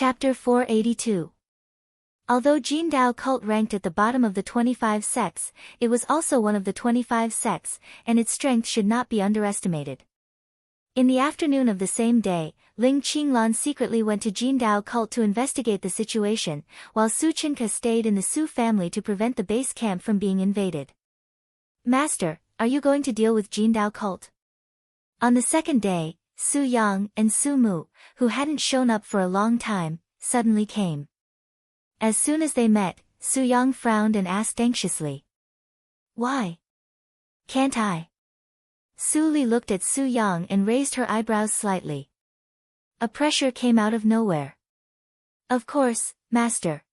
Chapter 482. Although Jindao cult ranked at the bottom of the 25 sects, it was also one of the 25 sects, and its strength should not be underestimated. In the afternoon of the same day, Ling Qinglan secretly went to Jindao cult to investigate the situation, while Su Chinka stayed in the Su family to prevent the base camp from being invaded. "Master, are you going to deal with Jindao cult?" On the second day, Su Yang and Su Mu, who hadn't shown up for a long time, suddenly came. As soon as they met, Su Yang frowned and asked anxiously, "Why? Can't I?" Su Li looked at Su Yang and raised her eyebrows slightly. A pressure came out of nowhere. "Of course, Master."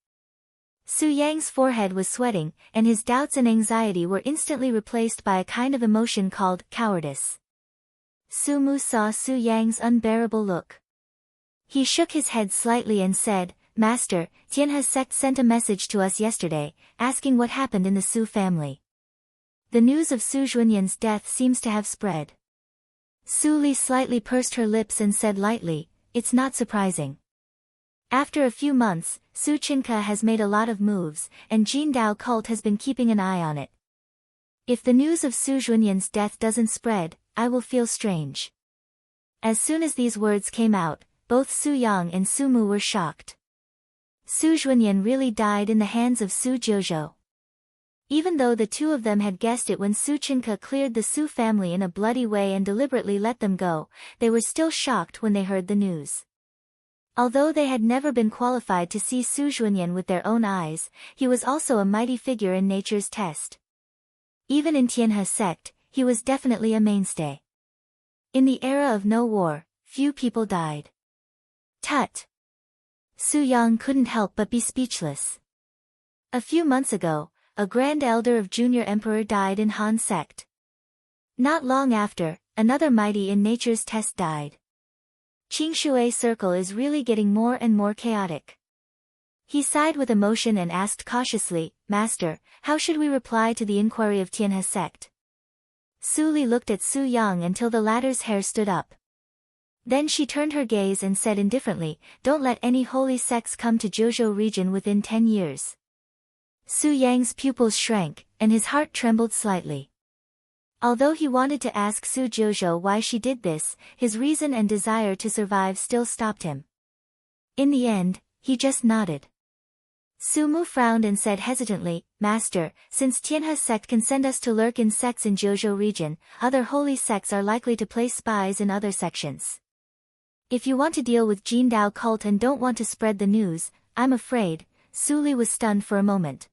Su Yang's forehead was sweating, and his doubts and anxiety were instantly replaced by a kind of emotion called cowardice. Su Mu saw Su Yang's unbearable look. He shook his head slightly and said, "Master, Tianhe's sect sent a message to us yesterday, asking what happened in the Su family. The news of Su Zhuanyan's death seems to have spread." Su Li slightly pursed her lips and said lightly, "It's not surprising. After a few months, Su Chinka has made a lot of moves, and Jindao cult has been keeping an eye on it. If the news of Su Zhuanyan's death doesn't spread, I will feel strange." As soon as these words came out, both Su Yang and Su Mu were shocked. Su Zhuanyan really died in the hands of Su Jiuzhou. Even though the two of them had guessed it when Su Chinka cleared the Su family in a bloody way and deliberately let them go, they were still shocked when they heard the news. Although they had never been qualified to see Su Zhuanyan with their own eyes, he was also a mighty figure in nature's test. Even in Tianhe sect, he was definitely a mainstay. In the era of no war, few people died. Tut! Su Yang couldn't help but be speechless. A few months ago, a grand elder of Junior Emperor died in Han sect. Not long after, another mighty in nature's test died. Qingshui circle is really getting more and more chaotic. He sighed with emotion and asked cautiously, "Master, how should we reply to the inquiry of Tianhe sect?" Su Li looked at Su Yang until the latter's hair stood up. Then she turned her gaze and said indifferently, "Don't let any holy sects come to Jiuzhou region within 10 years. Su Yang's pupils shrank, and his heart trembled slightly. Although he wanted to ask Su Jiuzhou why she did this, his reason and desire to survive still stopped him. In the end, he just nodded. Su Mu frowned and said hesitantly, "Master, since Tianhe sect can send us to lurk in sects in Jiuzhou region, other holy sects are likely to place spies in other sections. If you want to deal with Jindao cult and don't want to spread the news, I'm afraid." Su Li was stunned for a moment.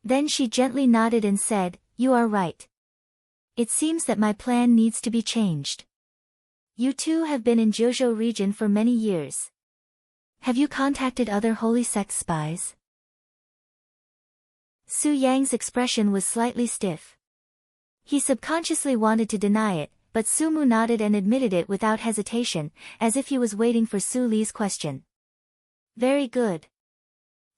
Then she gently nodded and said, "You are right. It seems that my plan needs to be changed. You two have been in Jiuzhou region for many years. Have you contacted other holy sect spies?" Su Yang's expression was slightly stiff. He subconsciously wanted to deny it, but Su Mu nodded and admitted it without hesitation, as if he was waiting for Su Li's question. "Very good."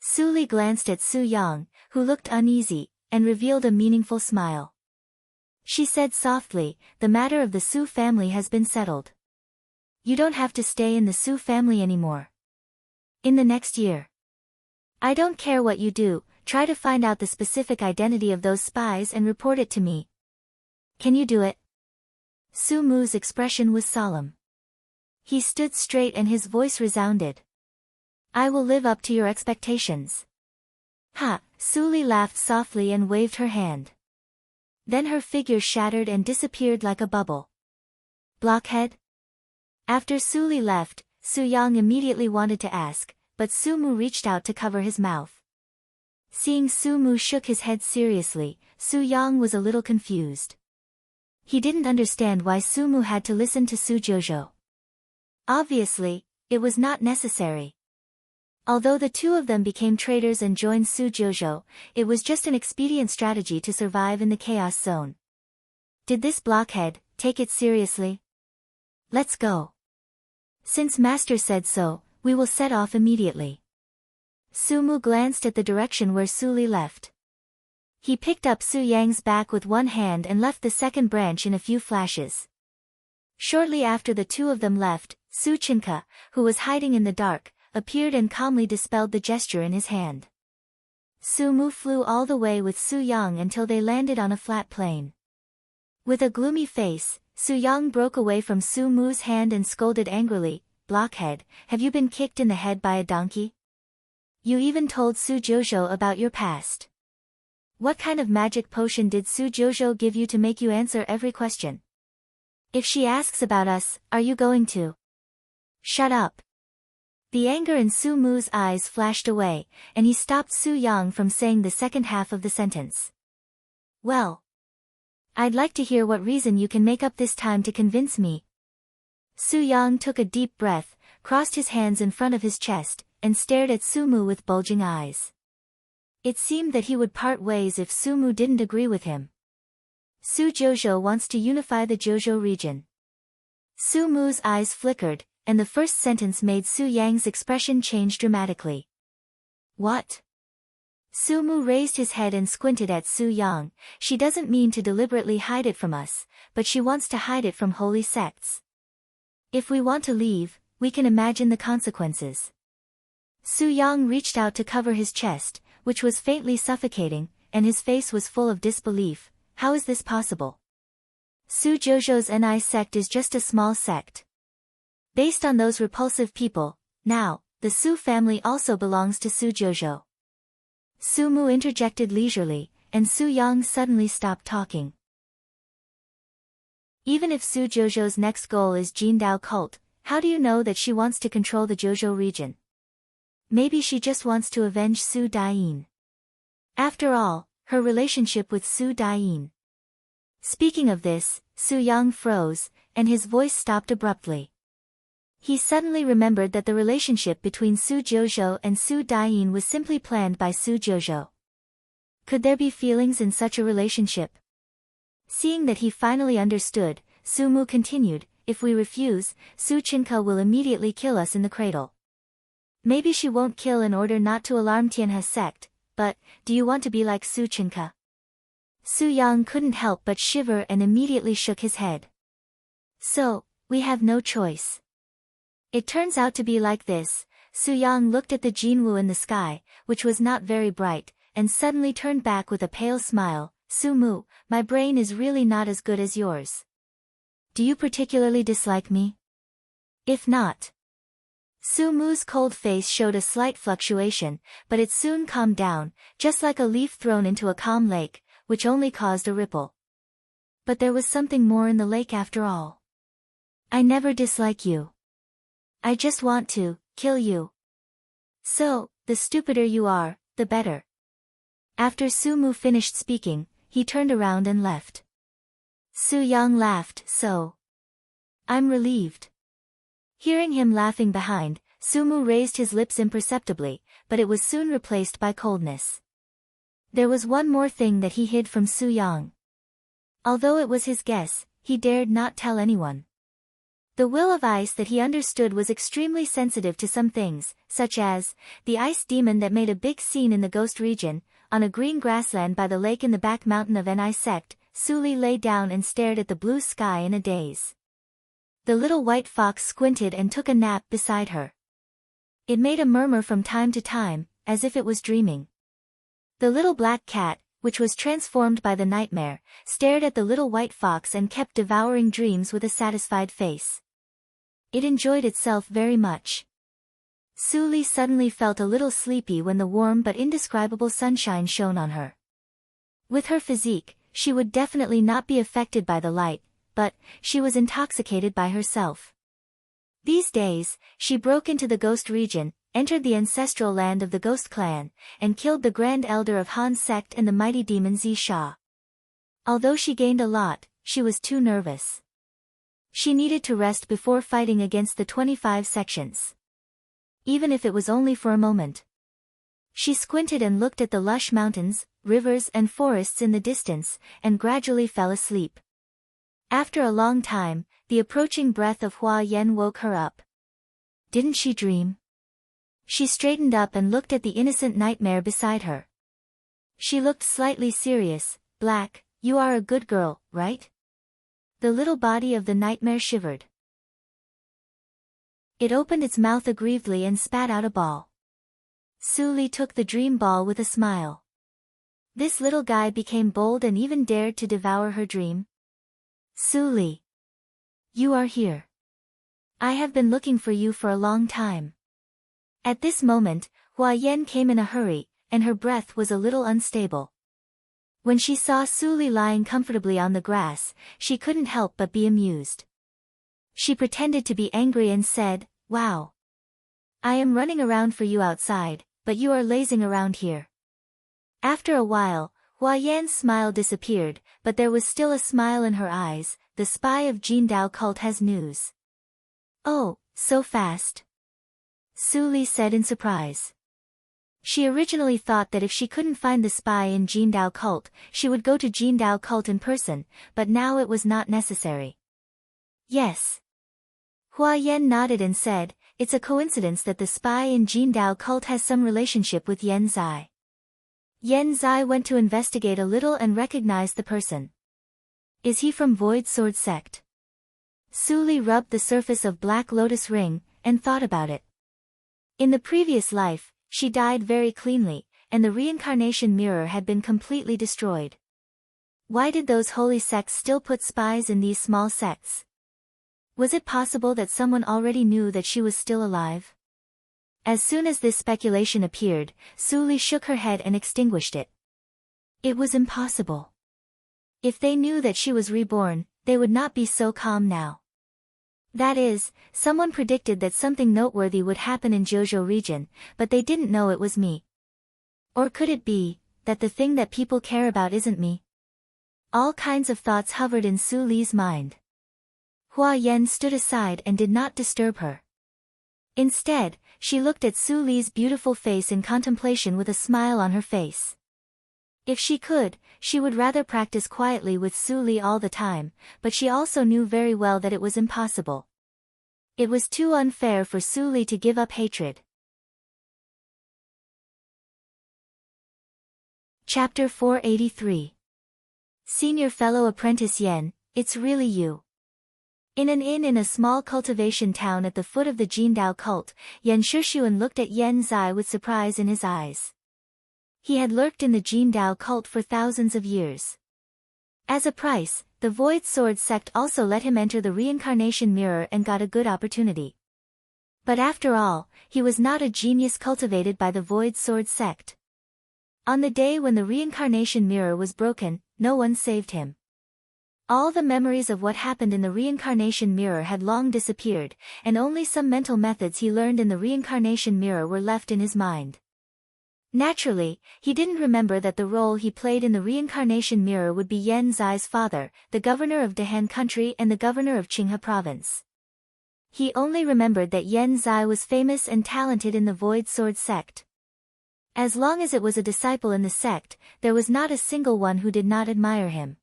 Su Li glanced at Su Yang, who looked uneasy, and revealed a meaningful smile. She said softly, "The matter of the Su family has been settled. You don't have to stay in the Su family anymore. In the next year. I don't care what you do, try to find out the specific identity of those spies and report it to me. Can you do it?" Su Mu's expression was solemn. He stood straight and his voice resounded. "I will live up to your expectations." "Ha!" Su Li laughed softly and waved her hand. Then her figure shattered and disappeared like a bubble. "Blockhead?" After Su Li left, Su Yang immediately wanted to ask, but Su Mu reached out to cover his mouth. Seeing Su Mu shook his head seriously, Su Yang was a little confused. He didn't understand why Su Mu had to listen to Su Jiuzhou. Obviously, it was not necessary. Although the two of them became traitors and joined Su Jiuzhou, it was just an expedient strategy to survive in the chaos zone. Did this blockhead take it seriously? "Let's go. Since Master said so, we will set off immediately." Su Mu glanced at the direction where Su Li left. He picked up Su Yang's back with one hand and left the second branch in a few flashes. Shortly after the two of them left, Su Chinka, who was hiding in the dark, appeared and calmly dispelled the gesture in his hand. Su Mu flew all the way with Su Yang until they landed on a flat plain. With a gloomy face, Su Yang broke away from Su Mu's hand and scolded angrily, "Blockhead, have you been kicked in the head by a donkey? You even told Su Jojo about your past. What kind of magic potion did Su Jojo give you to make you answer every question? If she asks about us, are you going to shut up?" The anger in Su Mu's eyes flashed away, and he stopped Su Yang from saying the second half of the sentence. "Well, I'd like to hear what reason you can make up this time to convince me." Su Yang took a deep breath, crossed his hands in front of his chest, and stared at Su Mu with bulging eyes. It seemed that he would part ways if Su Mu didn't agree with him. Su Jojo wants to unify the Jojo region. Su Mu's eyes flickered, and the first sentence made Su Yang's expression change dramatically. "What?" Su Mu raised his head and squinted at Su Yang. "She doesn't mean to deliberately hide it from us, but she wants to hide it from holy sects. If we want to leave, we can imagine the consequences." Su Yang reached out to cover his chest, which was faintly suffocating, and his face was full of disbelief. "How is this possible? Su Jojo's Ni sect is just a small sect. Based on those repulsive people, now, the Su family also belongs to Su Jojo." Su Mu interjected leisurely, and Su Yang suddenly stopped talking. "Even if Su Jojo's next goal is Jindao cult, how do you know that she wants to control the Jojo region? Maybe she just wants to avenge Su Daiyin. After all, her relationship with Su Daiyin." Speaking of this, Su Yang froze, and his voice stopped abruptly. He suddenly remembered that the relationship between Su Jojo and Su Daiyin was simply planned by Su Jojo. Could there be feelings in such a relationship? Seeing that he finally understood, Su Mu continued, "If we refuse, Su Chinka will immediately kill us in the cradle. Maybe she won't kill in order not to alarm Tianhe sect, but, do you want to be like Su Chinka?" Su Yang couldn't help but shiver and immediately shook his head. "So, we have no choice. It turns out to be like this." Su Yang looked at the Jinwu in the sky, which was not very bright, and suddenly turned back with a pale smile. "Su Mu, my brain is really not as good as yours. Do you particularly dislike me? If not." Su Mu's cold face showed a slight fluctuation, but it soon calmed down, just like a leaf thrown into a calm lake, which only caused a ripple. But there was something more in the lake after all. "I never dislike you. I just want to kill you. So, the stupider you are, the better." After Su Mu finished speaking, he turned around and left. Su Yang laughed, "So? I'm relieved." Hearing him laughing behind, Su Mu raised his lips imperceptibly, but it was soon replaced by coldness. There was one more thing that he hid from Su Yang. Although it was his guess, he dared not tell anyone. The will of ice that he understood was extremely sensitive to some things, such as the ice demon that made a big scene in the ghost region. On a green grassland by the lake in the back mountain of Ni sect, Su Li lay down and stared at the blue sky in a daze. The little white fox squinted and took a nap beside her. It made a murmur from time to time, as if it was dreaming. The little black cat, which was transformed by the nightmare, stared at the little white fox and kept devouring dreams with a satisfied face. It enjoyed itself very much. Su Li suddenly felt a little sleepy when the warm but indescribable sunshine shone on her. With her physique, she would definitely not be affected by the light, but she was intoxicated by herself. These days, she broke into the ghost region, entered the ancestral land of the ghost clan, and killed the grand elder of Han's sect and the mighty demon Zisha. Although she gained a lot, she was too nervous. She needed to rest before fighting against the 25 sections. Even if it was only for a moment. She squinted and looked at the lush mountains, rivers and forests in the distance, and gradually fell asleep. After a long time, the approaching breath of Hua Yen woke her up. Didn't she dream? She straightened up and looked at the innocent nightmare beside her. She looked slightly serious. "Black, you are a good girl, right?" The little body of the nightmare shivered. It opened its mouth aggrievedly and spat out a ball. Su Li took the dream ball with a smile. This little guy became bold and even dared to devour her dream. Su Li. You are here. I have been looking for you for a long time. At this moment, Hua Yan came in a hurry, and her breath was a little unstable. When she saw Su Li lying comfortably on the grass, she couldn't help but be amused. She pretended to be angry and said, "Wow. I am running around for you outside, but you are lazing around here." After a while, Hua Yan's smile disappeared, but there was still a smile in her eyes. The spy of Jindao cult has news. Oh, so fast? Su Li said in surprise. She originally thought that if she couldn't find the spy in Jindao cult, she would go to Jindao cult in person, but now it was not necessary. Yes. Hua Yan nodded and said, "It's a coincidence that the spy in Jindao cult has some relationship with Yan Zai." Yan Zai went to investigate a little and recognized the person. Is he from Void Sword sect? Su Li rubbed the surface of Black Lotus ring, and thought about it. In the previous life, she died very cleanly, and the reincarnation mirror had been completely destroyed. Why did those holy sects still put spies in these small sects? Was it possible that someone already knew that she was still alive? As soon as this speculation appeared, Su Li shook her head and extinguished it. It was impossible. If they knew that she was reborn, they would not be so calm now. That is, someone predicted that something noteworthy would happen in Jojo region, but they didn't know it was me. Or could it be, that the thing that people care about isn't me? All kinds of thoughts hovered in Su Li's mind. Hua Yan stood aside and did not disturb her. Instead, she looked at Su Li's beautiful face in contemplation with a smile on her face. If she could, she would rather practice quietly with Su Li all the time, but she also knew very well that it was impossible. It was too unfair for Su Li to give up hatred. Chapter 483. Senior Fellow Apprentice Yen, it's really you. In an inn in a small cultivation town at the foot of the Jindao cult, Yan Shishuan looked at Yan Zai with surprise in his eyes. He had lurked in the Jindao cult for thousands of years. As a price, the Void Sword sect also let him enter the reincarnation mirror and got a good opportunity. But after all, he was not a genius cultivated by the Void Sword sect. On the day when the reincarnation mirror was broken, no one saved him. All the memories of what happened in the reincarnation mirror had long disappeared, and only some mental methods he learned in the reincarnation mirror were left in his mind. Naturally, he didn't remember that the role he played in the reincarnation mirror would be Yan Zai's father, the governor of Dahan country and the governor of Qinghe province. He only remembered that Yan Zai was famous and talented in the Void Sword sect. As long as it was a disciple in the sect, there was not a single one who did not admire him.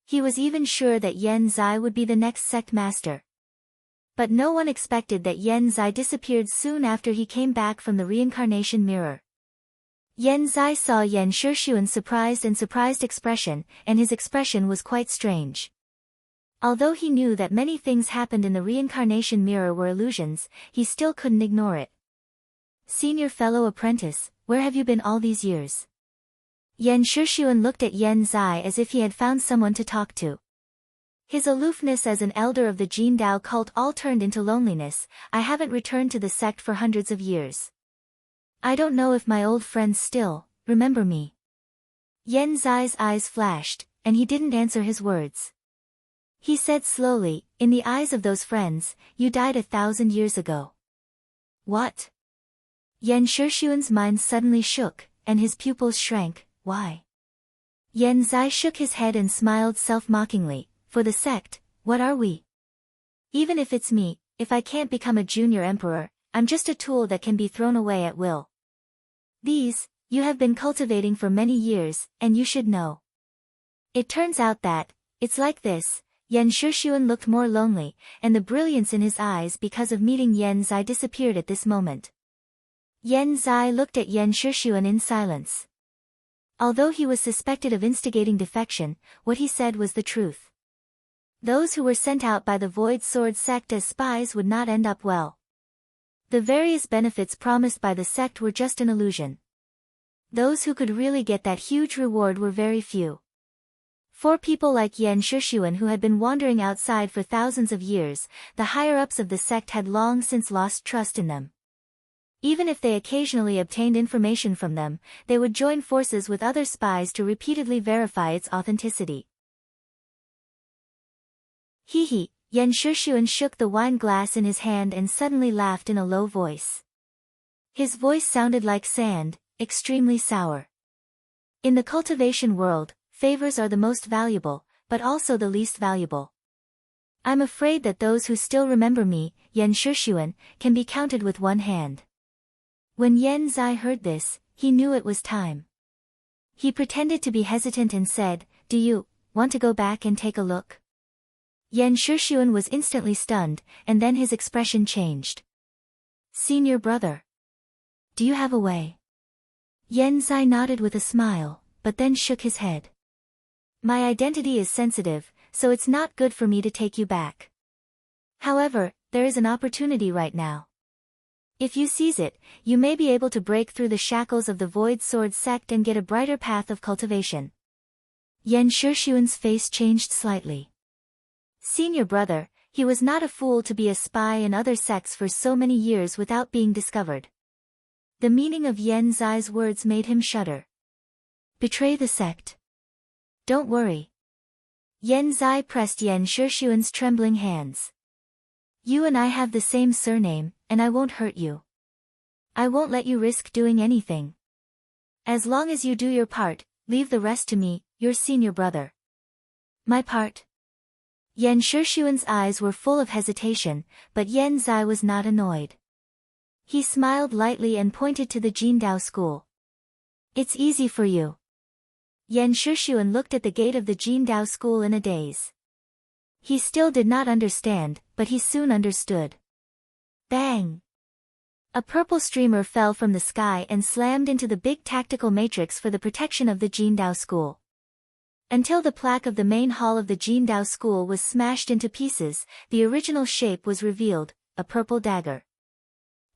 He was even sure that Yan Zai would be the next sect master. But no one expected that Yan Zai disappeared soon after he came back from the reincarnation mirror. Yan Zai saw Yan Shishuan's surprised expression, and his expression was quite strange. Although he knew that many things happened in the reincarnation mirror were illusions, he still couldn't ignore it. Senior Fellow Apprentice, where have you been all these years? Yan Shishuan looked at Yan Zai as if he had found someone to talk to. His aloofness as an elder of the Jindao cult all turned into loneliness. I haven't returned to the sect for hundreds of years. I don't know if my old friends still remember me. Yan Zai's eyes flashed, and he didn't answer his words. He said slowly, in the eyes of those friends, you died 1,000 years ago. What? Yan Shishuan's mind suddenly shook, and his pupils shrank. Why? Yan Zai shook his head and smiled self-mockingly. For the sect, what are we? Even if it's me, if I can't become a junior emperor, I'm just a tool that can be thrown away at will. These, you have been cultivating for many years, and you should know. It turns out that, it's like this. Yan Shishuan looked more lonely, and the brilliance in his eyes because of meeting Yan Zai disappeared at this moment. Yan Zai looked at Yan Shishuan in silence. Although he was suspected of instigating defection, what he said was the truth. Those who were sent out by the Void Sword sect as spies would not end up well. The various benefits promised by the sect were just an illusion. Those who could really get that huge reward were very few. For people like Yan Shushuan who had been wandering outside for thousands of years, the higher-ups of the sect had long since lost trust in them. Even if they occasionally obtained information from them, they would join forces with other spies to repeatedly verify its authenticity. Hee. Yan Shushuan shook the wine glass in his hand and suddenly laughed in a low voice. His voice sounded like sand, extremely sour. In the cultivation world, favors are the most valuable, but also the least valuable. I'm afraid that those who still remember me, Yan Shushuan, can be counted with one hand. When Yan Zai heard this, he knew it was time. He pretended to be hesitant and said, "Do you want to go back and take a look?" Yan Shushuan was instantly stunned, and then his expression changed. "Senior brother. Do you have a way?" Yan Zai nodded with a smile, but then shook his head. "My identity is sensitive, so it's not good for me to take you back. However, there is an opportunity right now. If you seize it, you may be able to break through the shackles of the Void Sword sect and get a brighter path of cultivation." Yan Shushuan's face changed slightly. Senior brother, he was not a fool to be a spy in other sects for so many years without being discovered. The meaning of Yan Zai's words made him shudder. Betray the sect? Don't worry. Yan Zai pressed Yan Shushuan's trembling hands. You and I have the same surname, and I won't hurt you. I won't let you risk doing anything. As long as you do your part, leave the rest to me, your senior brother. My part? Yan Shushuan's eyes were full of hesitation, but Yan Zai was not annoyed. He smiled lightly and pointed to the Jindao school. It's easy for you. Yan Shushuan looked at the gate of the Jindao school in a daze. He still did not understand, but he soon understood. Bang! A purple streamer fell from the sky and slammed into the big tactical matrix for the protection of the Jindao school. Until the plaque of the main hall of the Jindao school was smashed into pieces, the original shape was revealed, a purple dagger.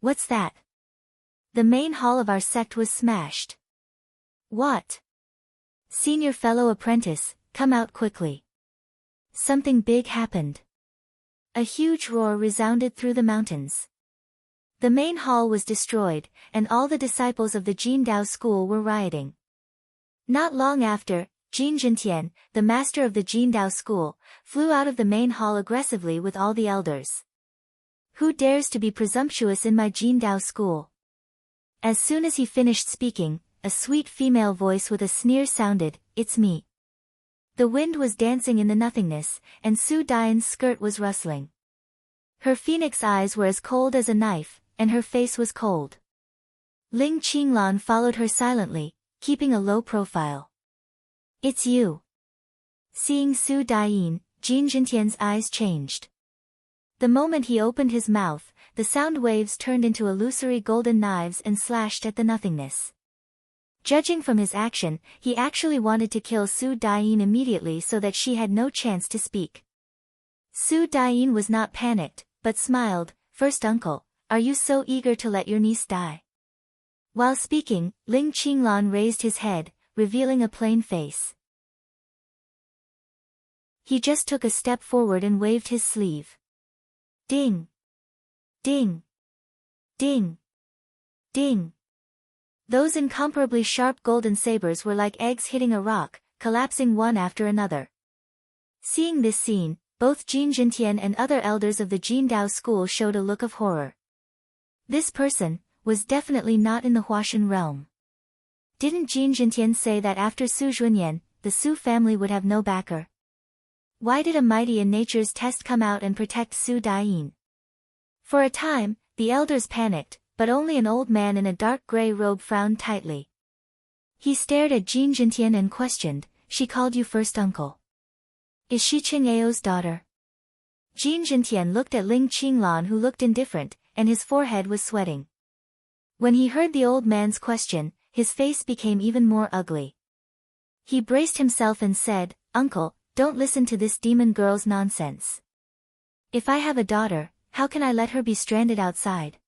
What's that? The main hall of our sect was smashed. What? Senior fellow apprentice, come out quickly. Something big happened. A huge roar resounded through the mountains. The main hall was destroyed, and all the disciples of the Jindao school were rioting. Not long after, Jin Jintian, the master of the Jindao school, flew out of the main hall aggressively with all the elders. Who dares to be presumptuous in my Jindao school? As soon as he finished speaking, a sweet female voice with a sneer sounded, It's me. The wind was dancing in the nothingness, and Su Dian's skirt was rustling. Her phoenix eyes were as cold as a knife, and her face was cold. Ling Qinglan followed her silently, keeping a low profile. It's you. Seeing Su Dian, Jin Jintian's eyes changed. The moment he opened his mouth, the sound waves turned into illusory golden knives and slashed at the nothingness. Judging from his action, he actually wanted to kill Su Dian immediately so that she had no chance to speak. Su Dian was not panicked, but smiled. First uncle, are you so eager to let your niece die? While speaking, Ling Qinglan raised his head, revealing a plain face. He just took a step forward and waved his sleeve. Ding! Ding! Ding! Ding! Those incomparably sharp golden sabers were like eggs hitting a rock, collapsing one after another. Seeing this scene, both Jin Jintian and other elders of the Jindao school showed a look of horror. This person was definitely not in the Huashan realm. Didn't Jin Jintian say that after Su Zhuanyan, the Su family would have no backer? Why did a mighty in nature's test come out and protect Su Dian? For a time, the elders panicked, but only an old man in a dark gray robe frowned tightly. He stared at Jin Jintian and questioned, She called you first uncle. Is she Qing Ao's daughter? Jin Jintian looked at Ling Qinglan who looked indifferent, and his forehead was sweating. When he heard the old man's question, his face became even more ugly. He braced himself and said, Uncle, don't listen to this demon girl's nonsense. If I have a daughter, how can I let her be stranded outside?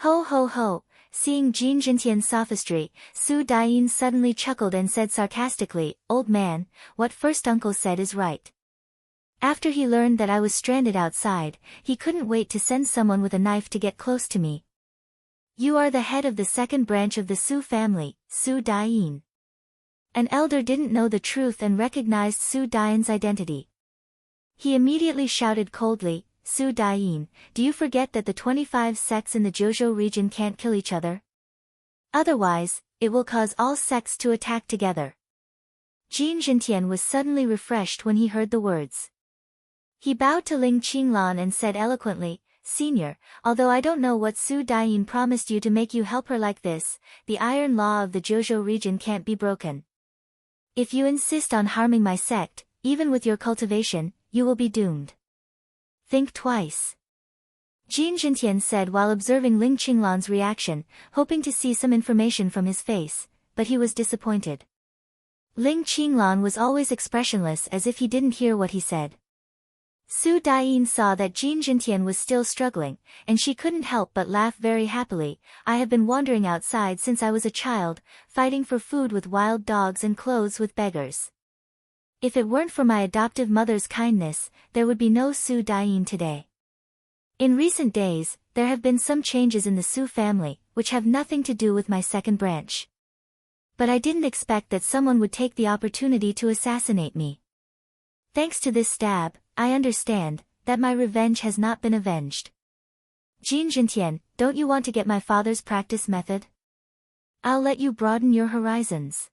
Ho ho ho. Seeing Jin Jintian's sophistry, Su Daiyin suddenly chuckled and said sarcastically, "Old man, what first uncle said is right." After he learned that I was stranded outside, he couldn't wait to send someone with a knife to get close to me. You are the head of the second branch of the Su family, Su Daiyin. An elder didn't know the truth and recognized Su Daiyin's identity. He immediately shouted coldly, "Su Daiyin, do you forget that the 25 sects in the Jojo region can't kill each other? Otherwise, it will cause all sects to attack together." Jin Jintian was suddenly refreshed when he heard the words. He bowed to Ling Qinglan and said eloquently, "Senior, although I don't know what Su Daiyin promised you to make you help her like this, the iron law of the Jojo region can't be broken. If you insist on harming my sect, even with your cultivation, you will be doomed. Think twice." Jin Jintian said while observing Ling Qinglan's reaction, hoping to see some information from his face, but he was disappointed. Ling Qinglan was always expressionless as if he didn't hear what he said. Su Daiyin saw that Jin Jintian was still struggling, and she couldn't help but laugh very happily. "I have been wandering outside since I was a child, fighting for food with wild dogs and clothes with beggars. If it weren't for my adoptive mother's kindness, there would be no Su Daiyin today. In recent days, there have been some changes in the Su family, which have nothing to do with my second branch. But I didn't expect that someone would take the opportunity to assassinate me. Thanks to this stab, I understand that my revenge has not been avenged. Jin Jintian, don't you want to get my father's practice method? I'll let you broaden your horizons."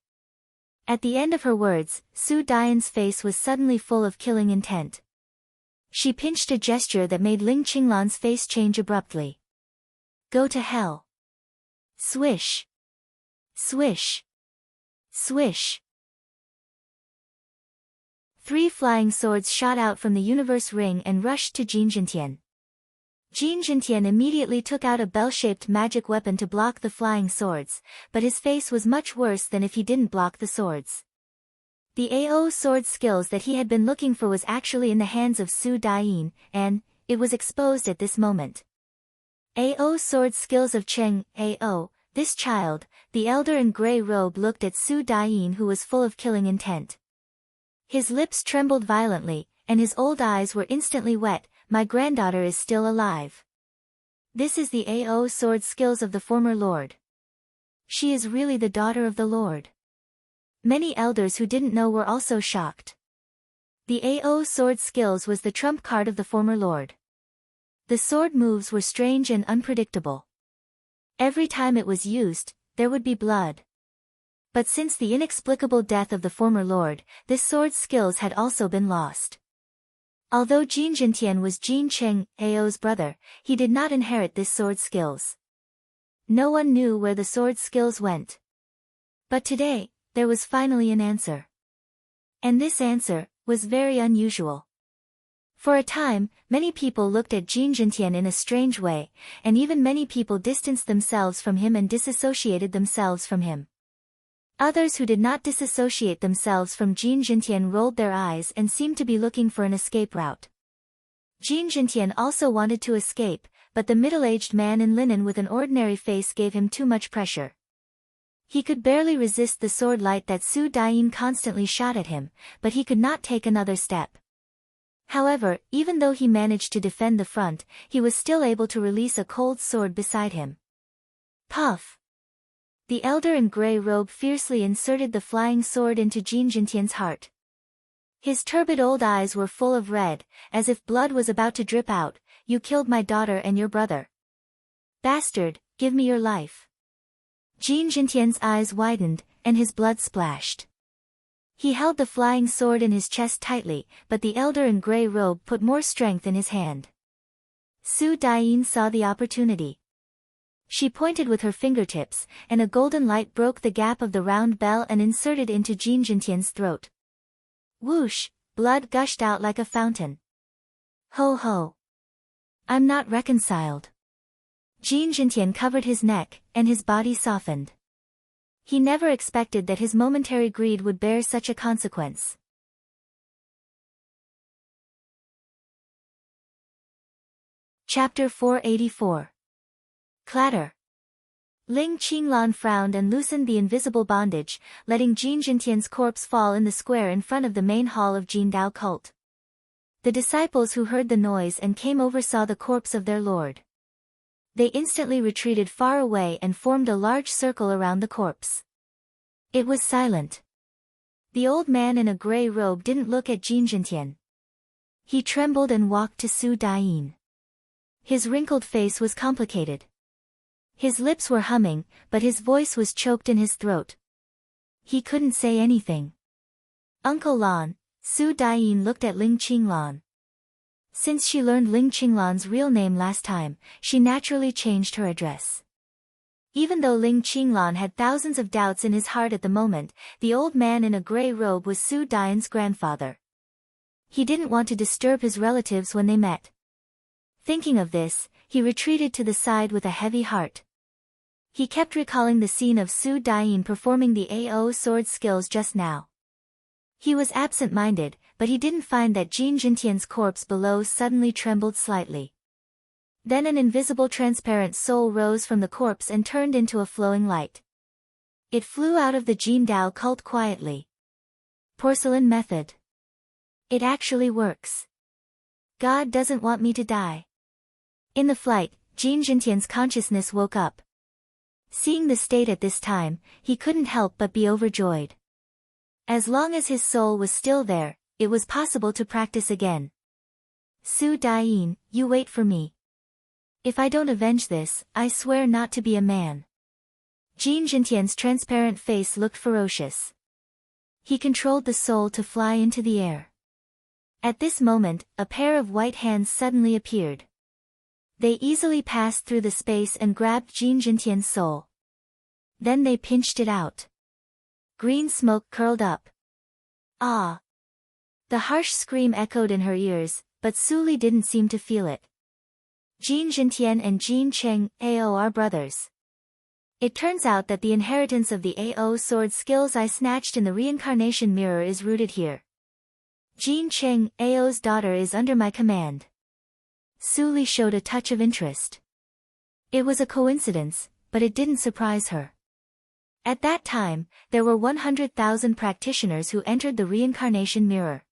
At the end of her words, Su Daiyin's face was suddenly full of killing intent. She pinched a gesture that made Ling Qinglan's face change abruptly. "Go to hell." Swish. Swish. Swish. 3 flying swords shot out from the universe ring and rushed to Jin Jintian. Jin Jintian immediately took out a bell-shaped magic weapon to block the flying swords, but his face was much worse than if he didn't block the swords. The AO sword skills that he had been looking for was actually in the hands of Su Daiyin, and it was exposed at this moment. AO sword skills of Cheng, AO, this child, the elder in grey robe looked at Su Daiyin who was full of killing intent. His lips trembled violently, and his old eyes were instantly wet. "My granddaughter is still alive. This is the AO sword skills of the former lord. She is really the daughter of the lord." Many elders who didn't know were also shocked. The AO sword skills was the trump card of the former lord. The sword moves were strange and unpredictable. Every time it was used, there would be blood. But since the inexplicable death of the former lord, this sword's skills had also been lost. Although Jin Jintian was Jin Cheng, AO's brother, he did not inherit this sword skills. No one knew where the sword skills went. But today, there was finally an answer. And this answer was very unusual. For a time, many people looked at Jin Jintian in a strange way, and even many people distanced themselves from him and disassociated themselves from him. Others who did not disassociate themselves from Jin Jintian rolled their eyes and seemed to be looking for an escape route. Jin Jintian also wanted to escape, but the middle-aged man in linen with an ordinary face gave him too much pressure. He could barely resist the sword light that Su Daiyin constantly shot at him, but he could not take another step. However, even though he managed to defend the front, he was still able to release a cold sword beside him. Puff! The elder in grey robe fiercely inserted the flying sword into Jin Jintian's heart. His turbid old eyes were full of red, as if blood was about to drip out. "You killed my daughter and your brother. Bastard, give me your life." Jin Jintian's eyes widened, and his blood splashed. He held the flying sword in his chest tightly, but the elder in grey robe put more strength in his hand. Su Daiyin saw the opportunity. She pointed with her fingertips, and a golden light broke the gap of the round bell and inserted into Jin Jintian's throat. Whoosh! Blood gushed out like a fountain. Ho ho! I'm not reconciled. Jin Jintian covered his neck, and his body softened. He never expected that his momentary greed would bear such a consequence. Chapter 484. Clatter. Ling Qinglan frowned and loosened the invisible bondage, letting Jin Jintian's corpse fall in the square in front of the main hall of Jindao cult. The disciples who heard the noise and came over saw the corpse of their lord. They instantly retreated far away and formed a large circle around the corpse. It was silent. The old man in a gray robe didn't look at Jin Jintian. He trembled and walked to Su Dayin. His wrinkled face was complicated. His lips were humming, but his voice was choked in his throat. He couldn't say anything. Uncle Lan, Su Dayin looked at Ling Qinglan. Since she learned Ling Qinglan's real name last time, she naturally changed her address. Even though Ling Qinglan had thousands of doubts in his heart at the moment, the old man in a gray robe was Su Dayin's grandfather. He didn't want to disturb his relatives when they met. Thinking of this, he retreated to the side with a heavy heart. He kept recalling the scene of Su Dayin performing the AO sword skills just now. He was absent-minded, but he didn't find that Jin Jintian's corpse below suddenly trembled slightly. Then an invisible transparent soul rose from the corpse and turned into a flowing light. It flew out of the Jindao cult quietly. Porcelain method. It actually works. God doesn't want me to die. In the flight, Jin Jintian's consciousness woke up. Seeing the state at this time, he couldn't help but be overjoyed. As long as his soul was still there, it was possible to practice again. Su Dayin, you wait for me. If I don't avenge this, I swear not to be a man. Jin Jintian's transparent face looked ferocious. He controlled the soul to fly into the air. At this moment, a pair of white hands suddenly appeared. They easily passed through the space and grabbed Jin Jintian's soul. Then they pinched it out. Green smoke curled up. Ah! The harsh scream echoed in her ears, but Su Li didn't seem to feel it. Jin Jintian and Jin Cheng, AO are brothers. It turns out that the inheritance of the AO sword skills I snatched in the reincarnation mirror is rooted here. Jin Cheng, AO's daughter, is under my command. Su Li showed a touch of interest. It was a coincidence, but it didn't surprise her. At that time, there were 100,000 practitioners who entered the reincarnation mirror.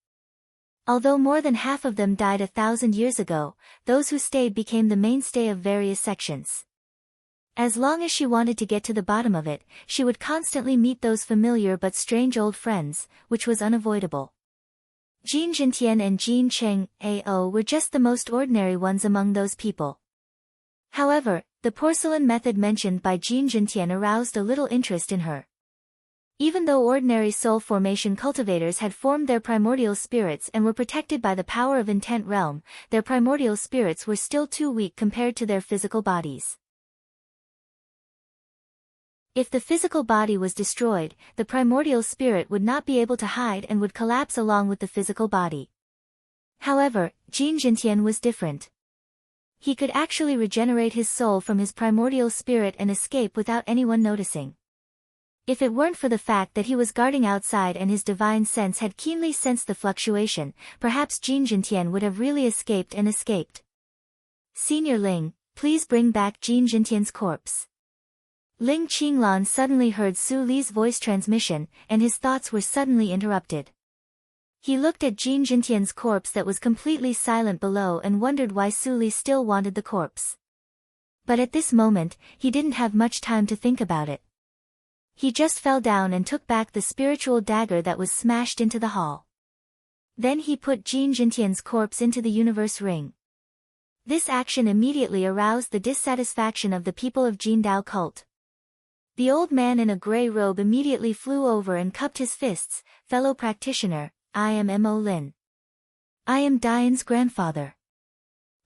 Although more than half of them died 1,000 years ago, those who stayed became the mainstay of various sections. As long as she wanted to get to the bottom of it, she would constantly meet those familiar but strange old friends, which was unavoidable. Jin Jintian and Jin Cheng, AO were just the most ordinary ones among those people. However, the porcelain method mentioned by Jin Jintian aroused a little interest in her. Even though ordinary soul formation cultivators had formed their primordial spirits and were protected by the power of intent realm, their primordial spirits were still too weak compared to their physical bodies. If the physical body was destroyed, the primordial spirit would not be able to hide and would collapse along with the physical body. However, Jin Jintian was different. He could actually regenerate his soul from his primordial spirit and escape without anyone noticing. If it weren't for the fact that he was guarding outside and his divine sense had keenly sensed the fluctuation, perhaps Jin Jintian would have really escaped and escaped. Senior Ling, please bring back Jin Jintian's corpse. Ling Qinglan suddenly heard Su Li's voice transmission, and his thoughts were suddenly interrupted. He looked at Jin Jintian's corpse that was completely silent below and wondered why Su Li still wanted the corpse. But at this moment, he didn't have much time to think about it. He just fell down and took back the spiritual dagger that was smashed into the hall. Then he put Jin Jintian's corpse into the universe ring. This action immediately aroused the dissatisfaction of the people of Jindao cult. The old man in a gray robe immediately flew over and cupped his fists. Fellow practitioner, I am Mo Lin. I am Dayin's grandfather.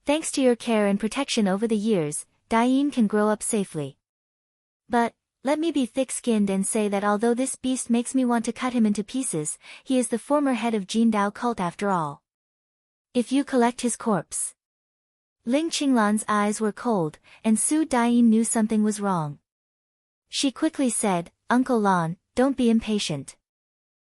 Thanks to your care and protection over the years, Dayin can grow up safely. But, let me be thick-skinned and say that although this beast makes me want to cut him into pieces, he is the former head of Jindao cult after all. If you collect his corpse. Ling Qinglan's eyes were cold, and Su Dayin knew something was wrong. She quickly said, Uncle Lan, don't be impatient.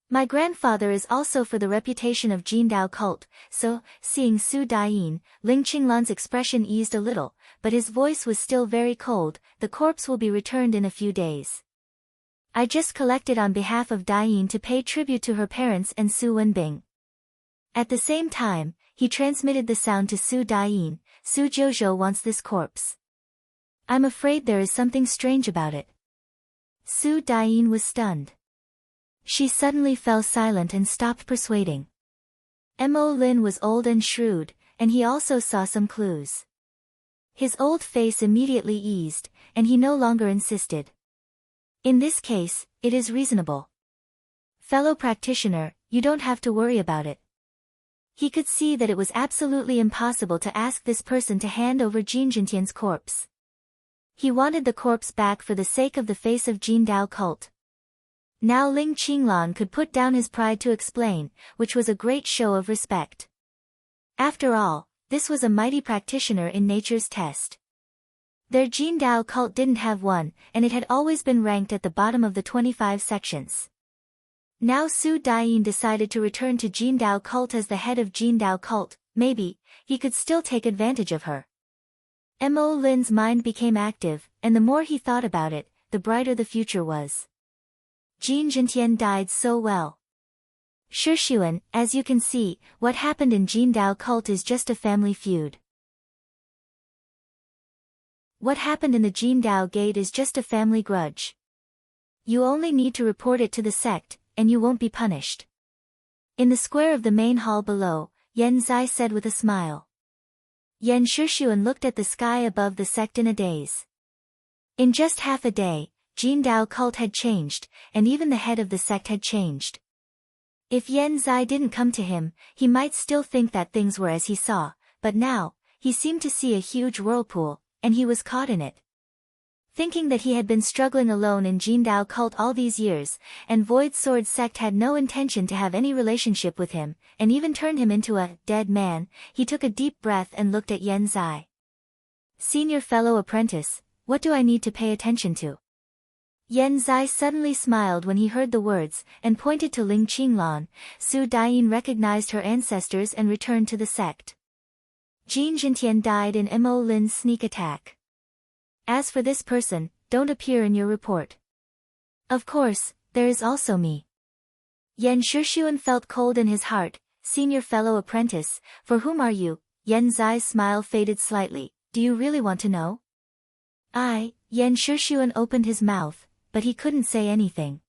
My grandfather is also for the reputation of Jindao cult, so, seeing Su Dayin, Ling Qinglan's expression eased a little, but his voice was still very cold. The corpse will be returned in a few days. I just collected on behalf of Diane to pay tribute to her parents and Su Wenbing. At the same time, he transmitted the sound to Su Diane. Su Jojo wants this corpse. I'm afraid there is something strange about it. Su Diane was stunned. She suddenly fell silent and stopped persuading. Mo Lin was old and shrewd, and he also saw some clues. His old face immediately eased, and he no longer insisted. In this case, it is reasonable. Fellow practitioner, you don't have to worry about it. He could see that it was absolutely impossible to ask this person to hand over Jin Jintian's corpse. He wanted the corpse back for the sake of the face of Jin Dao cult. Now Ling Qinglan could put down his pride to explain, which was a great show of respect. After all, this was a mighty practitioner in nature's test. Their Jin Dao cult didn't have one, and it had always been ranked at the bottom of the 25 sections. Now Su Diane decided to return to Jin Dao cult as the head of Jin Dao cult. Maybe he could still take advantage of her. Mo Lin's mind became active, and the more he thought about it, the brighter the future was. Jin Jintian died so well. Shixuan, as you can see, what happened in Jin Dao cult is just a family feud. What happened in the Jin Dao gate is just a family grudge. You only need to report it to the sect, and you won't be punished. In the square of the main hall below, Yan Zai said with a smile. Yan Shixuan looked at the sky above the sect in a daze. In just half a day, Jin Dao cult had changed, and even the head of the sect had changed. If Yan Zai didn't come to him, he might still think that things were as he saw, but now, he seemed to see a huge whirlpool, and he was caught in it. Thinking that he had been struggling alone in Jin Dao cult all these years, and Void Sword sect had no intention to have any relationship with him, and even turned him into a dead man, he took a deep breath and looked at Yan Zai. Senior fellow apprentice, what do I need to pay attention to? Yan Zai suddenly smiled when he heard the words, and pointed to Ling Qinglan. Su Diane recognized her ancestors and returned to the sect. Jin Jintian died in Mo Lin's sneak attack. As for this person, don't appear in your report. Of course, there is also me. Yan Shixuan felt cold in his heart. Senior fellow apprentice, for whom are you? Yan Zai's smile faded slightly. Do you really want to know? Yan Shixuan opened his mouth, but he couldn't say anything.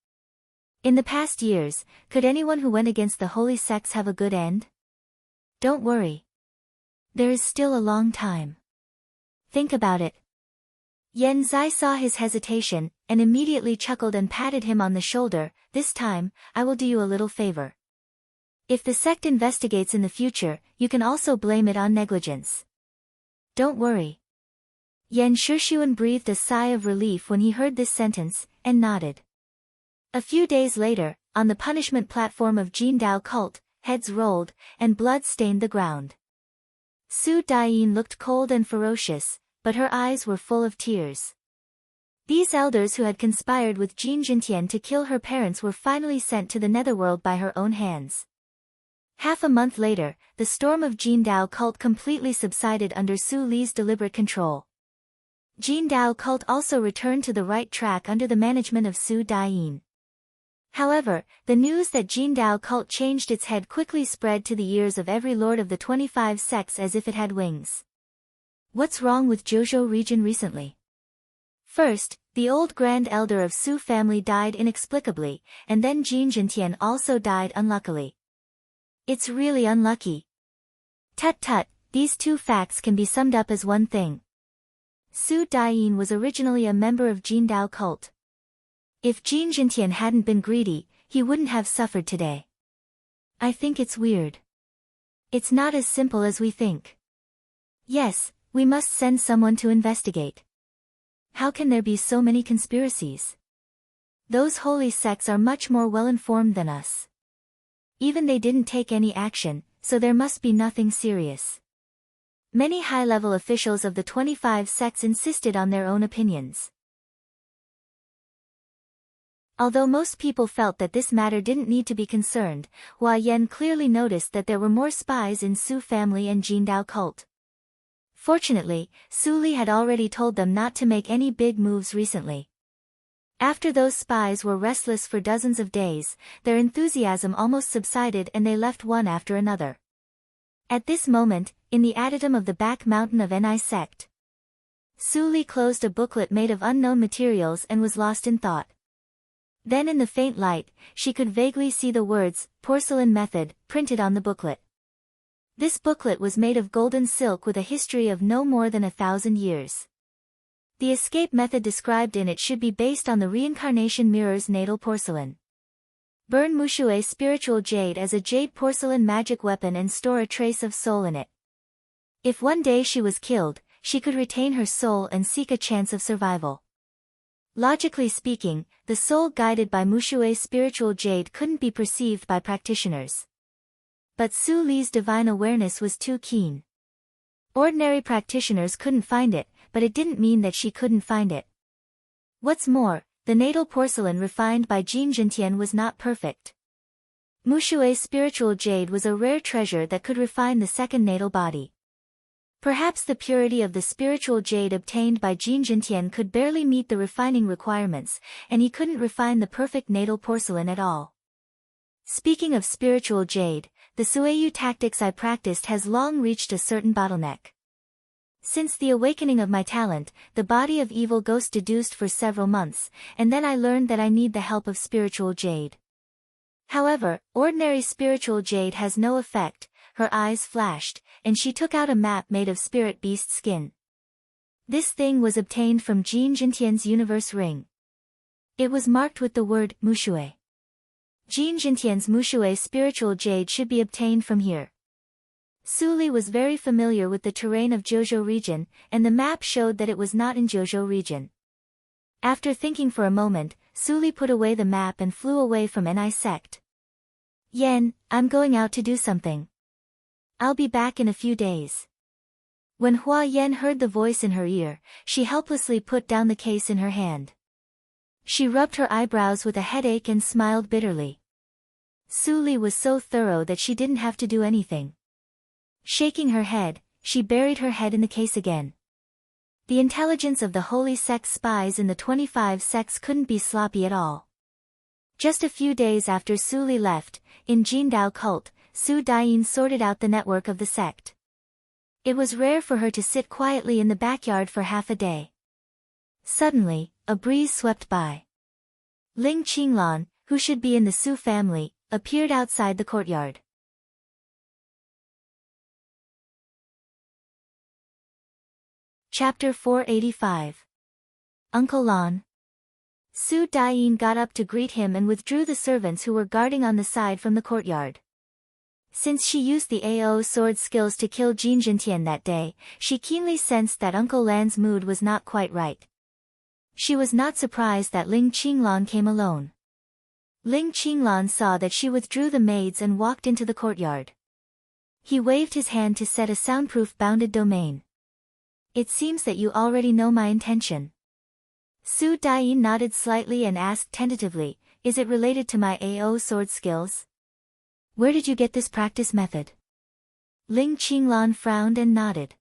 In the past years, could anyone who went against the holy sects have a good end? Don't worry. There is still a long time. Think about it. Yan Zai saw his hesitation, and immediately chuckled and patted him on the shoulder. This time, I will do you a little favor. If the sect investigates in the future, you can also blame it on negligence. Don't worry. Yan Shixuan breathed a sigh of relief when he heard this sentence, and nodded. A few days later, on the punishment platform of Jin Dao cult, heads rolled, and blood stained the ground. Su Diane looked cold and ferocious, but her eyes were full of tears. These elders who had conspired with Jin Jintian to kill her parents were finally sent to the netherworld by her own hands. Half a month later, the storm of Jin Dao cult completely subsided under Su Li's deliberate control. Jin Dao cult also returned to the right track under the management of Su Diane. However, the news that Jin Dao cult changed its head quickly spread to the ears of every lord of the 25 sects as if it had wings. What's wrong with Jojo region recently? First, the old grand elder of Su family died inexplicably, and then Jin Jintian also died unluckily. It's really unlucky. Tut, these two facts can be summed up as one thing. Su Diane was originally a member of Jin Dao cult. If Jin Jintian hadn't been greedy, he wouldn't have suffered today. I think it's weird. It's not as simple as we think. Yes, we must send someone to investigate. How can there be so many conspiracies? Those holy sects are much more well-informed than us. Even they didn't take any action, so there must be nothing serious. Many high-level officials of the 25 sects insisted on their own opinions. Although most people felt that this matter didn't need to be concerned, Hua Yan clearly noticed that there were more spies in Su family and Jin Dao cult. Fortunately, Su Li had already told them not to make any big moves recently. After those spies were restless for dozens of days, their enthusiasm almost subsided and they left one after another. At this moment, in the adytum of the back mountain of Ni sect, Su Li closed a booklet made of unknown materials and was lost in thought. Then in the faint light, she could vaguely see the words, "Porcelain Method," printed on the booklet. This booklet was made of golden silk with a history of no more than 1,000 years. The escape method described in it should be based on the reincarnation mirror's natal porcelain. Burn Mushue's spiritual jade as a jade porcelain magic weapon and store a trace of soul in it. If one day she was killed, she could retain her soul and seek a chance of survival. Logically speaking, the soul guided by Mushue's spiritual jade couldn't be perceived by practitioners. But Su Li's divine awareness was too keen. Ordinary practitioners couldn't find it, but it didn't mean that she couldn't find it. What's more, the natal porcelain refined by Jin Jintian was not perfect. Mushue's spiritual jade was a rare treasure that could refine the second natal body. Perhaps the purity of the spiritual jade obtained by Jin Jintian could barely meet the refining requirements, and he couldn't refine the perfect natal porcelain at all. Speaking of spiritual jade, the Sueyu tactics I practiced has long reached a certain bottleneck. Since the awakening of my talent, the body of evil ghost deduced for several months, and then I learned that I need the help of spiritual jade. However, ordinary spiritual jade has no effect. Her eyes flashed, and she took out a map made of spirit beast skin. This thing was obtained from Jin Jintian's universe ring. It was marked with the word Mushue. Jin Jintian's Mushue spiritual jade should be obtained from here. Su Li was very familiar with the terrain of Jojo region, and the map showed that it was not in Jojo region. After thinking for a moment, Su Li put away the map and flew away from Ni sect. "Yen, I'm going out to do something. I'll be back in a few days." When Hua Yen heard the voice in her ear, she helplessly put down the case in her hand. She rubbed her eyebrows with a headache and smiled bitterly. Su Li was so thorough that she didn't have to do anything. Shaking her head, she buried her head in the case again. The intelligence of the holy sect spies in the 25 sects couldn't be sloppy at all. Just a few days after Su Li left, in Jindao cult, Su Daiyin sorted out the network of the sect. It was rare for her to sit quietly in the backyard for half a day. Suddenly, a breeze swept by. Ling Qinglan, who should be in the Su family, appeared outside the courtyard. Chapter 485. Uncle Lan. Su Daiyin got up to greet him and withdrew the servants who were guarding on the side from the courtyard. Since she used the AO sword skills to kill Jin Jintian that day, she keenly sensed that Uncle Lan's mood was not quite right. She was not surprised that Ling Qinglan came alone. Ling Qinglan saw that she withdrew the maids and walked into the courtyard. He waved his hand to set a soundproof bounded domain. "It seems that you already know my intention." Su Daiyin nodded slightly and asked tentatively, "Is it related to my AO sword skills? Where did you get this practice method?" Ling Qinglan frowned and nodded.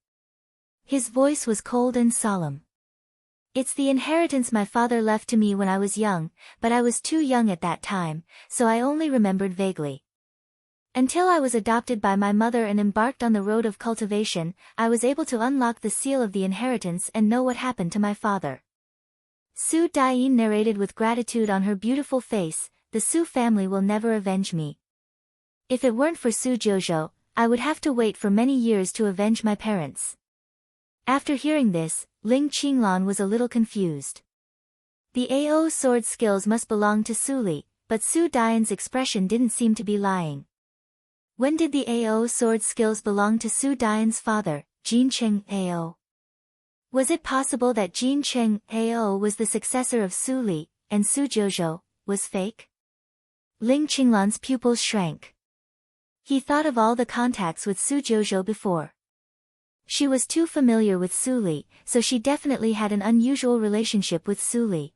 His voice was cold and solemn. "It's the inheritance my father left to me when I was young, but I was too young at that time, so I only remembered vaguely. Until I was adopted by my mother and embarked on the road of cultivation, I was able to unlock the seal of the inheritance and know what happened to my father." Su Daiyin narrated with gratitude on her beautiful face, "The Su family will never avenge me. If it weren't for Su Jojo, I would have to wait for many years to avenge my parents." After hearing this, Ling Qinglan was a little confused. The AO sword skills must belong to Su Li, but Su Daiyin's expression didn't seem to be lying. When did the AO sword skills belong to Su Daiyin's father, Jin Cheng AO? Was it possible that Jin Cheng AO was the successor of Su Li, and Su Jojo was fake? Ling Qinglan's pupils shrank. He thought of all the contacts with Su Jojo before. She was too familiar with Su Li, so she definitely had an unusual relationship with Su Li.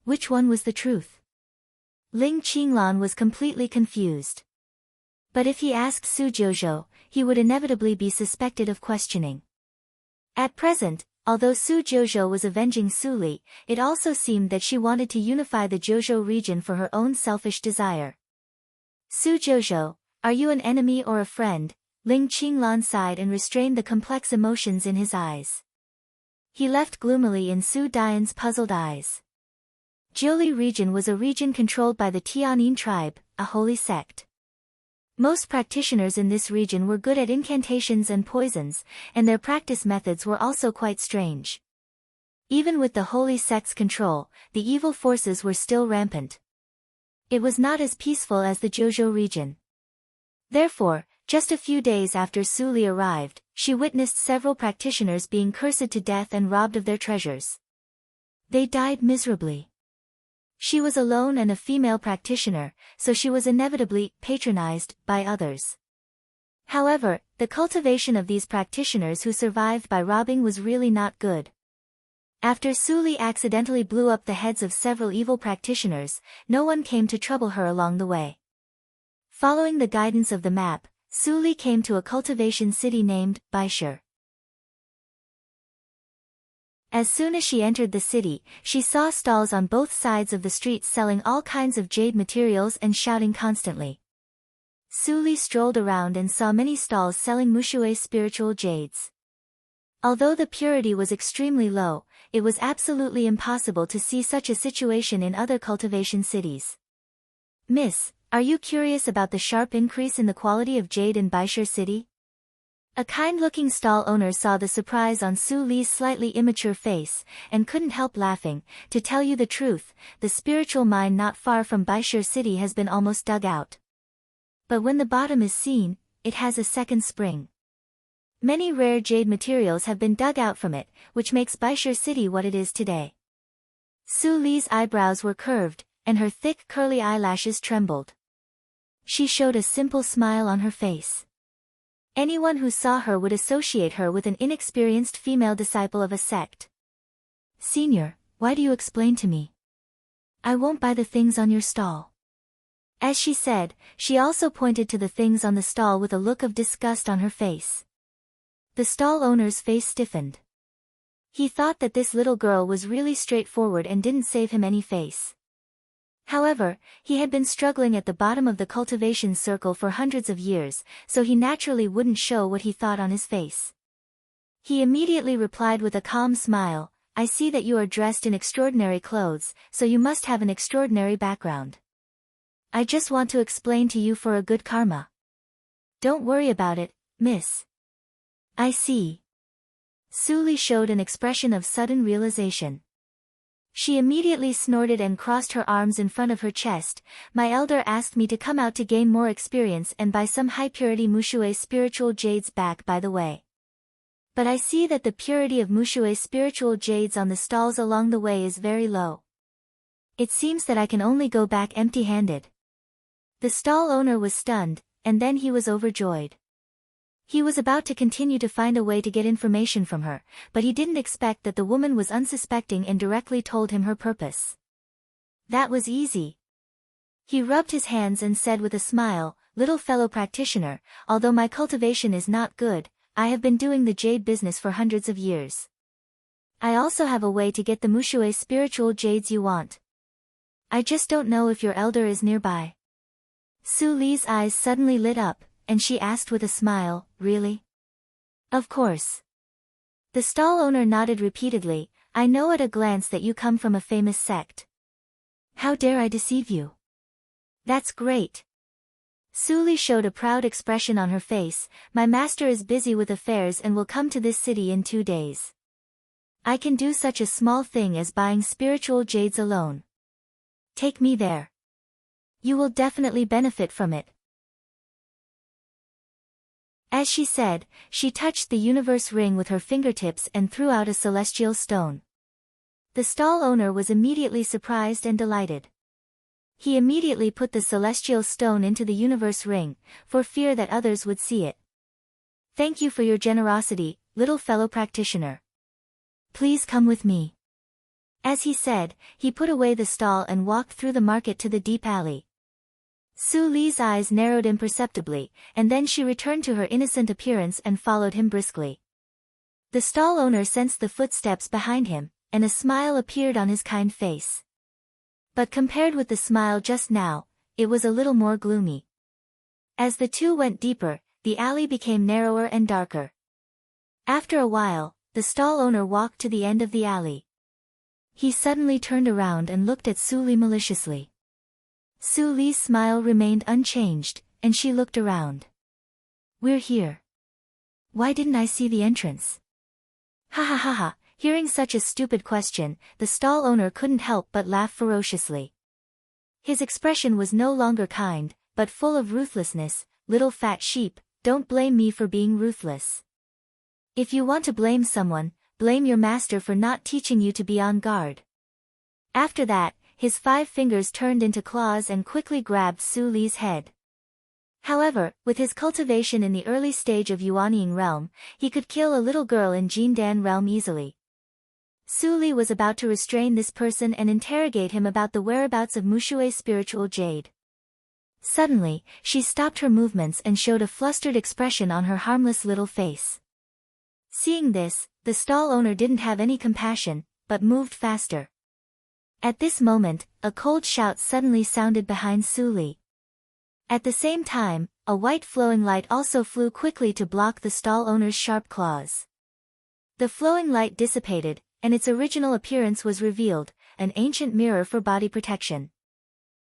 Which one was the truth? Ling Qinglan was completely confused. But if he asked Su Jojo, he would inevitably be suspected of questioning. At present, although Su Jojo was avenging Su Li, it also seemed that she wanted to unify the Jojo region for her own selfish desire. Su Jojo, are you an enemy or a friend? Ling Qinglan sighed and restrained the complex emotions in his eyes. He left gloomily in Su Dian's puzzled eyes. Jiuli region was a region controlled by the Tianyin tribe, a holy sect. Most practitioners in this region were good at incantations and poisons, and their practice methods were also quite strange. Even with the holy sect's control, the evil forces were still rampant. It was not as peaceful as the Jojo region. Therefore, just a few days after Su Li arrived, she witnessed several practitioners being cursed to death and robbed of their treasures. They died miserably. She was alone and a female practitioner, so she was inevitably patronized by others. However, the cultivation of these practitioners who survived by robbing was really not good. After Su Li accidentally blew up the heads of several evil practitioners, no one came to trouble her along the way. Following the guidance of the map, Su Li came to a cultivation city named Baishur. As soon as she entered the city, she saw stalls on both sides of the streets selling all kinds of jade materials and shouting constantly. Su Li strolled around and saw many stalls selling Mushui spiritual jades. Although the purity was extremely low, it was absolutely impossible to see such a situation in other cultivation cities. Miss, are you curious about the sharp increase in the quality of jade in Baishur city? A kind-looking stall owner saw the surprise on Su Li's slightly immature face, and couldn't help laughing. To tell you the truth, the spiritual mine not far from Baishur city has been almost dug out. But when the bottom is seen, it has a second spring. Many rare jade materials have been dug out from it, which makes Baishur city what it is today. Su Li's eyebrows were curved, and her thick curly eyelashes trembled. She showed a simple smile on her face. Anyone who saw her would associate her with an inexperienced female disciple of a sect. Senior, why do you explain to me? I won't buy the things on your stall. As she said, she also pointed to the things on the stall with a look of disgust on her face. The stall owner's face stiffened. He thought that this little girl was really straightforward and didn't save him any face. However, he had been struggling at the bottom of the cultivation circle for hundreds of years, so he naturally wouldn't show what he thought on his face. He immediately replied with a calm smile, I see that you are dressed in extraordinary clothes, so you must have an extraordinary background. I just want to explain to you for a good karma. Don't worry about it, miss. I see. Su Li showed an expression of sudden realization. She immediately snorted and crossed her arms in front of her chest. My elder asked me to come out to gain more experience and buy some high-purity Mushui spiritual jades back by the way. But I see that the purity of Mushui spiritual jades on the stalls along the way is very low. It seems that I can only go back empty-handed. The stall owner was stunned, and then he was overjoyed. He was about to continue to find a way to get information from her, but he didn't expect that the woman was unsuspecting and directly told him her purpose. That was easy. He rubbed his hands and said with a smile, little fellow practitioner, although my cultivation is not good, I have been doing the jade business for hundreds of years. I also have a way to get the Mushui spiritual jades you want. I just don't know if your elder is nearby. Su Li's eyes suddenly lit up, and she asked with a smile, really? Of course. The stall owner nodded repeatedly, I know at a glance that you come from a famous sect. How dare I deceive you? That's great. Su Li showed a proud expression on her face, my master is busy with affairs and will come to this city in 2 days. I can do such a small thing as buying spiritual jades alone. Take me there. You will definitely benefit from it. As she said, she touched the universe ring with her fingertips and threw out a celestial stone. The stall owner was immediately surprised and delighted. He immediately put the celestial stone into the universe ring, for fear that others would see it. Thank you for your generosity, little fellow practitioner. Please come with me. As he said, he put away the stall and walked through the market to the deep alley. Su Li's eyes narrowed imperceptibly, and then she returned to her innocent appearance and followed him briskly. The stall owner sensed the footsteps behind him, and a smile appeared on his kind face. But compared with the smile just now, it was a little more gloomy. As the two went deeper, the alley became narrower and darker. After a while, the stall owner walked to the end of the alley. He suddenly turned around and looked at Su Li maliciously. Su Li's smile remained unchanged, and she looked around. "We're here. Why didn't I see the entrance?" Ha ha ha ha. Hearing such a stupid question, the stall owner couldn't help but laugh ferociously. His expression was no longer kind, but full of ruthlessness. "Little fat sheep, don't blame me for being ruthless. If you want to blame someone, blame your master for not teaching you to be on guard." After that, his 5 fingers turned into claws and quickly grabbed Su Li's head. However, with his cultivation in the early stage of Yuanying realm, he could kill a little girl in Jindan realm easily. Su Li was about to restrain this person and interrogate him about the whereabouts of Mushue's spiritual jade. Suddenly, she stopped her movements and showed a flustered expression on her harmless little face. Seeing this, the stall owner didn't have any compassion, but moved faster. At this moment, a cold shout suddenly sounded behind Su Li. At the same time, a white flowing light also flew quickly to block the stall owner's sharp claws. The flowing light dissipated, and its original appearance was revealed, an ancient mirror for body protection.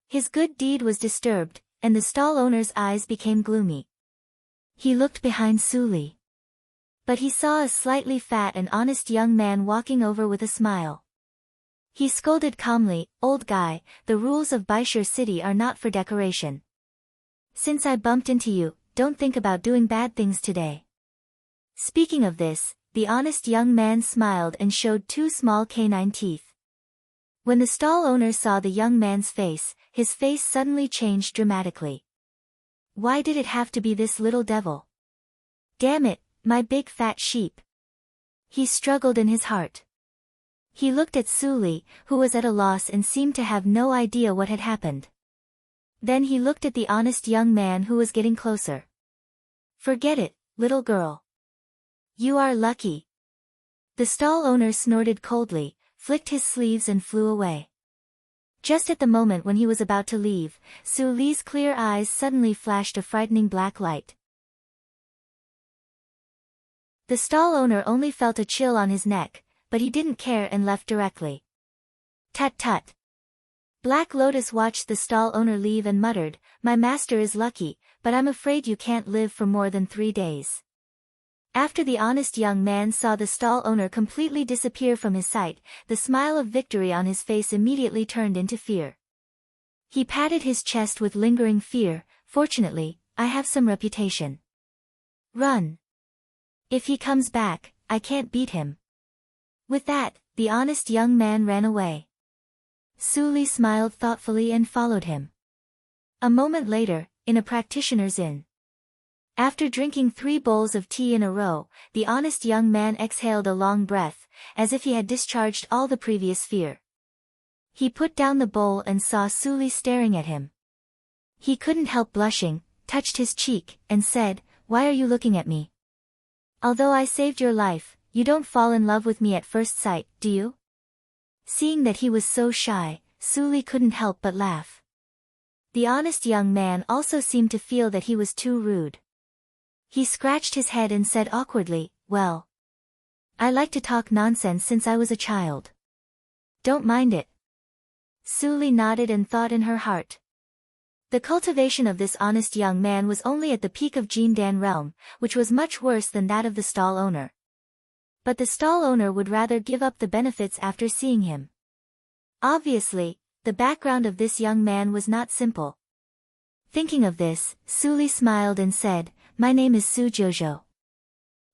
His good deed was disturbed, and the stall owner's eyes became gloomy. He looked behind Su Li. But he saw a slightly fat and honest young man walking over with a smile. He scolded calmly, "Old guy, the rules of Baishur City are not for decoration. Since I bumped into you, don't think about doing bad things today." Speaking of this, the honest young man smiled and showed 2 small canine teeth. When the stall owner saw the young man's face, his face suddenly changed dramatically. Why did it have to be this little devil? Damn it, my big fat sheep. He struggled in his heart. He looked at Su Li, who was at a loss and seemed to have no idea what had happened. Then he looked at the honest young man who was getting closer. "Forget it, little girl. You are lucky." The stall owner snorted coldly, flicked his sleeves and flew away. Just at the moment when he was about to leave, Su Li's clear eyes suddenly flashed a frightening black light. The stall owner only felt a chill on his neck, but he didn't care and left directly. "Tut tut." Black Lotus watched the stall owner leave and muttered, "My master is lucky, but I'm afraid you can't live for more than 3 days." After the honest young man saw the stall owner completely disappear from his sight, the smile of victory on his face immediately turned into fear. He patted his chest with lingering fear. "Fortunately, I have some reputation. Run. If he comes back, I can't beat him." With that, the honest young man ran away. Su Li smiled thoughtfully and followed him. A moment later, in a practitioner's inn. After drinking 3 bowls of tea in a row, the honest young man exhaled a long breath, as if he had discharged all the previous fear. He put down the bowl and saw Su Li staring at him. He couldn't help blushing, touched his cheek, and said, "Why are you looking at me? Although I saved your life, you don't fall in love with me at first sight, do you?" Seeing that he was so shy, Su Li couldn't help but laugh. The honest young man also seemed to feel that he was too rude. He scratched his head and said awkwardly, "Well, I like to talk nonsense since I was a child. Don't mind it." Su Li nodded and thought in her heart. The cultivation of this honest young man was only at the peak of Jindan realm, which was much worse than that of the stall owner. But the stall owner would rather give up the benefits after seeing him. Obviously, the background of this young man was not simple. Thinking of this, Su Li smiled and said, "My name is Su Jojo.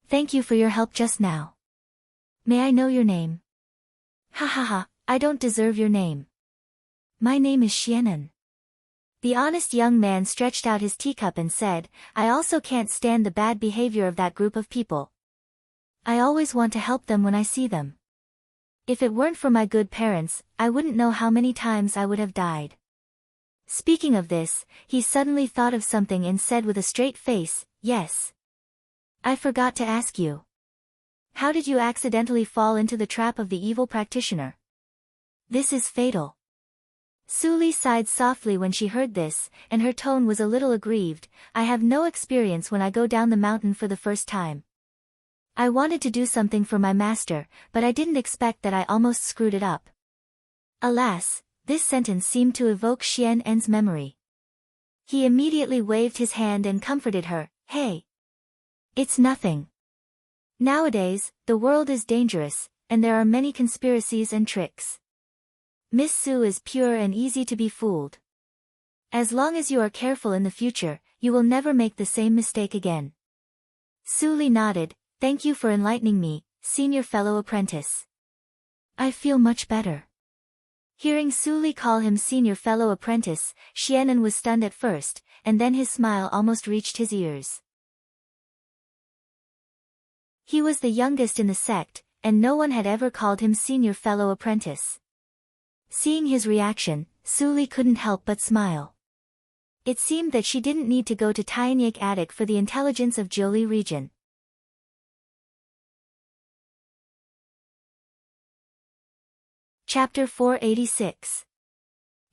Thank you for your help just now. May I know your name?" "Ha ha ha, I don't deserve your name. My name is Xianan." The honest young man stretched out his teacup and said, "I also can't stand the bad behavior of that group of people. I always want to help them when I see them. If it weren't for my good parents, I wouldn't know how many times I would have died." Speaking of this, he suddenly thought of something and said with a straight face, "Yes. I forgot to ask you. How did you accidentally fall into the trap of the evil practitioner? This is fatal. Suli sighed softly when she heard this, and her tone was a little aggrieved. I have no experience when I go down the mountain for the first time. I wanted to do something for my master, but I didn't expect that I almost screwed it up. Alas, this sentence seemed to evoke Xian En's memory. He immediately waved his hand and comforted her. Hey! It's nothing. Nowadays, the world is dangerous, and there are many conspiracies and tricks. Miss Su is pure and easy to be fooled. As long as you are careful in the future, you will never make the same mistake again. Suli nodded. Thank you for enlightening me, senior fellow apprentice. I feel much better. Hearing Suli call him senior fellow apprentice, Xianen was stunned at first, and then his smile almost reached his ears. He was the youngest in the sect, and no one had ever called him senior fellow apprentice. Seeing his reaction, Suli couldn't help but smile. It seemed that she didn't need to go to Tianyik Attic for the intelligence of Jiuli region. Chapter 486.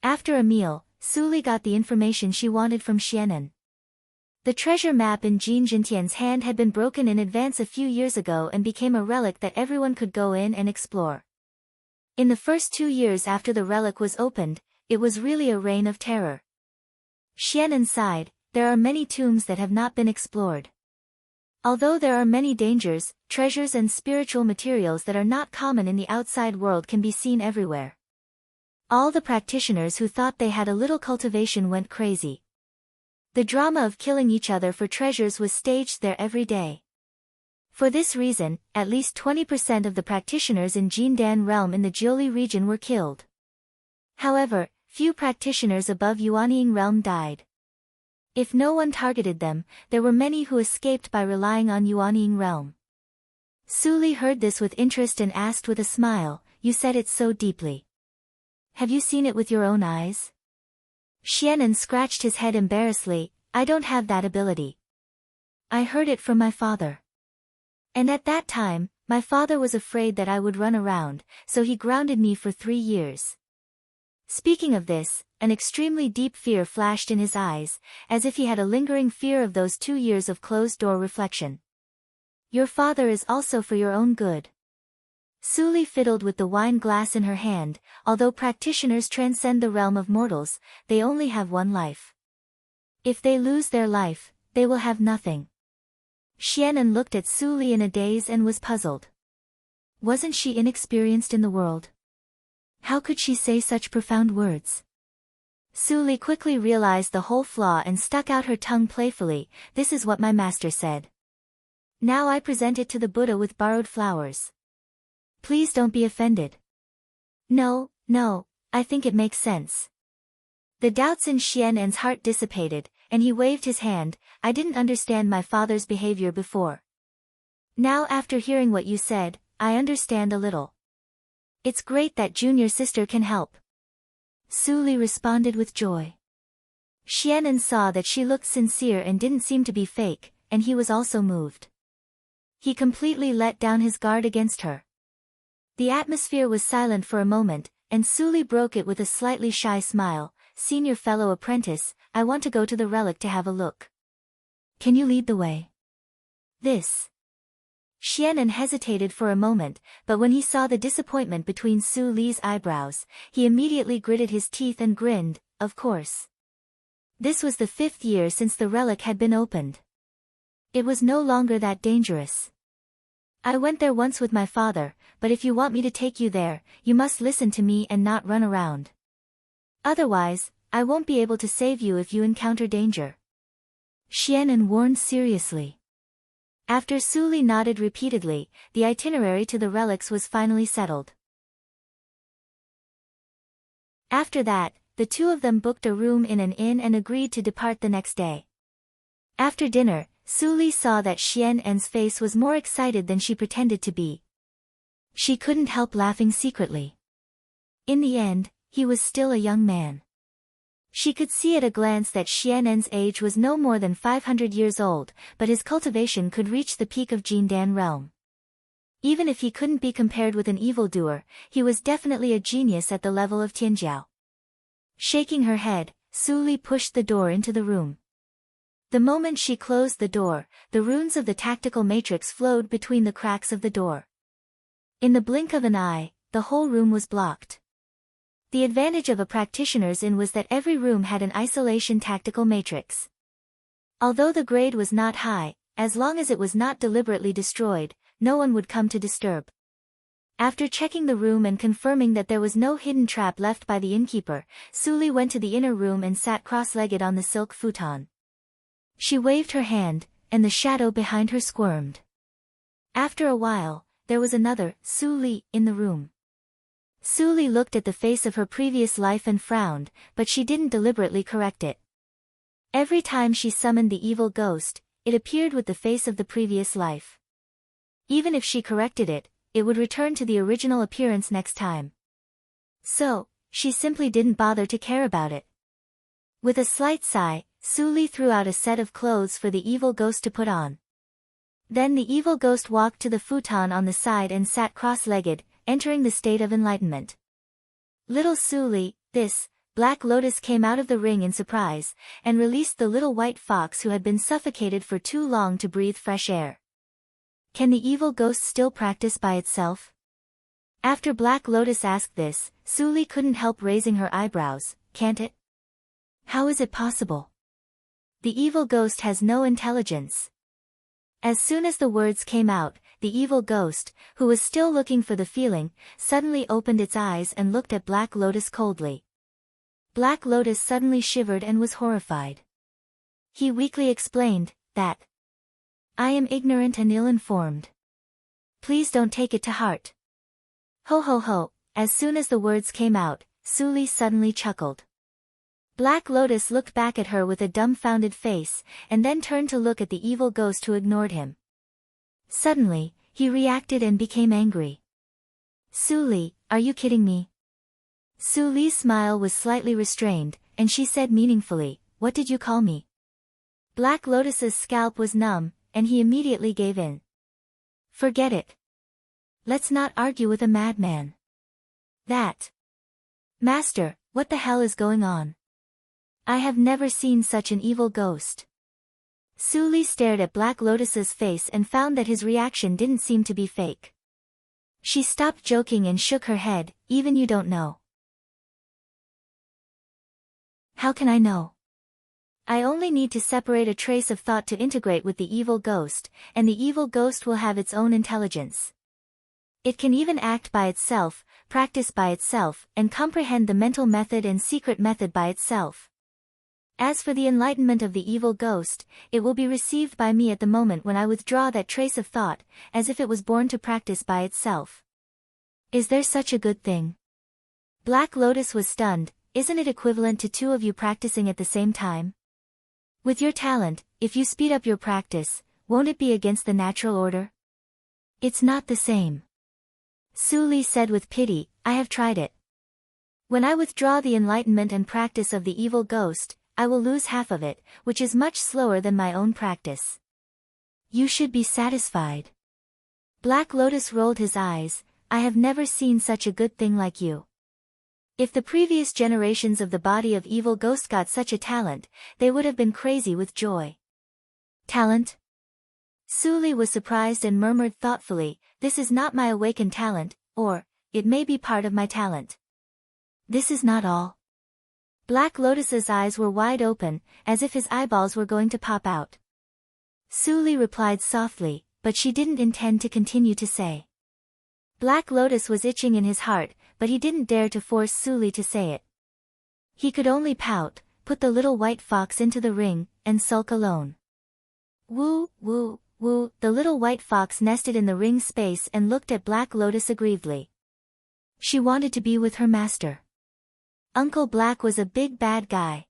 After a meal, Suli got the information she wanted from Xianen. The treasure map in Jin Jintian's hand had been broken in advance a few years ago and became a relic that everyone could go in and explore. In the first 2 years after the relic was opened, it was really a reign of terror. Xianen sighed. There are many tombs that have not been explored. Although there are many dangers, treasures and spiritual materials that are not common in the outside world can be seen everywhere. All the practitioners who thought they had a little cultivation went crazy. The drama of killing each other for treasures was staged there every day. For this reason, at least 20% of the practitioners in Jindan realm in the Jiuli region were killed. However, few practitioners above Yuanying realm died. If no one targeted them, there were many who escaped by relying on Yuanying realm. Suli heard this with interest and asked with a smile, you said it so deeply. Have you seen it with your own eyes? Xianen scratched his head embarrassedly. I don't have that ability. I heard it from my father. And at that time, my father was afraid that I would run around, so he grounded me for 3 years. Speaking of this, an extremely deep fear flashed in his eyes, as if he had a lingering fear of those 2 years of closed-door reflection. Your father is also for your own good. Suli fiddled with the wine glass in her hand. Although practitioners transcend the realm of mortals, they only have one life. If they lose their life, they will have nothing. Xianen looked at Suli in a daze and was puzzled. Wasn't she inexperienced in the world? How could she say such profound words? Suli quickly realized the whole flaw and stuck out her tongue playfully. This is what my master said. Now I present it to the Buddha with borrowed flowers. Please don't be offended. No, I think it makes sense. The doubts in Xianen's heart dissipated, and he waved his hand. I didn't understand my father's behavior before. Now after hearing what you said, I understand a little. It's great that junior sister can help. Suli responded with joy. Xianen saw that she looked sincere and didn't seem to be fake, and he was also moved. He completely let down his guard against her. The atmosphere was silent for a moment, and Suli broke it with a slightly shy smile. Senior fellow apprentice, I want to go to the relic to have a look. Can you lead the way? This. Xianen hesitated for a moment, but when he saw the disappointment between Su Li's eyebrows, he immediately gritted his teeth and grinned, of course. This was the 5th year since the relic had been opened. It was no longer that dangerous. I went there once with my father, but if you want me to take you there, you must listen to me and not run around. Otherwise, I won't be able to save you if you encounter danger. Xianen warned seriously. After Suli nodded repeatedly, the itinerary to the relics was finally settled. After that, the two of them booked a room in an inn and agreed to depart the next day. After dinner, Suli saw that Xianen's face was more excited than she pretended to be. She couldn't help laughing secretly. In the end, he was still a young man. She could see at a glance that Xianen's age was no more than 500 years old, but his cultivation could reach the peak of Jindan realm. Even if he couldn't be compared with an evildoer, he was definitely a genius at the level of Tianjiao. Shaking her head, Su Li pushed the door into the room. The moment she closed the door, the runes of the tactical matrix flowed between the cracks of the door. In the blink of an eye, the whole room was blocked. The advantage of a practitioner's inn was that every room had an isolation tactical matrix. Although the grade was not high, as long as it was not deliberately destroyed, no one would come to disturb. After checking the room and confirming that there was no hidden trap left by the innkeeper, Su Li went to the inner room and sat cross-legged on the silk futon. She waved her hand, and the shadow behind her squirmed. After a while, there was another Su Li in the room. Su Li looked at the face of her previous life and frowned, but she didn't deliberately correct it. Every time she summoned the evil ghost, it appeared with the face of the previous life. Even if she corrected it, it would return to the original appearance next time. So, she simply didn't bother to care about it. With a slight sigh, Su Li threw out a set of clothes for the evil ghost to put on. Then the evil ghost walked to the futon on the side and sat cross-legged, entering the state of enlightenment. Little Su Li, this Black Lotus came out of the ring in surprise, and released the little white fox who had been suffocated for too long to breathe fresh air. Can the evil ghost still practice by itself? After Black Lotus asked this, Su Li couldn't help raising her eyebrows. Can't it? How is it possible? The evil ghost has no intelligence. As soon as the words came out, the evil ghost, who was still looking for the feeling, suddenly opened its eyes and looked at Black Lotus coldly. Black Lotus suddenly shivered and was horrified. He weakly explained that I am ignorant and ill-informed. Please don't take it to heart. Ho ho ho, as soon as the words came out, Su Li suddenly chuckled. Black Lotus looked back at her with a dumbfounded face, and then turned to look at the evil ghost who ignored him. Suddenly, he reacted and became angry. Su Li, are you kidding me? Su Li's smile was slightly restrained, and she said meaningfully, what did you call me? Black Lotus's scalp was numb, and he immediately gave in. Forget it. Let's not argue with a madman. That. Master, what the hell is going on? I have never seen such an evil ghost. Su Li stared at Black Lotus's face and found that his reaction didn't seem to be fake. She stopped joking and shook her head, even you don't know. How can I know? I only need to separate a trace of thought to integrate with the evil ghost, and the evil ghost will have its own intelligence. It can even act by itself, practice by itself, and comprehend the mental method and secret method by itself. As for the enlightenment of the evil ghost, it will be received by me at the moment when I withdraw that trace of thought, as if it was born to practice by itself. Is there such a good thing? Black Lotus was stunned. Isn't it equivalent to two of you practicing at the same time? With your talent, if you speed up your practice, won't it be against the natural order? It's not the same. Su Li said with pity, I have tried it. When I withdraw the enlightenment and practice of the evil ghost, I will lose half of it, which is much slower than my own practice. You should be satisfied. Black Lotus rolled his eyes, I have never seen such a good thing like you. If the previous generations of the body of evil ghost got such a talent, they would have been crazy with joy. Talent? Su Li was surprised and murmured thoughtfully, this is not my awakened talent, or, it may be part of my talent. This is not all. Black Lotus's eyes were wide open, as if his eyeballs were going to pop out. Su Li replied softly, but she didn't intend to continue to say. Black Lotus was itching in his heart, but he didn't dare to force Su Li to say it. He could only pout, put the little white fox into the ring, and sulk alone. Woo, woo, woo, the little white fox nested in the ring space and looked at Black Lotus aggrievedly. She wanted to be with her master. Uncle Black was a big bad guy.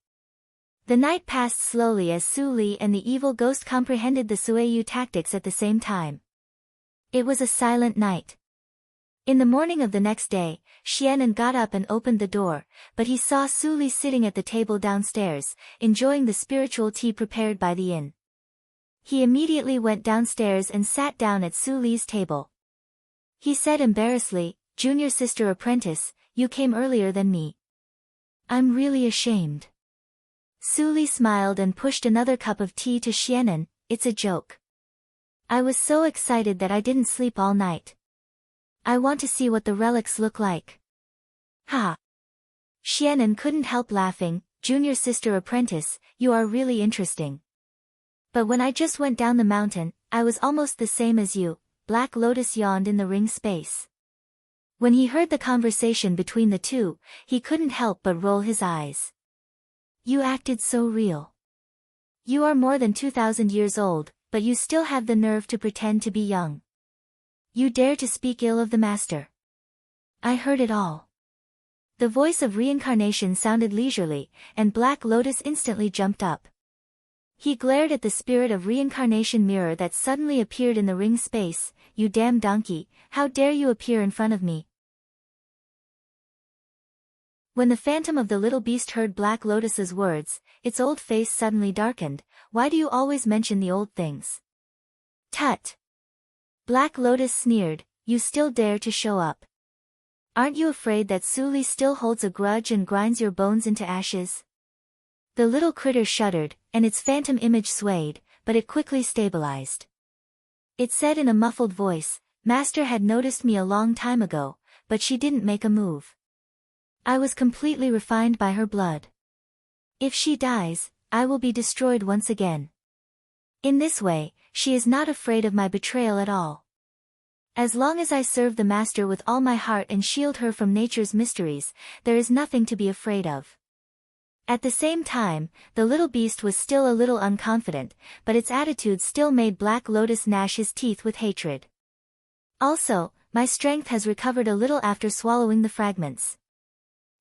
The night passed slowly as Su Li and the evil ghost comprehended the Sueyu tactics at the same time. It was a silent night. In the morning of the next day, Xianan got up and opened the door, but he saw Su Li sitting at the table downstairs, enjoying the spiritual tea prepared by the inn. He immediately went downstairs and sat down at Su Li's table. He said embarrassedly, "Junior sister apprentice, you came earlier than me. I'm really ashamed." Su Li smiled and pushed another cup of tea to Xianan. "It's a joke. I was so excited that I didn't sleep all night. I want to see what the relics look like." Ha! Xianan couldn't help laughing. "Junior sister apprentice, you are really interesting. But when I just went down the mountain, I was almost the same as you." Black Lotus yawned in the ring space. When he heard the conversation between the two, he couldn't help but roll his eyes. "You acted so real. You are more than 2,000 years old, but you still have the nerve to pretend to be young. You dare to speak ill of the master." "I heard it all." The voice of reincarnation sounded leisurely, and Black Lotus instantly jumped up. He glared at the spirit of reincarnation mirror that suddenly appeared in the ring space. "You damn donkey, how dare you appear in front of me?" When the phantom of the little beast heard Black Lotus's words, its old face suddenly darkened. "Why do you always mention the old things?" "Tut!" Black Lotus sneered, "You still dare to show up? Aren't you afraid that Su Li still holds a grudge and grinds your bones into ashes?" The little critter shuddered, and its phantom image swayed, but it quickly stabilized. It said in a muffled voice, "Master had noticed me a long time ago, but she didn't make a move. I was completely refined by her blood. If she dies, I will be destroyed once again. In this way, she is not afraid of my betrayal at all. As long as I serve the master with all my heart and shield her from nature's mysteries, there is nothing to be afraid of." At the same time, the little beast was still a little unconfident, but its attitude still made Black Lotus gnash his teeth with hatred. "Also, my strength has recovered a little after swallowing the fragments.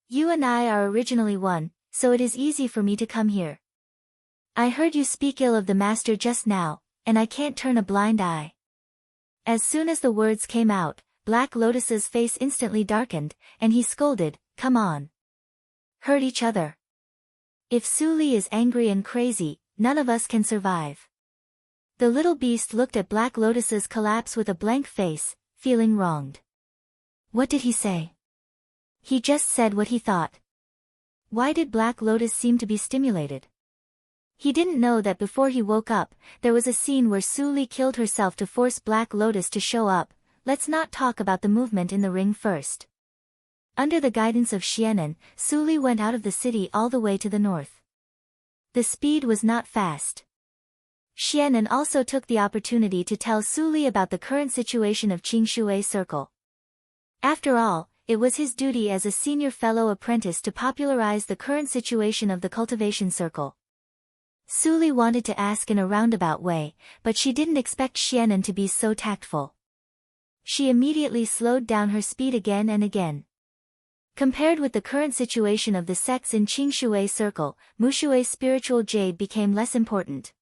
You and I are originally one, so it is easy for me to come here. I heard you speak ill of the master just now, and I can't turn a blind eye." As soon as the words came out, Black Lotus's face instantly darkened, and he scolded, "Come on. Hurt each other. If Su Li is angry and crazy, none of us can survive." The little beast looked at Black Lotus's collapse with a blank face, feeling wronged. What did he say? He just said what he thought. Why did Black Lotus seem to be stimulated? He didn't know that before he woke up, there was a scene where Su Li killed herself to force Black Lotus to show up. Let's not talk about the movement in the ring first. Under the guidance of Xianan, Su Li went out of the city all the way to the north. The speed was not fast. Xianan also took the opportunity to tell Su Li about the current situation of Qingshui Circle. After all, it was his duty as a senior fellow apprentice to popularize the current situation of the cultivation circle. Su Li wanted to ask in a roundabout way, but she didn't expect Xianan to be so tactful. She immediately slowed down her speed again and again. Compared with the current situation of the sects in Qingshui Circle, Mushui Spiritual Jade became less important.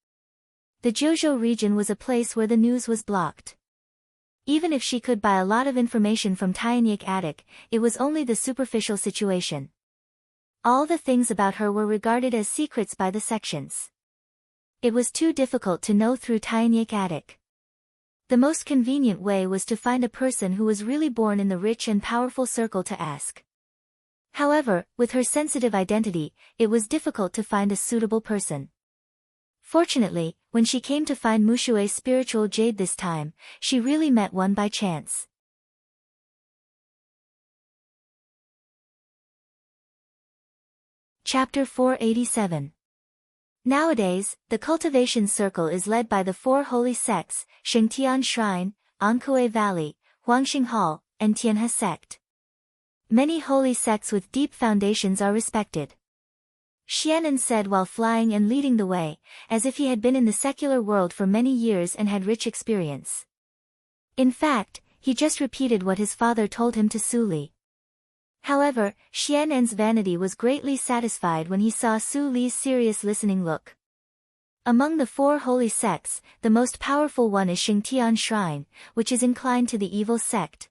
The Jiuzhou region was a place where the news was blocked. Even if she could buy a lot of information from Tianyik Attic, it was only the superficial situation. All the things about her were regarded as secrets by the sections. It was too difficult to know through Tianyik Attic. The most convenient way was to find a person who was really born in the rich and powerful circle to ask. However, with her sensitive identity, it was difficult to find a suitable person. Fortunately, when she came to find Mushui Spiritual Jade this time, she really met one by chance. Chapter 487. Nowadays, the cultivation circle is led by the four holy sects, Shengtian Shrine, Ankue Valley, Huangxing Hall, and Tianhe sect. Many holy sects with deep foundations are respected. Xianan said while flying and leading the way, as if he had been in the secular world for many years and had rich experience. In fact, he just repeated what his father told him to Su Li. However, Xianan's vanity was greatly satisfied when he saw Su Li's serious listening look. Among the four holy sects, the most powerful one is Shengtian Shrine, which is inclined to the evil sect.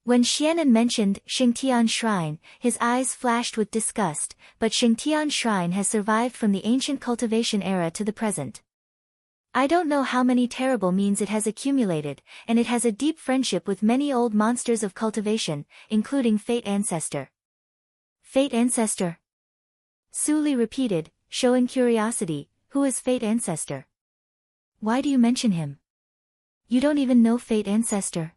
When Xianan mentioned Shengtian Shrine, his eyes flashed with disgust, but Shengtian Shrine has survived from the ancient cultivation era to the present. I don't know how many terrible means it has accumulated, and it has a deep friendship with many old monsters of cultivation, including Fate Ancestor. Fate Ancestor? Su Li repeated, showing curiosity. Who is Fate Ancestor? Why do you mention him? You don't even know Fate Ancestor.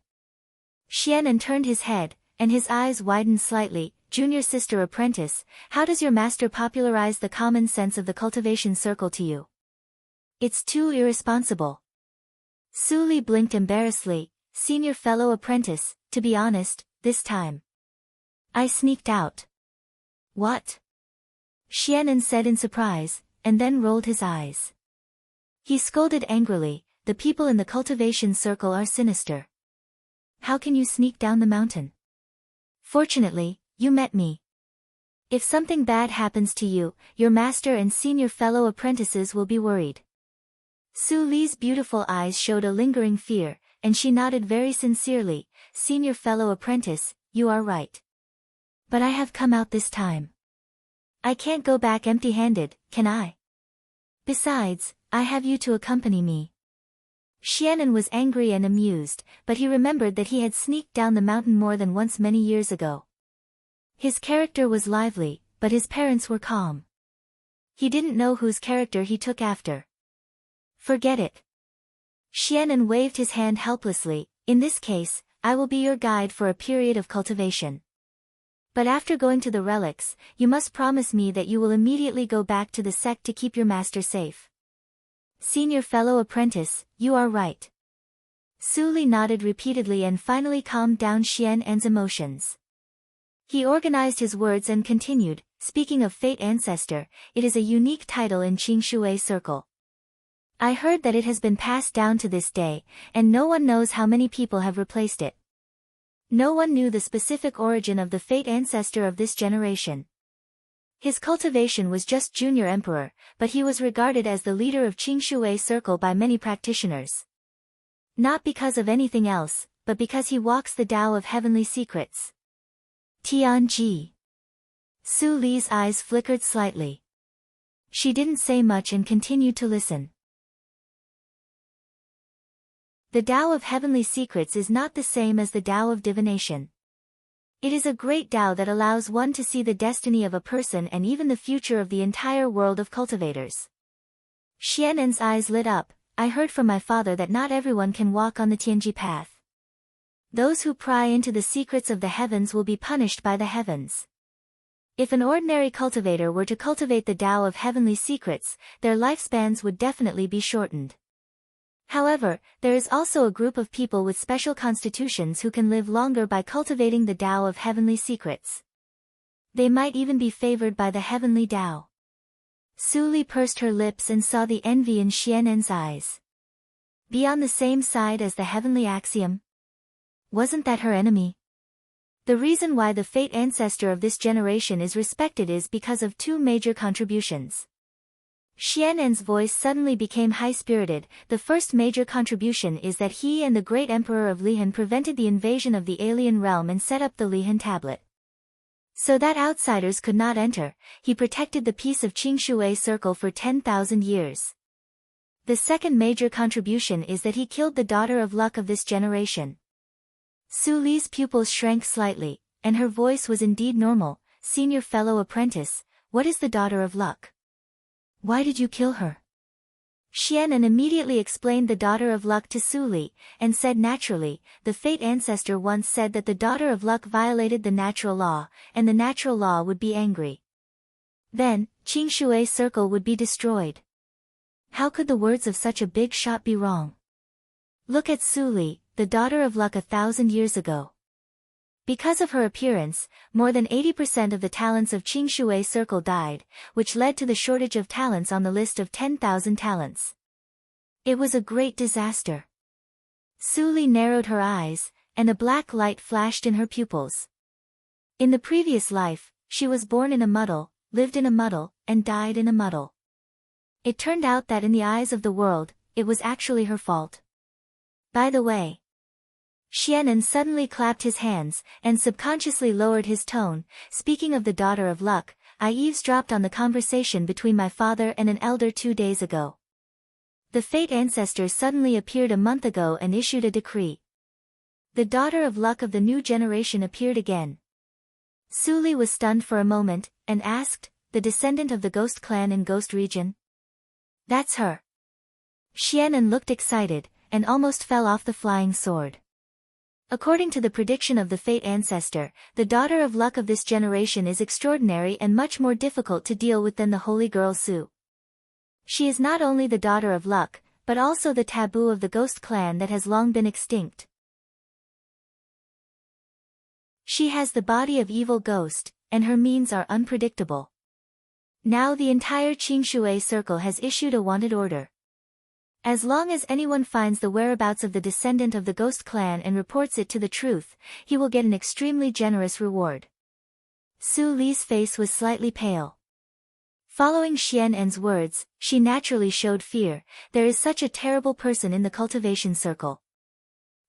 Xianan turned his head, and his eyes widened slightly. Junior sister apprentice, how does your master popularize the common sense of the cultivation circle to you? It's too irresponsible. Su Li blinked embarrassedly. Senior fellow apprentice, to be honest, this time I sneaked out. What? Xianan said in surprise, and then rolled his eyes. He scolded angrily, the people in the cultivation circle are sinister. How can you sneak down the mountain? Fortunately, you met me. If something bad happens to you, your master and senior fellow apprentices will be worried. Su Li's beautiful eyes showed a lingering fear, and she nodded very sincerely. Senior fellow apprentice, you are right. But I have come out this time. I can't go back empty-handed, can I? Besides, I have you to accompany me. Xianan was angry and amused, but he remembered that he had sneaked down the mountain more than once many years ago. His character was lively, but his parents were calm. He didn't know whose character he took after. Forget it. Xianan waved his hand helplessly. In this case, I will be your guide for a period of cultivation. But after going to the relics, you must promise me that you will immediately go back to the sect to keep your master safe. Senior fellow apprentice, you are right. Su Li nodded repeatedly and finally calmed down Xianan's emotions. He organized his words and continued, speaking of Fate Ancestor, it is a unique title in Qingshui Circle. I heard that it has been passed down to this day, and no one knows how many people have replaced it. No one knew the specific origin of the Fate Ancestor of this generation. His cultivation was just Junior Emperor, but he was regarded as the leader of Qingshui Circle by many practitioners. Not because of anything else, but because he walks the Tao of Heavenly Secrets. Tianji. Su Li's eyes flickered slightly. She didn't say much and continued to listen. The Tao of Heavenly Secrets is not the same as the Tao of Divination. It is a great Tao that allows one to see the destiny of a person and even the future of the entire world of cultivators. Xianan's eyes lit up. I heard from my father that not everyone can walk on the Tianji path. Those who pry into the secrets of the heavens will be punished by the heavens. If an ordinary cultivator were to cultivate the Tao of Heavenly Secrets, their lifespans would definitely be shortened. However, there is also a group of people with special constitutions who can live longer by cultivating the Tao of Heavenly Secrets. They might even be favored by the Heavenly Tao. Su Li pursed her lips and saw the envy in Xianan's eyes. Be on the same side as the Heavenly Axiom? Wasn't that her enemy? The reason why the Fate Ancestor of this generation is respected is because of two major contributions. Xianan's voice suddenly became high-spirited. The first major contribution is that he and the great emperor of Lihan prevented the invasion of the alien realm and set up the Lihan tablet. So that outsiders could not enter, he protected the peace of Qingshui Circle for 10,000 years. The second major contribution is that he killed the daughter of luck of this generation. Su Li's pupils shrank slightly, and her voice was indeed normal. Senior fellow apprentice, what is the daughter of luck? Why did you kill her? Xianan immediately explained the daughter of luck to Su Li, and said naturally, the Fate Ancestor once said that the daughter of luck violated the natural law, and the natural law would be angry. Then, Qingshui Circle would be destroyed. How could the words of such a big shot be wrong? Look at Su Li, the daughter of luck 1,000 years ago. Because of her appearance, more than 80% of the talents of Qingshui Circle died, which led to the shortage of talents on the list of 10,000 talents. It was a great disaster. Su Li narrowed her eyes, and a black light flashed in her pupils. In the previous life, she was born in a muddle, lived in a muddle, and died in a muddle. It turned out that in the eyes of the world, it was actually her fault. By the way, Xianan suddenly clapped his hands, and subconsciously lowered his tone. Speaking of the daughter of luck, I eavesdropped on the conversation between my father and an elder 2 days ago. The fate ancestor suddenly appeared a month ago and issued a decree. The daughter of luck of the new generation appeared again. Su Li was stunned for a moment, and asked, the descendant of the ghost clan in Ghost Region? That's her. Xianan looked excited, and almost fell off the flying sword. According to the prediction of the fate ancestor, the daughter of luck of this generation is extraordinary and much more difficult to deal with than the holy girl Su. She is not only the daughter of luck, but also the taboo of the ghost clan that has long been extinct. She has the body of evil ghost, and her means are unpredictable. Now the entire Qingshui circle has issued a wanted order. As long as anyone finds the whereabouts of the descendant of the ghost clan and reports it to the truth, he will get an extremely generous reward. Su Li's face was slightly pale. Following Xianen's words, she naturally showed fear. There is such a terrible person in the cultivation circle.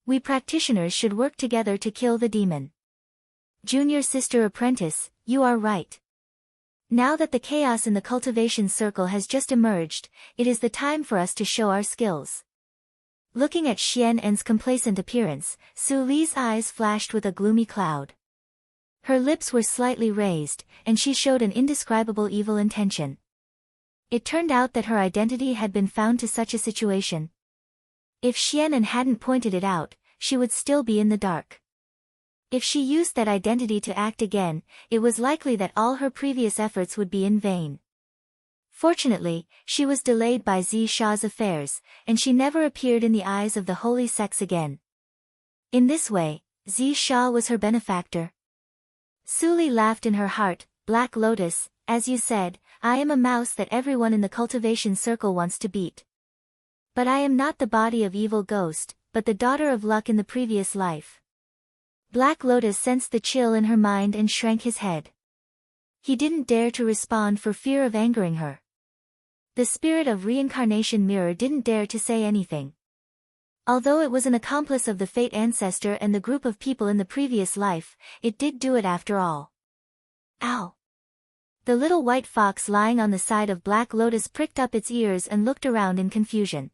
We practitioners should work together to kill the demon. Junior sister apprentice, you are right. Now that the chaos in the cultivation circle has just emerged, it is the time for us to show our skills. Looking at Xianen's complacent appearance, Su Li's eyes flashed with a gloomy cloud. Her lips were slightly raised, and she showed an indescribable evil intention. It turned out that her identity had been found to such a situation. If Xianen hadn't pointed it out, she would still be in the dark. If she used that identity to act again, it was likely that all her previous efforts would be in vain. Fortunately, she was delayed by Zi Sha's affairs, and she never appeared in the eyes of the holy sects again. In this way, Zi Sha was her benefactor. Su Li laughed in her heart, Black Lotus, as you said, I am a mouse that everyone in the cultivation circle wants to beat. But I am not the body of evil ghost, but the daughter of luck in the previous life. Black Lotus sensed the chill in her mind and shrank his head. He didn't dare to respond for fear of angering her. The spirit of reincarnation mirror didn't dare to say anything. Although it was an accomplice of the fate ancestor and the group of people in the previous life, it did do it after all. Ow! The little white fox lying on the side of Black Lotus pricked up its ears and looked around in confusion.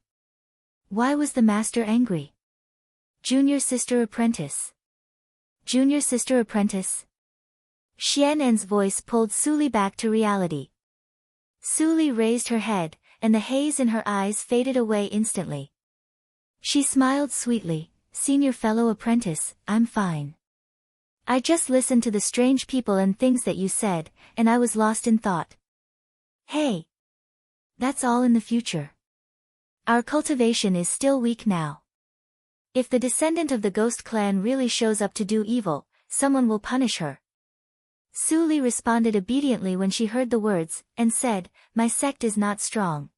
Why was the master angry? Junior sister apprentice. Junior sister apprentice. Xianen's voice pulled Su Li back to reality. Su Li raised her head, and the haze in her eyes faded away instantly. She smiled sweetly, Senior fellow apprentice, I'm fine. I just listened to the strange people and things that you said, and I was lost in thought. Hey! That's all in the future. Our cultivation is still weak now. If the descendant of the ghost clan really shows up to do evil, someone will punish her. Su Li responded obediently when she heard the words, and said, my sect is not strong.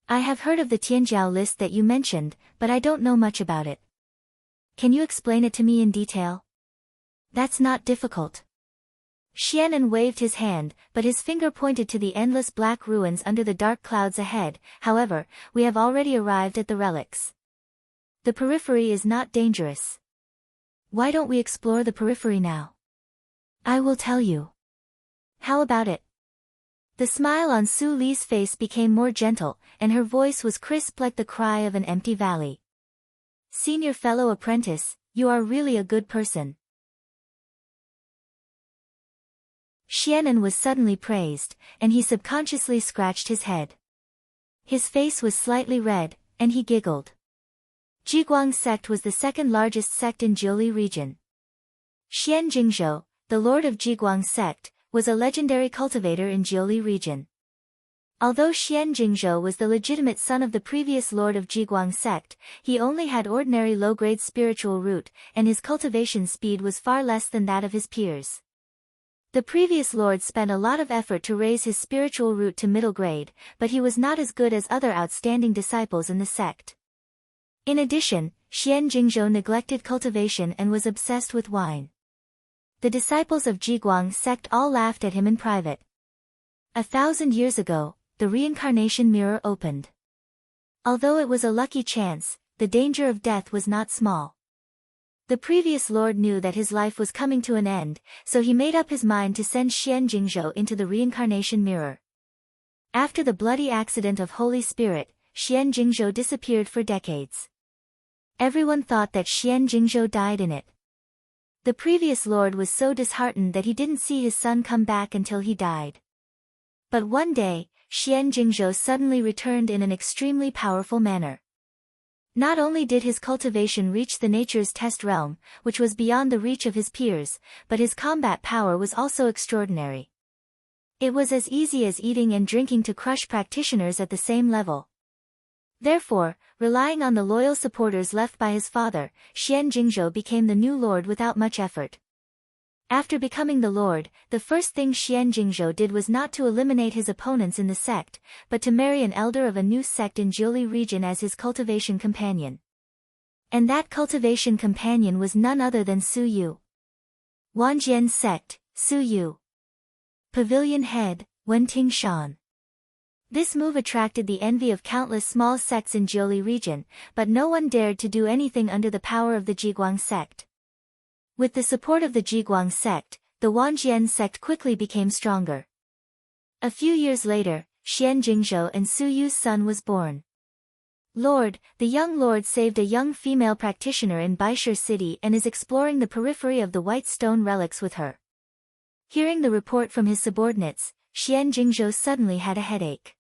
I have heard of the Tianjiao list that you mentioned, but I don't know much about it. Can you explain it to me in detail? That's not difficult. Xianen waved his hand, but his finger pointed to the endless black ruins under the dark clouds ahead. However, we have already arrived at the relics. The periphery is not dangerous. Why don't we explore the periphery now? I will tell you. How about it? The smile on Su Li's face became more gentle, and her voice was crisp like the cry of an empty valley. Senior fellow apprentice, you are really a good person. Xianen was suddenly praised, and he subconsciously scratched his head. His face was slightly red, and he giggled. Jiguang sect was the second largest sect in Jiuli region. Xian Jingzhou, the lord of Jiguang sect, was a legendary cultivator in Jiuli region. Although Xian Jingzhou was the legitimate son of the previous lord of Jiguang sect, he only had ordinary low-grade spiritual root, and his cultivation speed was far less than that of his peers. The previous lord spent a lot of effort to raise his spiritual root to middle grade, but he was not as good as other outstanding disciples in the sect. In addition, Xian Jingzhou neglected cultivation and was obsessed with wine. The disciples of Jiguang sect all laughed at him in private. 1,000 years ago, the reincarnation mirror opened. Although it was a lucky chance, the danger of death was not small. The previous lord knew that his life was coming to an end, so he made up his mind to send Xian Jingzhou into the reincarnation mirror. After the bloody accident of Holy Spirit, Xian Jingzhou disappeared for decades. Everyone thought that Xian Jingzhou died in it. The previous lord was so disheartened that he didn't see his son come back until he died. But one day, Xian Jingzhou suddenly returned in an extremely powerful manner. Not only did his cultivation reach the nature's test realm, which was beyond the reach of his peers, but his combat power was also extraordinary. It was as easy as eating and drinking to crush practitioners at the same level. Therefore, relying on the loyal supporters left by his father, Xian Jingzhou became the new lord without much effort. After becoming the lord, the first thing Xian Jingzhou did was not to eliminate his opponents in the sect, but to marry an elder of a new sect in Jiuli region as his cultivation companion. And that cultivation companion was none other than Su Yu. Wanjian sect, Su Yu. Pavilion head, Wenting Shan. This move attracted the envy of countless small sects in Jiuli region, but no one dared to do anything under the power of the Jiguang sect. With the support of the Jiguang sect, the Wanjian sect quickly became stronger. A few years later, Xian Jingzhou and Su Yu's son was born. The young lord saved a young female practitioner in Baishur city and is exploring the periphery of the white stone relics with her. Hearing the report from his subordinates, Xian Jingzhou suddenly had a headache.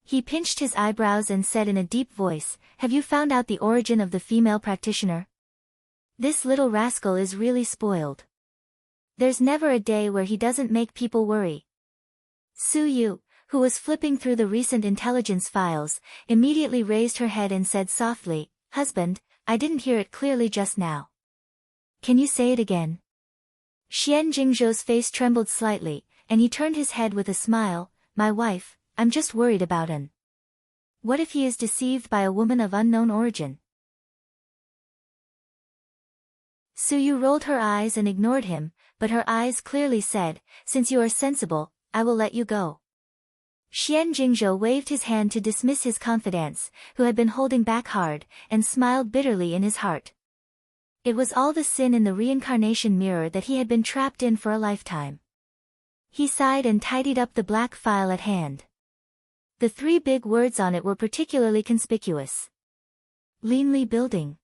He pinched his eyebrows and said in a deep voice, "Have you found out the origin of the female practitioner? This little rascal is really spoiled. There's never a day where he doesn't make people worry." Su Yu, who was flipping through the recent intelligence files, immediately raised her head and said softly, "Husband, I didn't hear it clearly just now. Can you say it again?" Xian Jingzhou's face trembled slightly, and he turned his head with a smile. "My wife, I'm just worried about him. What if he is deceived by a woman of unknown origin?" Su Yu rolled her eyes and ignored him, but her eyes clearly said, "Since you are sensible, I will let you go." Xian Jingzhou waved his hand to dismiss his confidants, who had been holding back hard, and smiled bitterly in his heart. It was all the sin in the reincarnation mirror that he had been trapped in for a lifetime. He sighed and tidied up the black file at hand. The 3 big words on it were particularly conspicuous. Leanly building.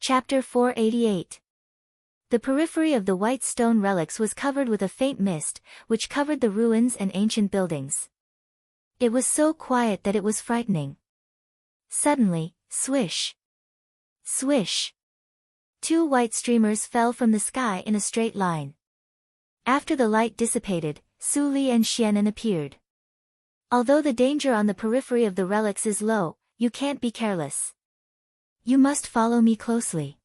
Chapter 488. The periphery of the white stone relics was covered with a faint mist, which covered the ruins and ancient buildings. It was so quiet that it was frightening. Suddenly, swish! Swish! 2 white streamers fell from the sky in a straight line. After the light dissipated, Su Li and Xianan appeared. "Although the danger on the periphery of the relics is low, you can't be careless. You must follow me closely."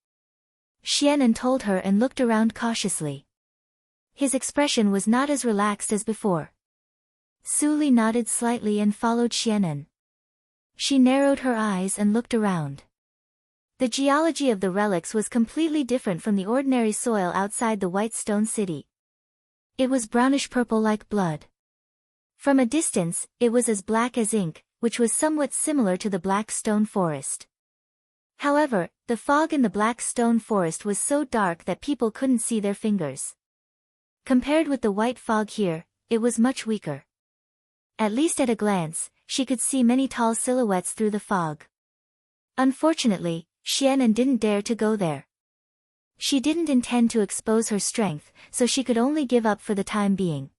Xianan told her and looked around cautiously. His expression was not as relaxed as before. Su Li nodded slightly and followed Xianan. She narrowed her eyes and looked around. The geology of the relics was completely different from the ordinary soil outside the white stone city. It was brownish-purple like blood. From a distance, it was as black as ink, which was somewhat similar to the black stone forest. However, the fog in the black stone forest was so dark that people couldn't see their fingers. Compared with the white fog here, it was much weaker. At least at a glance, she could see many tall silhouettes through the fog. Unfortunately, Xianan didn't dare to go there. She didn't intend to expose her strength, so she could only give up for the time being.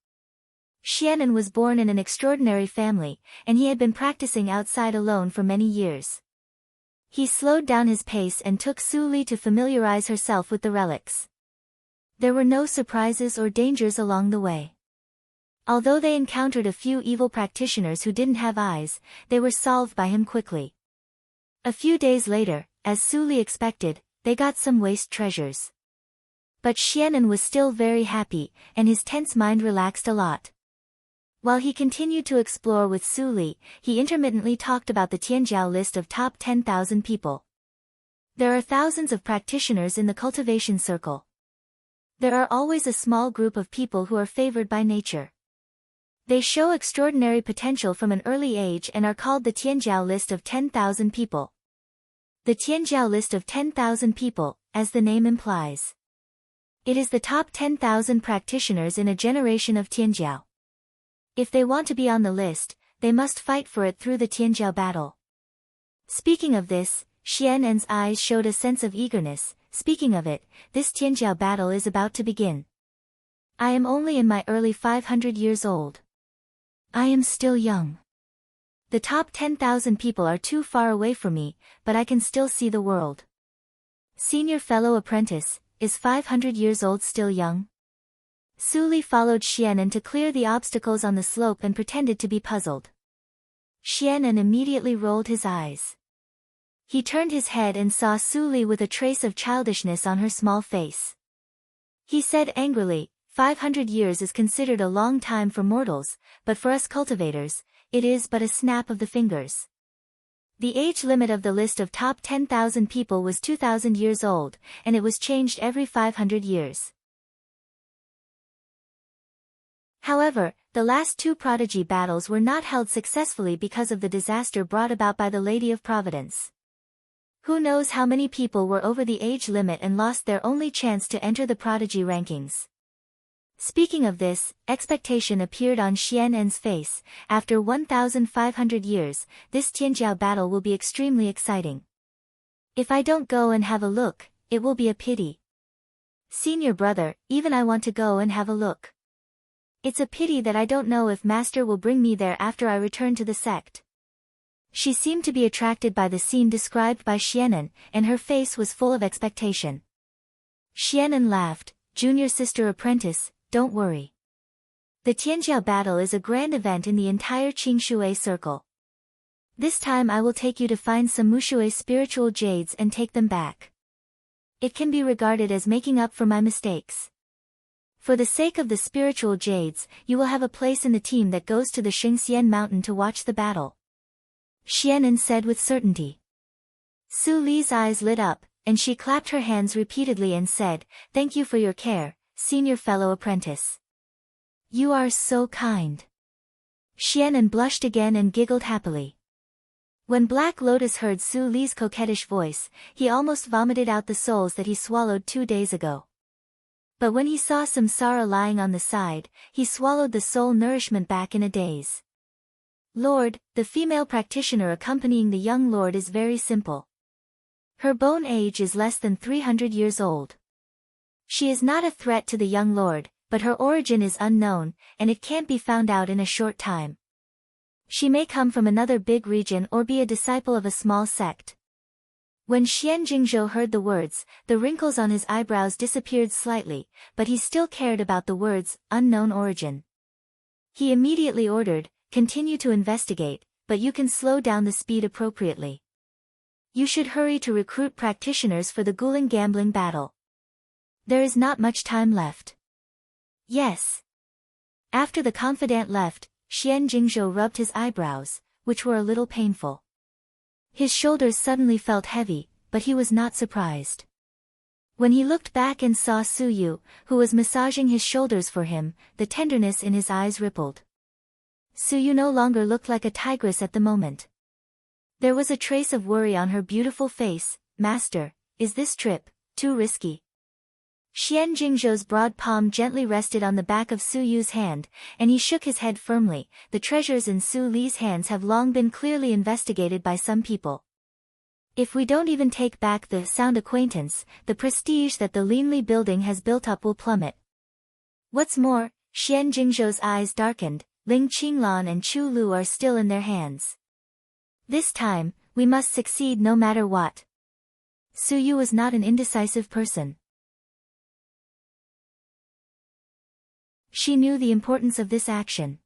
Xianan was born in an extraordinary family, and he had been practicing outside alone for many years. He slowed down his pace and took Su Li to familiarize herself with the relics. There were no surprises or dangers along the way. Although they encountered a few evil practitioners who didn't have eyes, they were solved by him quickly. A few days later, as Su Li expected, they got some waste treasures. But Xianan was still very happy, and his tense mind relaxed a lot. While he continued to explore with Su Li, he intermittently talked about the Tianjiao list of top 10,000 people. There are thousands of practitioners in the cultivation circle. There are always a small group of people who are favored by nature. They show extraordinary potential from an early age and are called the Tianjiao list of 10,000 people. The Tianjiao list of 10,000 people, as the name implies. It is the top 10,000 practitioners in a generation of Tianjiao. If they want to be on the list, they must fight for it through the Tianjiao battle. Speaking of this, Xian'en's eyes showed a sense of eagerness. Speaking of it, this Tianjiao battle is about to begin. I am only in my early 500 years old. I am still young. The top 10,000 people are too far away from me, but I can still see the world. Senior fellow apprentice, is 500 years old still young? Su Li followed Xian'en to clear the obstacles on the slope and pretended to be puzzled. Xian'en immediately rolled his eyes. He turned his head and saw Su Li with a trace of childishness on her small face. He said angrily, 500 years is considered a long time for mortals, but for us cultivators, it is but a snap of the fingers. The age limit of the list of top 10,000 people was 2,000 years old, and it was changed every 500 years. However, the last two prodigy battles were not held successfully because of the disaster brought about by the Lady of Providence. Who knows how many people were over the age limit and lost their only chance to enter the prodigy rankings. Speaking of this, expectation appeared on Xian'en's face. After 1,500 years, this Tianjiao battle will be extremely exciting. If I don't go and have a look, it will be a pity. Senior brother, even I want to go and have a look. It's a pity that I don't know if Master will bring me there after I return to the sect. She seemed to be attracted by the scene described by Xian'en, and her face was full of expectation. Xian'en laughed, Junior sister apprentice, don't worry. The Tianjiao battle is a grand event in the entire Qingshui circle. This time I will take you to find some Mushui spiritual jades and take them back. It can be regarded as making up for my mistakes. For the sake of the spiritual jades, you will have a place in the team that goes to the Xingxian mountain to watch the battle. Xian'en said with certainty. Su Li's eyes lit up, and she clapped her hands repeatedly and said, Thank you for your care, senior fellow apprentice. You are so kind. Xian'en blushed again and giggled happily. When Black Lotus heard Su Li's coquettish voice, he almost vomited out the souls that he swallowed 2 days ago. But when he saw Samsara lying on the side, he swallowed the soul nourishment back in a daze. Lord, the female practitioner accompanying the young lord is very simple. Her bone age is less than 300 years old. She is not a threat to the young lord, but her origin is unknown, and it can't be found out in a short time. She may come from another big region or be a disciple of a small sect. When Xian Jingzhou heard the words, the wrinkles on his eyebrows disappeared slightly, but he still cared about the words, unknown origin. He immediately ordered, Continue to investigate, but you can slow down the speed appropriately. You should hurry to recruit practitioners for the Guling gambling battle. There is not much time left. Yes. After the confidant left, Xian Jingzhou rubbed his eyebrows, which were a little painful. His shoulders suddenly felt heavy, but he was not surprised. When he looked back and saw Su Yu, who was massaging his shoulders for him, the tenderness in his eyes rippled. Su Yu no longer looked like a tigress at the moment. There was a trace of worry on her beautiful face. Master, is this trip too risky? Xian Jingzhou's broad palm gently rested on the back of Su Yu's hand, and he shook his head firmly. The treasures in Su Li's hands have long been clearly investigated by some people. If we don't even take back the sound acquaintance, the prestige that the Linli building has built up will plummet. What's more, Xian Jingzhou's eyes darkened. Ling Qinglan and Chu Lu are still in their hands. This time, we must succeed no matter what. Su Yu was not an indecisive person. She knew the importance of this action.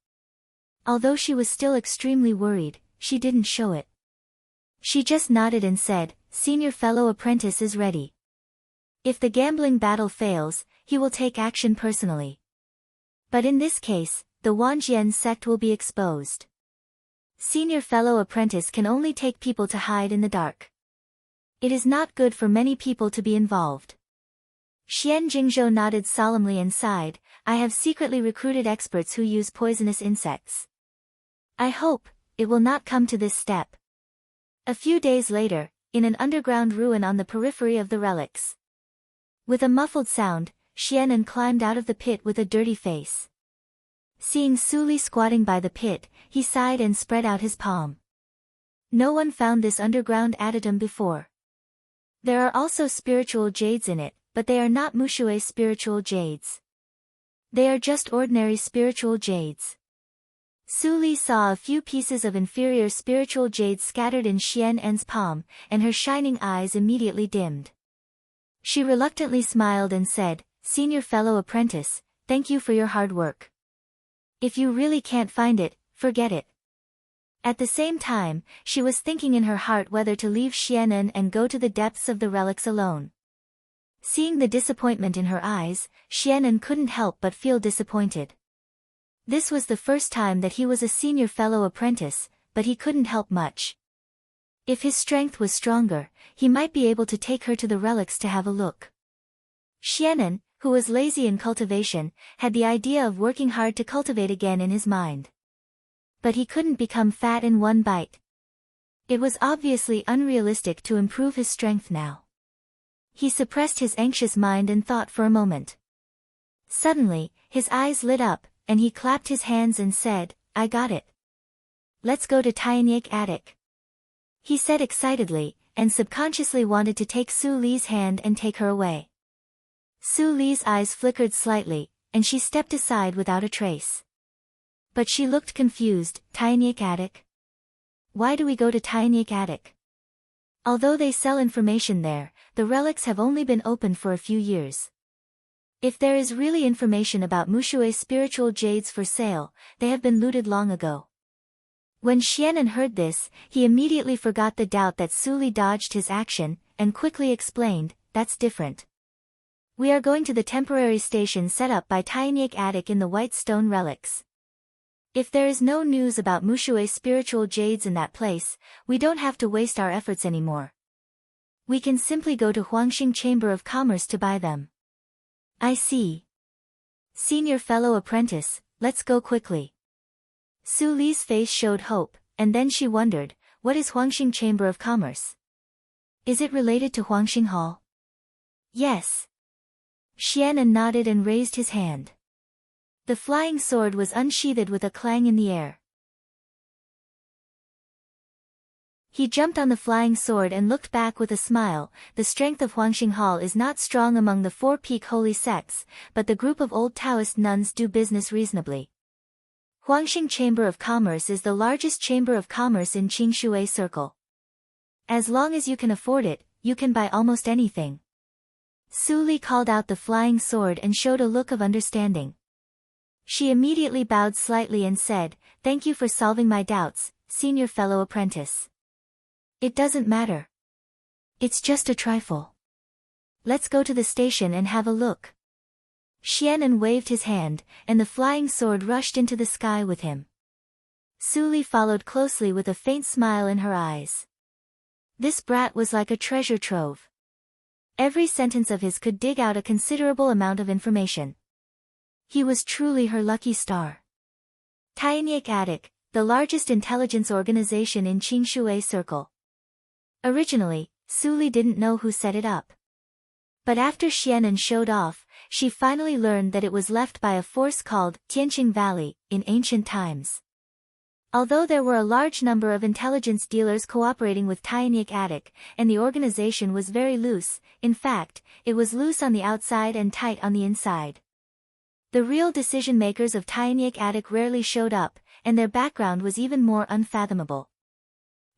Although she was still extremely worried, she didn't show it. She just nodded and said, Senior fellow apprentice is ready. If the gambling battle fails, he will take action personally. But in this case, the Wanjian sect will be exposed. Senior fellow apprentice can only take people to hide in the dark. It is not good for many people to be involved. Xian Jingzhou nodded solemnly and sighed, I have secretly recruited experts who use poisonous insects. I hope it will not come to this step. A few days later, in an underground ruin on the periphery of the relics. With a muffled sound, Xianan climbed out of the pit with a dirty face. Seeing Su Li squatting by the pit, he sighed and spread out his palm. No one found this underground addendum before. There are also spiritual jades in it, but they are not Mushui spiritual jades. They are just ordinary spiritual jades. Su Li saw a few pieces of inferior spiritual jades scattered in Xianan's palm, and her shining eyes immediately dimmed. She reluctantly smiled and said, "Senior fellow apprentice, thank you for your hard work. If you really can't find it, forget it." At the same time, she was thinking in her heart whether to leave Xianan and go to the depths of the relics alone. Seeing the disappointment in her eyes, Xianan couldn't help but feel disappointed. This was the first time that he was a senior fellow apprentice, but he couldn't help much. If his strength was stronger, he might be able to take her to the relics to have a look. Xianan, who was lazy in cultivation, had the idea of working hard to cultivate again in his mind. But he couldn't become fat in one bite. It was obviously unrealistic to improve his strength now. He suppressed his anxious mind and thought for a moment. Suddenly, his eyes lit up, and he clapped his hands and said, "I got it. Let's go to Tianyik Attic," he said excitedly, and subconsciously wanted to take Su Li's hand and take her away. Su Li's eyes flickered slightly, and she stepped aside without a trace. But she looked confused. "Tianyik Attic? Why do we go to Tianyik Attic? Although they sell information there, the relics have only been open for a few years. If there is really information about Mushui spiritual jades for sale, they have been looted long ago." When Xianan heard this, he immediately forgot the doubt that Su Li dodged his action, and quickly explained, "That's different. We are going to the temporary station set up by Tianyik Attic in the white stone relics. If there is no news about Mushui spiritual jades in that place, we don't have to waste our efforts anymore. We can simply go to Huangxing Chamber of Commerce to buy them." "I see. Senior fellow apprentice, let's go quickly." Su Li's face showed hope, and then she wondered, what is Huangxing Chamber of Commerce? Is it related to Huangxing Hall? Yes. Xianan nodded and raised his hand. The flying sword was unsheathed with a clang in the air. He jumped on the flying sword and looked back with a smile. The strength of Huangxing Hall is not strong among the four-peak holy sects, but the group of old Taoist nuns do business reasonably. Huangxing Chamber of Commerce is the largest chamber of commerce in Qingshui Circle. As long as you can afford it, you can buy almost anything. Su Li called out the flying sword and showed a look of understanding. She immediately bowed slightly and said, "Thank you for solving my doubts, senior fellow apprentice. It doesn't matter. It's just a trifle. Let's go to the station and have a look." Xianan waved his hand, and the flying sword rushed into the sky with him. Su Li followed closely with a faint smile in her eyes. This brat was like a treasure trove. Every sentence of his could dig out a considerable amount of information. He was truly her lucky star. Tianyik Attic, the largest intelligence organization in Qingshui Circle. Originally, Su Li didn't know who set it up. But after Xianan showed off, she finally learned that it was left by a force called Tianqing Valley in ancient times. Although there were a large number of intelligence dealers cooperating with Tianyik Attic, and the organization was very loose, in fact, it was loose on the outside and tight on the inside. The real decision-makers of Tianyik Attic rarely showed up, and their background was even more unfathomable.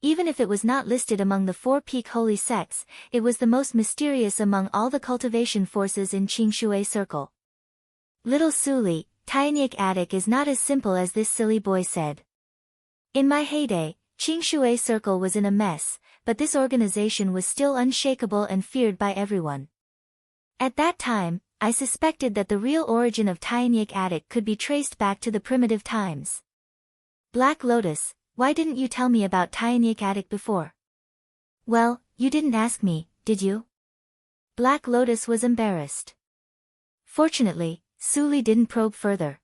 Even if it was not listed among the four-peak holy sects, it was the most mysterious among all the cultivation forces in Qingshui Circle. "Little Su Li, Tianyik Attic is not as simple as this silly boy said. In my heyday, Qingshui Circle was in a mess, but this organization was still unshakable and feared by everyone. At that time, I suspected that the real origin of Tianyik Attic could be traced back to the primitive times. Black Lotus, why didn't you tell me about Tianyik Attic before?" "Well, you didn't ask me, did you?" Black Lotus was embarrassed. Fortunately, Su Li didn't probe further.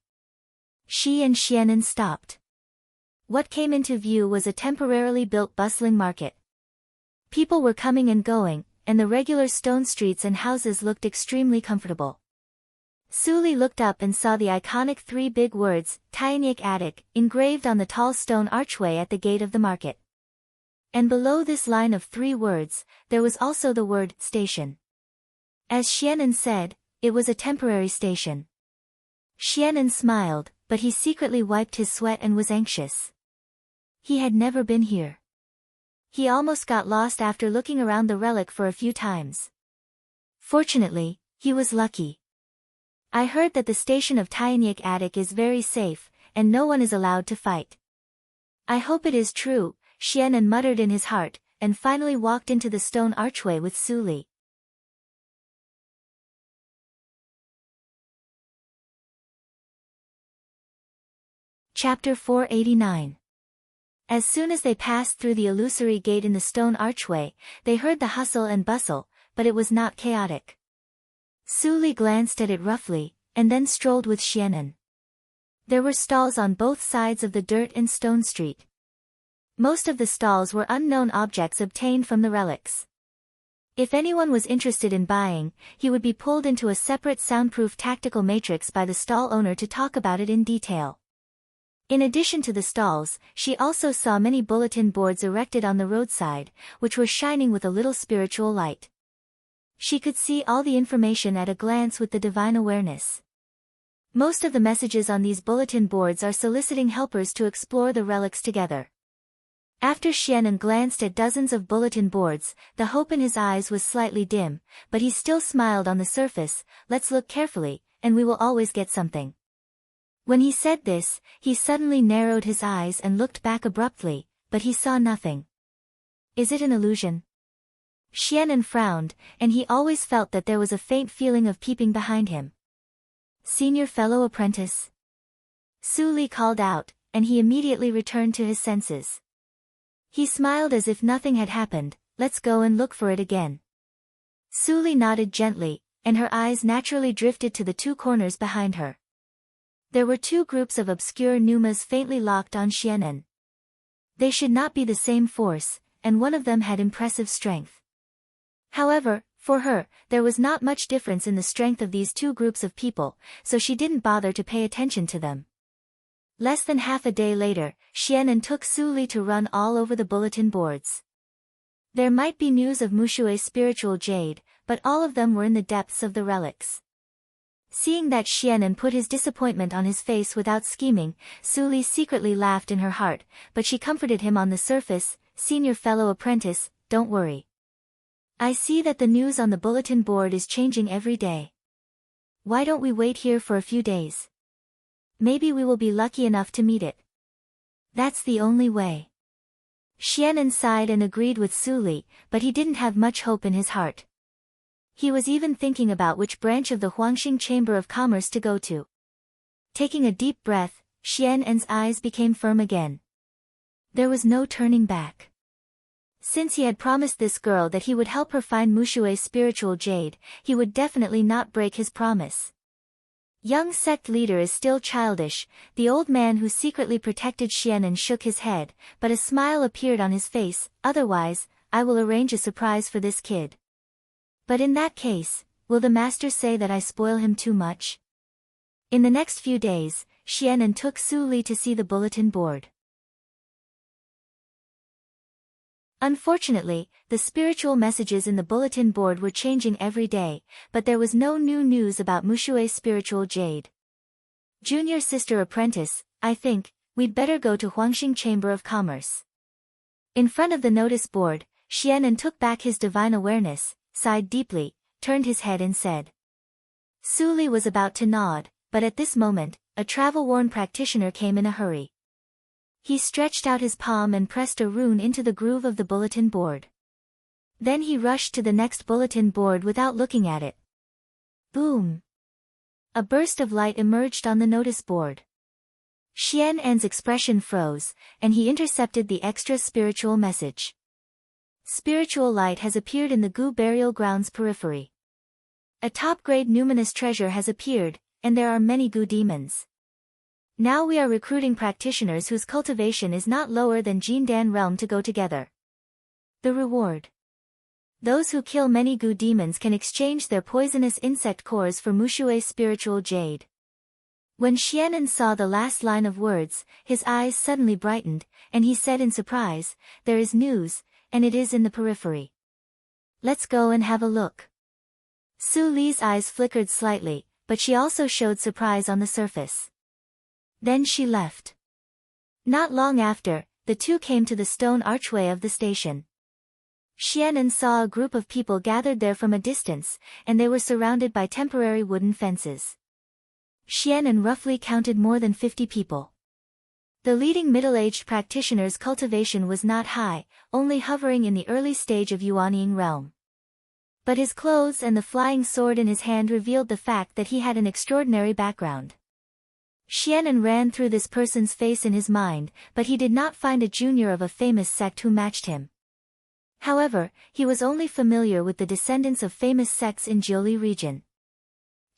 She and Xianan stopped. What came into view was a temporarily built bustling market. People were coming and going, and the regular stone streets and houses looked extremely comfortable. Suli looked up and saw the iconic three big words, Tyanyik Attic, engraved on the tall stone archway at the gate of the market. And below this line of three words, there was also the word, station. As Xianan said, it was a temporary station. Xianan smiled, but he secretly wiped his sweat and was anxious. He had never been here. He almost got lost after looking around the relic for a few times. Fortunately, he was lucky. I heard that the station of Tyanyik Attic is very safe, and no one is allowed to fight. I hope it is true, Xianan muttered in his heart, and finally walked into the stone archway with Suli. Chapter 489. As soon as they passed through the illusory gate in the stone archway, they heard the hustle and bustle, but it was not chaotic. Suli glanced at it roughly, and then strolled with Xianan. There were stalls on both sides of the dirt and stone street. Most of the stalls were unknown objects obtained from the relics. If anyone was interested in buying, he would be pulled into a separate soundproof tactical matrix by the stall owner to talk about it in detail. In addition to the stalls, she also saw many bulletin boards erected on the roadside, which were shining with a little spiritual light. She could see all the information at a glance with the divine awareness. Most of the messages on these bulletin boards are soliciting helpers to explore the relics together. After Xianan glanced at dozens of bulletin boards, the hope in his eyes was slightly dim, but he still smiled on the surface. Let's look carefully, and we will always get something. When he said this, he suddenly narrowed his eyes and looked back abruptly, but he saw nothing. Is it an illusion? Xianan frowned, and he always felt that there was a faint feeling of peeping behind him. Senior fellow apprentice. Suli called out, and he immediately returned to his senses. He smiled as if nothing had happened. Let's go and look for it again. Suli nodded gently, and her eyes naturally drifted to the two corners behind her. There were two groups of obscure pneumas faintly locked on Xianan. They should not be the same force, and one of them had impressive strength. However, for her, there was not much difference in the strength of these two groups of people, so she didn't bother to pay attention to them. Less than half a day later, Xianan took Suli to run all over the bulletin boards. There might be news of Mushue's spiritual jade, but all of them were in the depths of the relics. Seeing that Xianan put his disappointment on his face without scheming, Suli secretly laughed in her heart, but she comforted him on the surface. Senior fellow apprentice, don't worry. I see that the news on the bulletin board is changing every day. Why don't we wait here for a few days? Maybe we will be lucky enough to meet it. That's the only way. Xianan sighed and agreed with Suli, but he didn't have much hope in his heart. He was even thinking about which branch of the Huangxing Chamber of Commerce to go to. Taking a deep breath, Xianan's eyes became firm again. There was no turning back. Since he had promised this girl that he would help her find Mushue's spiritual jade, he would definitely not break his promise. Young sect leader is still childish. The old man who secretly protected Xianan shook his head, but a smile appeared on his face. Otherwise, I will arrange a surprise for this kid. But in that case, will the master say that I spoil him too much? In the next few days, Xianan took Suli to see the bulletin board. Unfortunately, the spiritual messages in the bulletin board were changing every day, but there was no new news about Mushue's spiritual jade. Junior sister apprentice, I think, we'd better go to Huangxing Chamber of Commerce. In front of the notice board, Xianan took back his divine awareness, sighed deeply, turned his head and said. Suli was about to nod, but at this moment, a travel-worn practitioner came in a hurry. He stretched out his palm and pressed a rune into the groove of the bulletin board. Then he rushed to the next bulletin board without looking at it. Boom! A burst of light emerged on the notice board. Xianan's expression froze, and he intercepted the extra spiritual message. Spiritual light has appeared in the Gu burial grounds periphery. A top-grade numinous treasure has appeared, and there are many Gu demons. Now we are recruiting practitioners whose cultivation is not lower than Jindan realm to go together. The reward. Those who kill many Gu demons can exchange their poisonous insect cores for Mushue's spiritual jade. When Xianan saw the last line of words, his eyes suddenly brightened, and he said in surprise, "There is news, and it is in the periphery. Let's go and have a look." Su Li's eyes flickered slightly, but she also showed surprise on the surface. Then she left. Not long after, the two came to the stone archway of the station. Xianan saw a group of people gathered there from a distance, and they were surrounded by temporary wooden fences. Xianan roughly counted more than 50 people. The leading middle-aged practitioner's cultivation was not high, only hovering in the early stage of Yuanying realm. But his clothes and the flying sword in his hand revealed the fact that he had an extraordinary background. Xianan ran through this person's face in his mind, but he did not find a junior of a famous sect who matched him. However, he was only familiar with the descendants of famous sects in Jiuli region.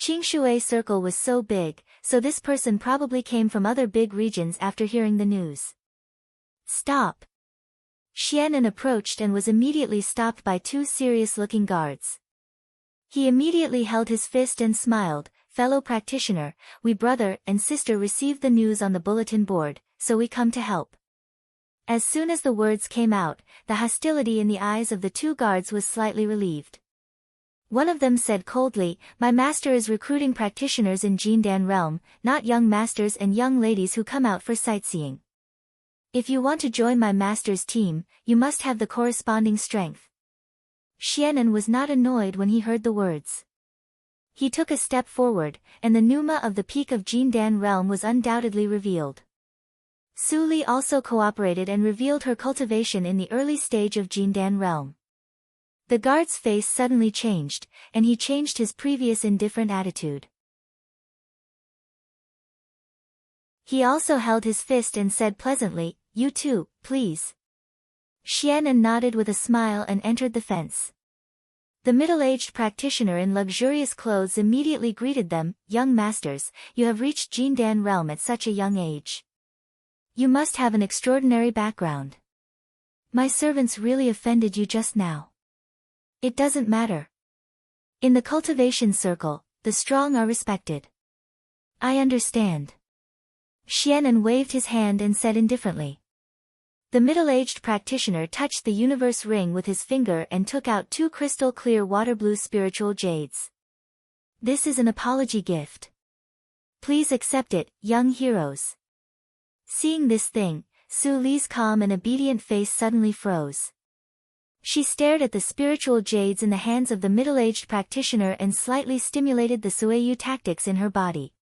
Qingshui circle was so big, so this person probably came from other big regions after hearing the news. "Stop!" Xianan approached and was immediately stopped by two serious-looking guards. He immediately held his fist and smiled, "Fellow practitioner, we brother and sister received the news on the bulletin board, so we come to help." As soon as the words came out, the hostility in the eyes of the two guards was slightly relieved. One of them said coldly, "My master is recruiting practitioners in Jindan realm, not young masters and young ladies who come out for sightseeing. If you want to join my master's team, you must have the corresponding strength." Xianan was not annoyed when he heard the words. He took a step forward, and the pneuma of the peak of Jindan realm was undoubtedly revealed. Su Li also cooperated and revealed her cultivation in the early stage of Jindan realm. The guard's face suddenly changed, and he changed his previous indifferent attitude. He also held his fist and said pleasantly, "You too, please." Xianan nodded with a smile and entered the fence. The middle-aged practitioner in luxurious clothes immediately greeted them, "Young masters, you have reached Jindan realm at such a young age. You must have an extraordinary background. My servants really offended you just now. It doesn't matter. In the cultivation circle, the strong are respected." "I understand." Xianan waved his hand and said indifferently. The middle-aged practitioner touched the universe ring with his finger and took out two crystal-clear water-blue spiritual jades. "This is an apology gift. Please accept it, young heroes." Seeing this thing, Su Li's calm and obedient face suddenly froze. She stared at the spiritual jades in the hands of the middle-aged practitioner and slightly stimulated the Sueyu tactics in her body.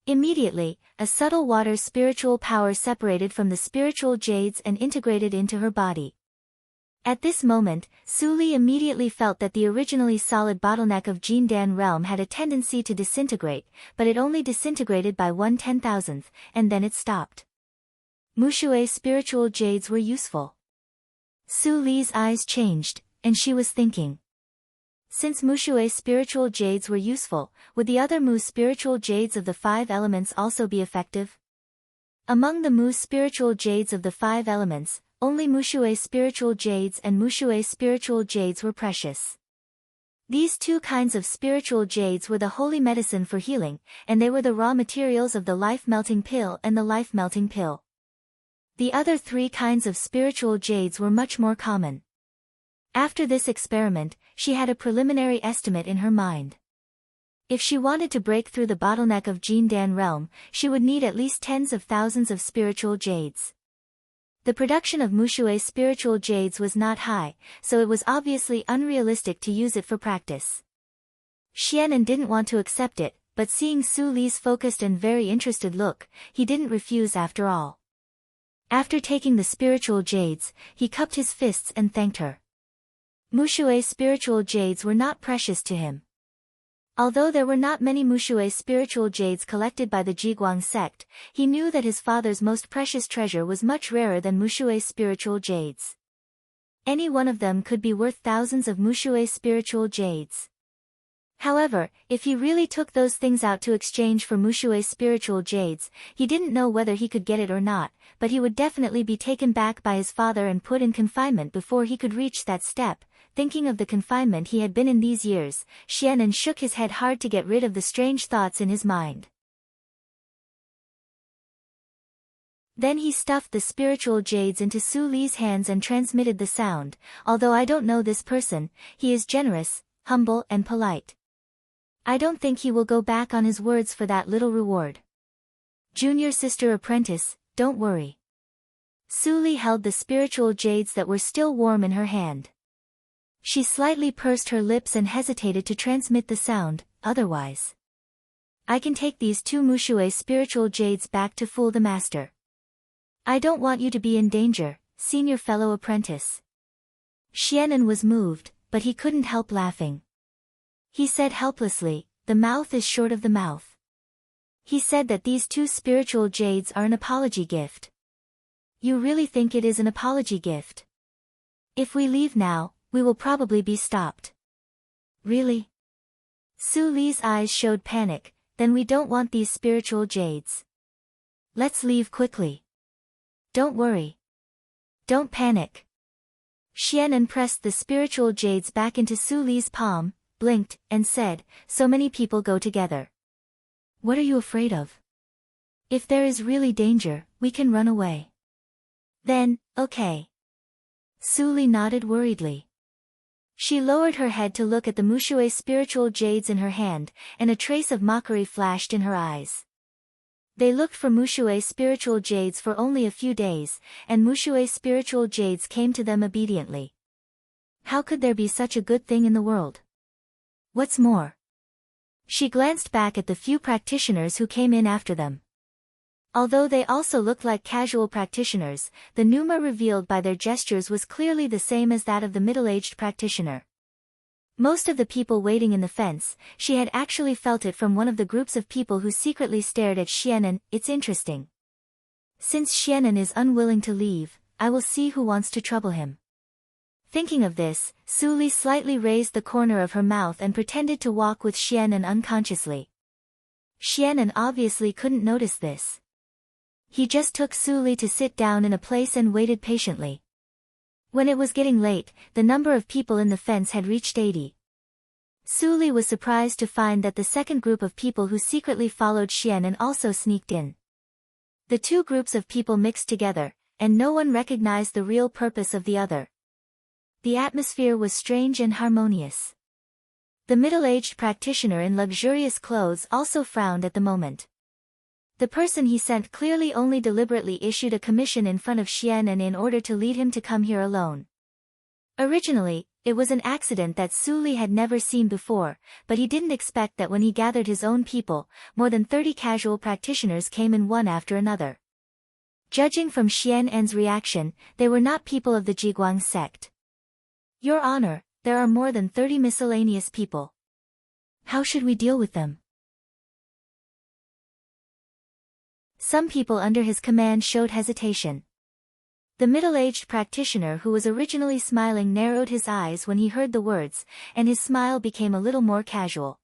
Immediately, a subtle water spiritual power separated from the spiritual jades and integrated into her body. At this moment, Su Li immediately felt that the originally solid bottleneck of Jindan realm had a tendency to disintegrate, but it only disintegrated by 1/10,000th, and then it stopped. Mushue's spiritual jades were useful. Su Li's eyes changed, and she was thinking. Since Mushue's spiritual jades were useful, would the other Mu spiritual jades of the 5 elements also be effective? Among the Mu spiritual jades of the 5 elements, only Mushue's spiritual jades and Mushue's spiritual jades were precious. These two kinds of spiritual jades were the holy medicine for healing, and they were the raw materials of the life-melting pill and the life-melting pill. The other 3 kinds of spiritual jades were much more common. After this experiment, she had a preliminary estimate in her mind. If she wanted to break through the bottleneck of Jindan realm, she would need at least tens of thousands of spiritual jades. The production of Mushue's spiritual jades was not high, so it was obviously unrealistic to use it for practice. Xianan didn't want to accept it, but seeing Su Li's focused and very interested look, he didn't refuse after all. After taking the spiritual jades, he cupped his fists and thanked her. Mushue's spiritual jades were not precious to him. Although there were not many Mushue's spiritual jades collected by the Jiguang sect, he knew that his father's most precious treasure was much rarer than Mushue's spiritual jades. Any one of them could be worth thousands of Mushue's spiritual jades. However, if he really took those things out to exchange for Mushue's spiritual jades, he didn't know whether he could get it or not, but he would definitely be taken back by his father and put in confinement before he could reach that step, thinking of the confinement he had been in these years. Xianan shook his head hard to get rid of the strange thoughts in his mind. Then he stuffed the spiritual jades into Su Li's hands and transmitted the sound. Although I don't know this person, he is generous, humble and polite. I don't think he will go back on his words for that little reward. Junior sister apprentice, don't worry. Su Li held the spiritual jades that were still warm in her hand. She slightly pursed her lips and hesitated to transmit the sound, otherwise. I can take these 2 Mushui spiritual jades back to fool the master. I don't want you to be in danger, senior fellow apprentice. Xianan was moved, but he couldn't help laughing. He said helplessly, the mouth is short of the mouth. He said that these 2 spiritual jades are an apology gift. You really think it is an apology gift? If we leave now, we will probably be stopped. Really? Su Li's eyes showed panic. Then we don't want these spiritual jades. Let's leave quickly. Don't worry. Don't panic. Xianan pressed the spiritual jades back into Su Li's palm, blinked, and said, so many people go together. What are you afraid of? If there is really danger, we can run away. Then, okay. Su Li nodded worriedly. She lowered her head to look at the Mushui spiritual jades in her hand, and a trace of mockery flashed in her eyes. They looked for Mushui spiritual jades for only a few days, and Mushui spiritual jades came to them obediently. How could there be such a good thing in the world? What's more? She glanced back at the few practitioners who came in after them. Although they also looked like casual practitioners, the pneuma revealed by their gestures was clearly the same as that of the middle-aged practitioner. Most of the people waiting in the fence, she had actually felt it from one of the groups of people who secretly stared at Xianan. It's interesting. Since Xianan is unwilling to leave, I will see who wants to trouble him. Thinking of this, Su Li slightly raised the corner of her mouth and pretended to walk with Xianan unconsciously. Xianan obviously couldn't notice this. He just took Su Li to sit down in a place and waited patiently. When it was getting late, the number of people in the fence had reached 80. Su Li was surprised to find that the second group of people who secretly followed Xianan also sneaked in. The 2 groups of people mixed together, and no one recognized the real purpose of the other. The atmosphere was strange and harmonious. The middle-aged practitioner in luxurious clothes also frowned at the moment. The person he sent clearly only deliberately issued a commission in front of Xianan in order to lead him to come here alone. Originally, it was an accident that Su Li had never seen before, but he didn't expect that when he gathered his own people, more than 30 casual practitioners came in one after another. Judging from Xianan's reaction, they were not people of the Jiguang sect. Your Honor, there are more than 30 miscellaneous people. How should we deal with them? Some people under his command showed hesitation. The middle-aged practitioner who was originally smiling narrowed his eyes when he heard the words, and his smile became a little more casual.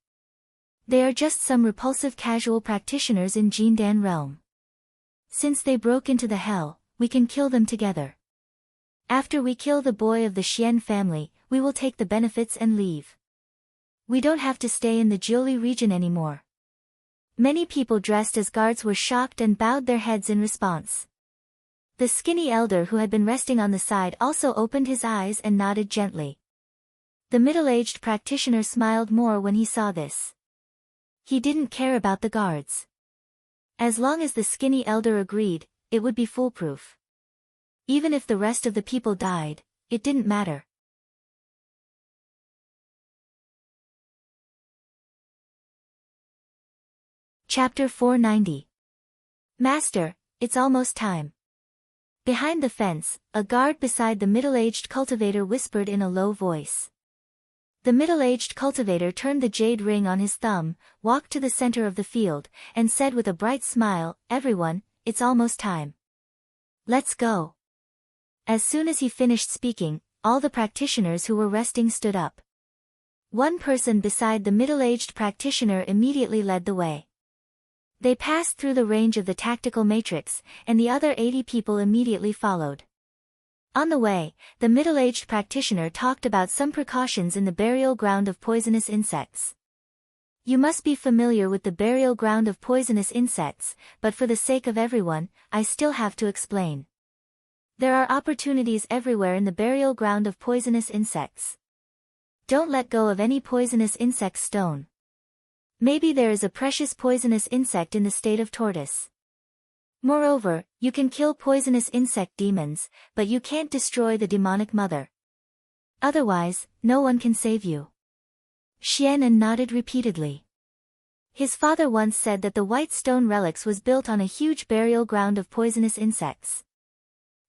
They are just some repulsive casual practitioners in Jindan realm. Since they broke into the hell, we can kill them together. After we kill the boy of the Xian family, we will take the benefits and leave. We don't have to stay in the Jiuli region anymore. Many people dressed as guards were shocked and bowed their heads in response. The skinny elder who had been resting on the side also opened his eyes and nodded gently. The middle-aged practitioner smiled more when he saw this. He didn't care about the guards. As long as the skinny elder agreed, it would be foolproof. Even if the rest of the people died, it didn't matter. Chapter 490. Master, it's almost time. Behind the fence, a guard beside the middle-aged cultivator whispered in a low voice. The middle-aged cultivator turned the jade ring on his thumb, walked to the center of the field, and said with a bright smile, "Everyone, it's almost time. Let's go." As soon as he finished speaking, all the practitioners who were resting stood up. One person beside the middle-aged practitioner immediately led the way. They passed through the range of the tactical matrix, and the other 80 people immediately followed. On the way, the middle-aged practitioner talked about some precautions in the burial ground of poisonous insects. You must be familiar with the burial ground of poisonous insects, but for the sake of everyone, I still have to explain. There are opportunities everywhere in the burial ground of poisonous insects. Don't let go of any poisonous insect stone. Maybe there is a precious poisonous insect in the state of tortoise. Moreover, you can kill poisonous insect demons, but you can't destroy the demonic mother. Otherwise, no one can save you. Xianan nodded repeatedly. His father once said that the white stone relics was built on a huge burial ground of poisonous insects.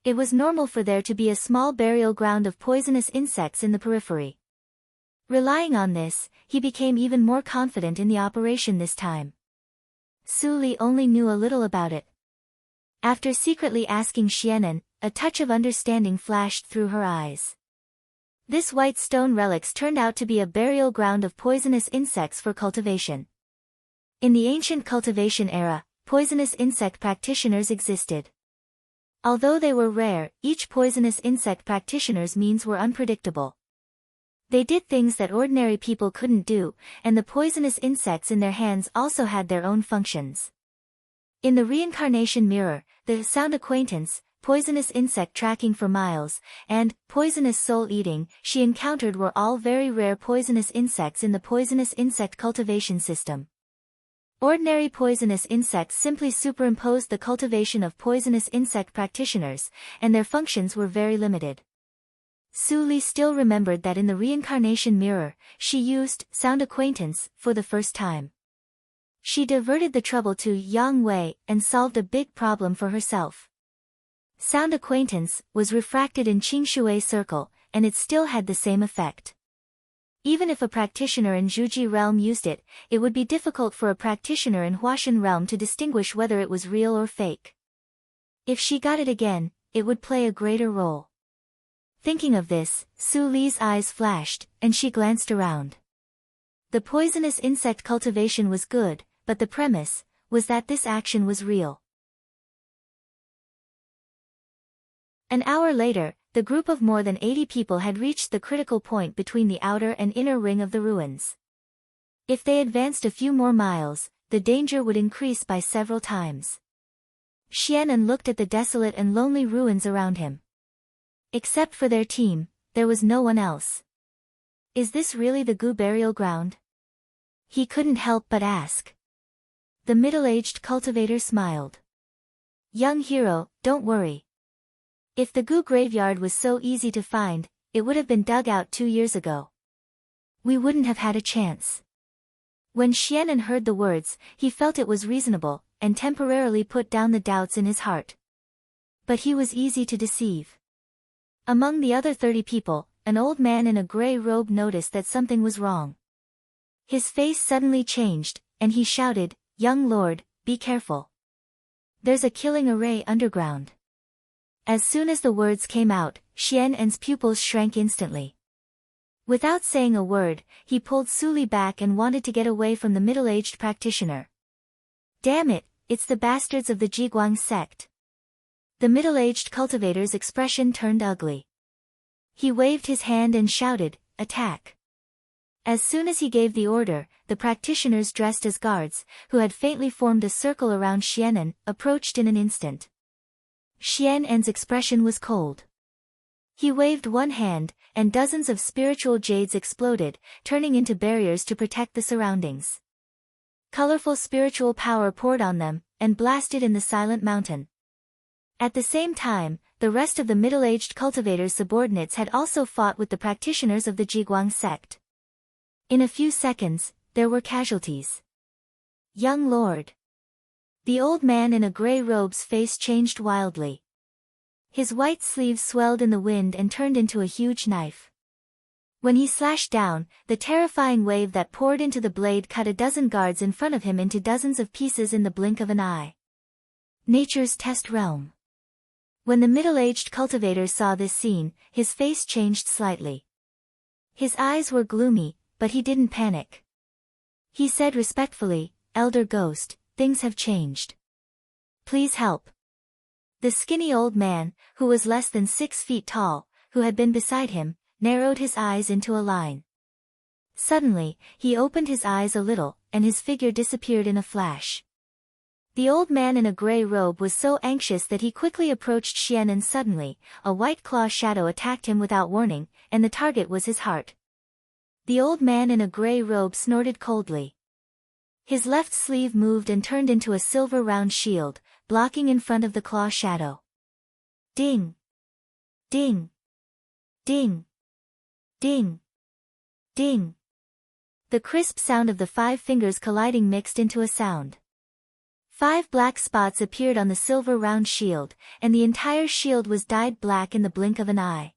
It was normal for there to be a small burial ground of poisonous insects in the periphery. Relying on this, he became even more confident in the operation this time. Su Li only knew a little about it. After secretly asking Xianan, a touch of understanding flashed through her eyes. This white stone relics turned out to be a burial ground of poisonous insects for cultivation. In the ancient cultivation era, poisonous insect practitioners existed. Although they were rare, each poisonous insect practitioner's means were unpredictable. They did things that ordinary people couldn't do, and the poisonous insects in their hands also had their own functions. In the reincarnation mirror, the sound acquaintance, poisonous insect tracking for miles, and poisonous soul eating she encountered were all very rare poisonous insects in the poisonous insect cultivation system. Ordinary poisonous insects simply superimposed the cultivation of poisonous insect practitioners, and their functions were very limited. Su Li still remembered that in the reincarnation mirror, she used sound acquaintance for the first time. She diverted the trouble to Yang Wei and solved a big problem for herself. Sound acquaintance was refracted in Qingshui circle, and it still had the same effect. Even if a practitioner in Zhuji realm used it, it would be difficult for a practitioner in Huashan realm to distinguish whether it was real or fake. If she got it again, it would play a greater role. Thinking of this, Su Li's eyes flashed, and she glanced around. The poisonous insect cultivation was good, but the premise was that this action was real. An hour later, the group of more than 80 people had reached the critical point between the outer and inner ring of the ruins. If they advanced a few more miles, the danger would increase by several times. Xianan looked at the desolate and lonely ruins around him. Except for their team, there was no one else. Is this really the Gu burial ground? He couldn't help but ask. The middle-aged cultivator smiled. Young hero, don't worry. If the Gu graveyard was so easy to find, it would have been dug out 2 years ago. We wouldn't have had a chance. When Xianan heard the words, he felt it was reasonable, and temporarily put down the doubts in his heart. But he was easy to deceive. Among the other 30 people, an old man in a gray robe noticed that something was wrong. His face suddenly changed, and he shouted, "Young lord, be careful. There's a killing array underground." As soon as the words came out, Xianan's pupils shrank instantly. Without saying a word, he pulled Su Li back and wanted to get away from the middle-aged practitioner. Damn it, it's the bastards of the Jiguang sect. The middle-aged cultivator's expression turned ugly. He waved his hand and shouted, "Attack." As soon as he gave the order, the practitioners dressed as guards, who had faintly formed a circle around Xianan, approached in an instant. Xianan's expression was cold. He waved one hand, and dozens of spiritual jades exploded, turning into barriers to protect the surroundings. Colorful spiritual power poured on them, and blasted in the silent mountain. At the same time, the rest of the middle-aged cultivators' subordinates had also fought with the practitioners of the Jiguang sect. In a few seconds, there were casualties. Young lord. The old man in a gray robe's face changed wildly. His white sleeves swelled in the wind and turned into a huge knife. When he slashed down, the terrifying wave that poured into the blade cut a dozen guards in front of him into dozens of pieces in the blink of an eye. Nature's test realm. When the middle-aged cultivator saw this scene, his face changed slightly. His eyes were gloomy, but he didn't panic. He said respectfully, "Elder Ghost, things have changed. Please help." The skinny old man, who was less than 6 feet tall, who had been beside him, narrowed his eyes into a line. Suddenly, he opened his eyes a little, and his figure disappeared in a flash. The old man in a gray robe was so anxious that he quickly approached Xian, and suddenly, a white claw shadow attacked him without warning, and the target was his heart. The old man in a gray robe snorted coldly. His left sleeve moved and turned into a silver round shield, blocking in front of the claw shadow. Ding! Ding! Ding! Ding! Ding! The crisp sound of the 5 fingers colliding mixed into a sound. 5 black spots appeared on the silver round shield, and the entire shield was dyed black in the blink of an eye.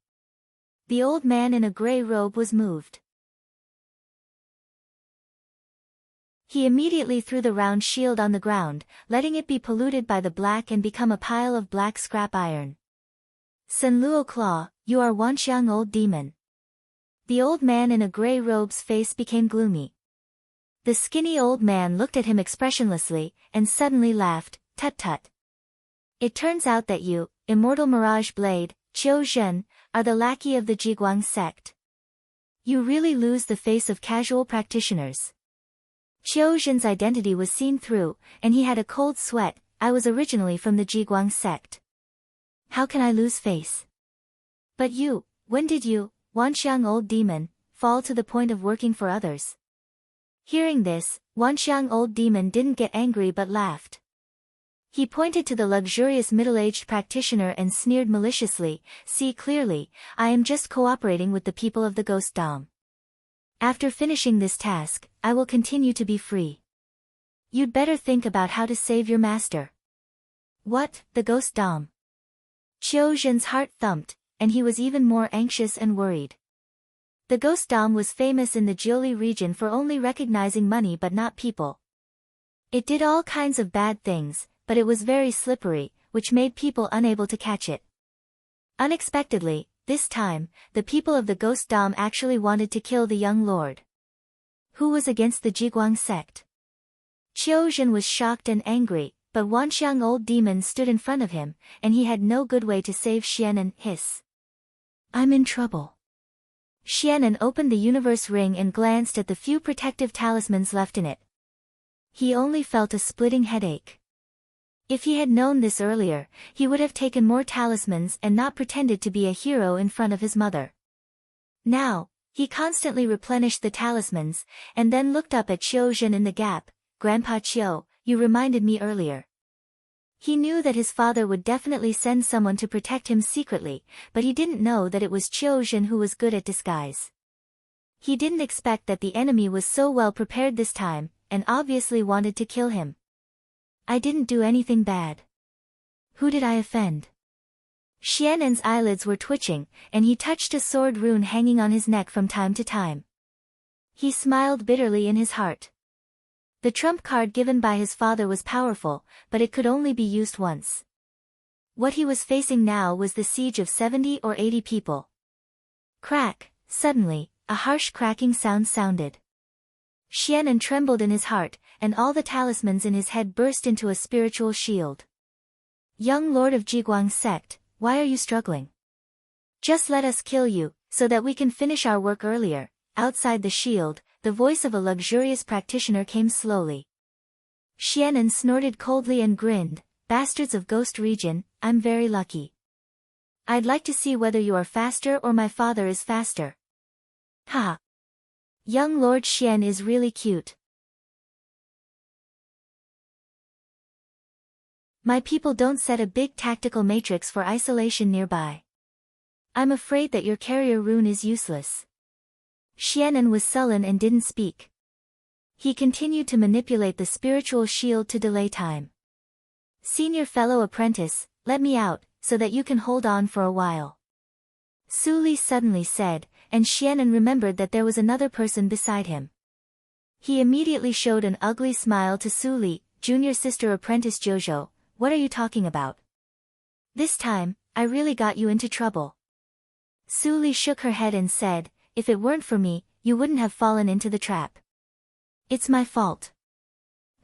The old man in a gray robe was moved. He immediately threw the round shield on the ground, letting it be polluted by the black and become a pile of black scrap iron. Sun Luo Claw, you are Wanxiang old demon. The old man in a gray robe's face became gloomy. The skinny old man looked at him expressionlessly, and suddenly laughed, tut tut. It turns out that you, immortal mirage blade, Qiu Zhen, are the lackey of the Jiguang sect. You really lose the face of casual practitioners. Qiu Zhen's identity was seen through, and he had a cold sweat. I was originally from the Jiguang sect. How can I lose face? But you, when did you, Wanxiang old demon, fall to the point of working for others? Hearing this, Wanxiang old demon didn't get angry but laughed. He pointed to the luxurious middle-aged practitioner and sneered maliciously, see clearly, I am just cooperating with the people of the Ghost Dom. After finishing this task, I will continue to be free. You'd better think about how to save your master. What, the Ghost Dom? Qiu Zhen's heart thumped, and he was even more anxious and worried. The Ghost Dom was famous in the Jiuli region for only recognizing money but not people. It did all kinds of bad things, but it was very slippery, which made people unable to catch it. Unexpectedly, this time, the people of the Ghost Dom actually wanted to kill the young lord. Who was against the Jiguang sect? Qiu Zhen was shocked and angry, but Wanxiang old demon stood in front of him, and he had no good way to save Xianan. Hiss. I'm in trouble. Xianan opened the universe ring and glanced at the few protective talismans left in it. He only felt a splitting headache. If he had known this earlier, he would have taken more talismans and not pretended to be a hero in front of his mother. Now, he constantly replenished the talismans, and then looked up at Qiu Zhen in the gap. Grandpa Qiu, you reminded me earlier. He knew that his father would definitely send someone to protect him secretly, but he didn't know that it was Qiu Zhen who was good at disguise. He didn't expect that the enemy was so well prepared this time, and obviously wanted to kill him. I didn't do anything bad. Who did I offend? Xianan's eyelids were twitching, and he touched a sword rune hanging on his neck from time to time. He smiled bitterly in his heart. The trump card given by his father was powerful, but it could only be used once. What he was facing now was the siege of 70 or 80 people. Crack, suddenly, a harsh cracking sound sounded. Xianan trembled in his heart, and all the talismans in his head burst into a spiritual shield. Young Lord of Jiguang sect, why are you struggling? Just let us kill you, so that we can finish our work earlier. Outside the shield, the voice of a luxurious practitioner came slowly. Xianan snorted coldly and grinned, bastards of Ghost Region, I'm very lucky. I'd like to see whether you are faster or my father is faster. Ha! Young Lord Xian is really cute. My people don't set a big tactical matrix for isolation nearby. I'm afraid that your carrier rune is useless. Xianan was sullen and didn't speak. He continued to manipulate the spiritual shield to delay time. Senior fellow apprentice, let me out, so that you can hold on for a while. Su Li suddenly said, and Xianan remembered that there was another person beside him. He immediately showed an ugly smile to Su Li, junior sister apprentice Jojo, what are you talking about? This time, I really got you into trouble. Su Li shook her head and said, if it weren't for me, you wouldn't have fallen into the trap. It's my fault.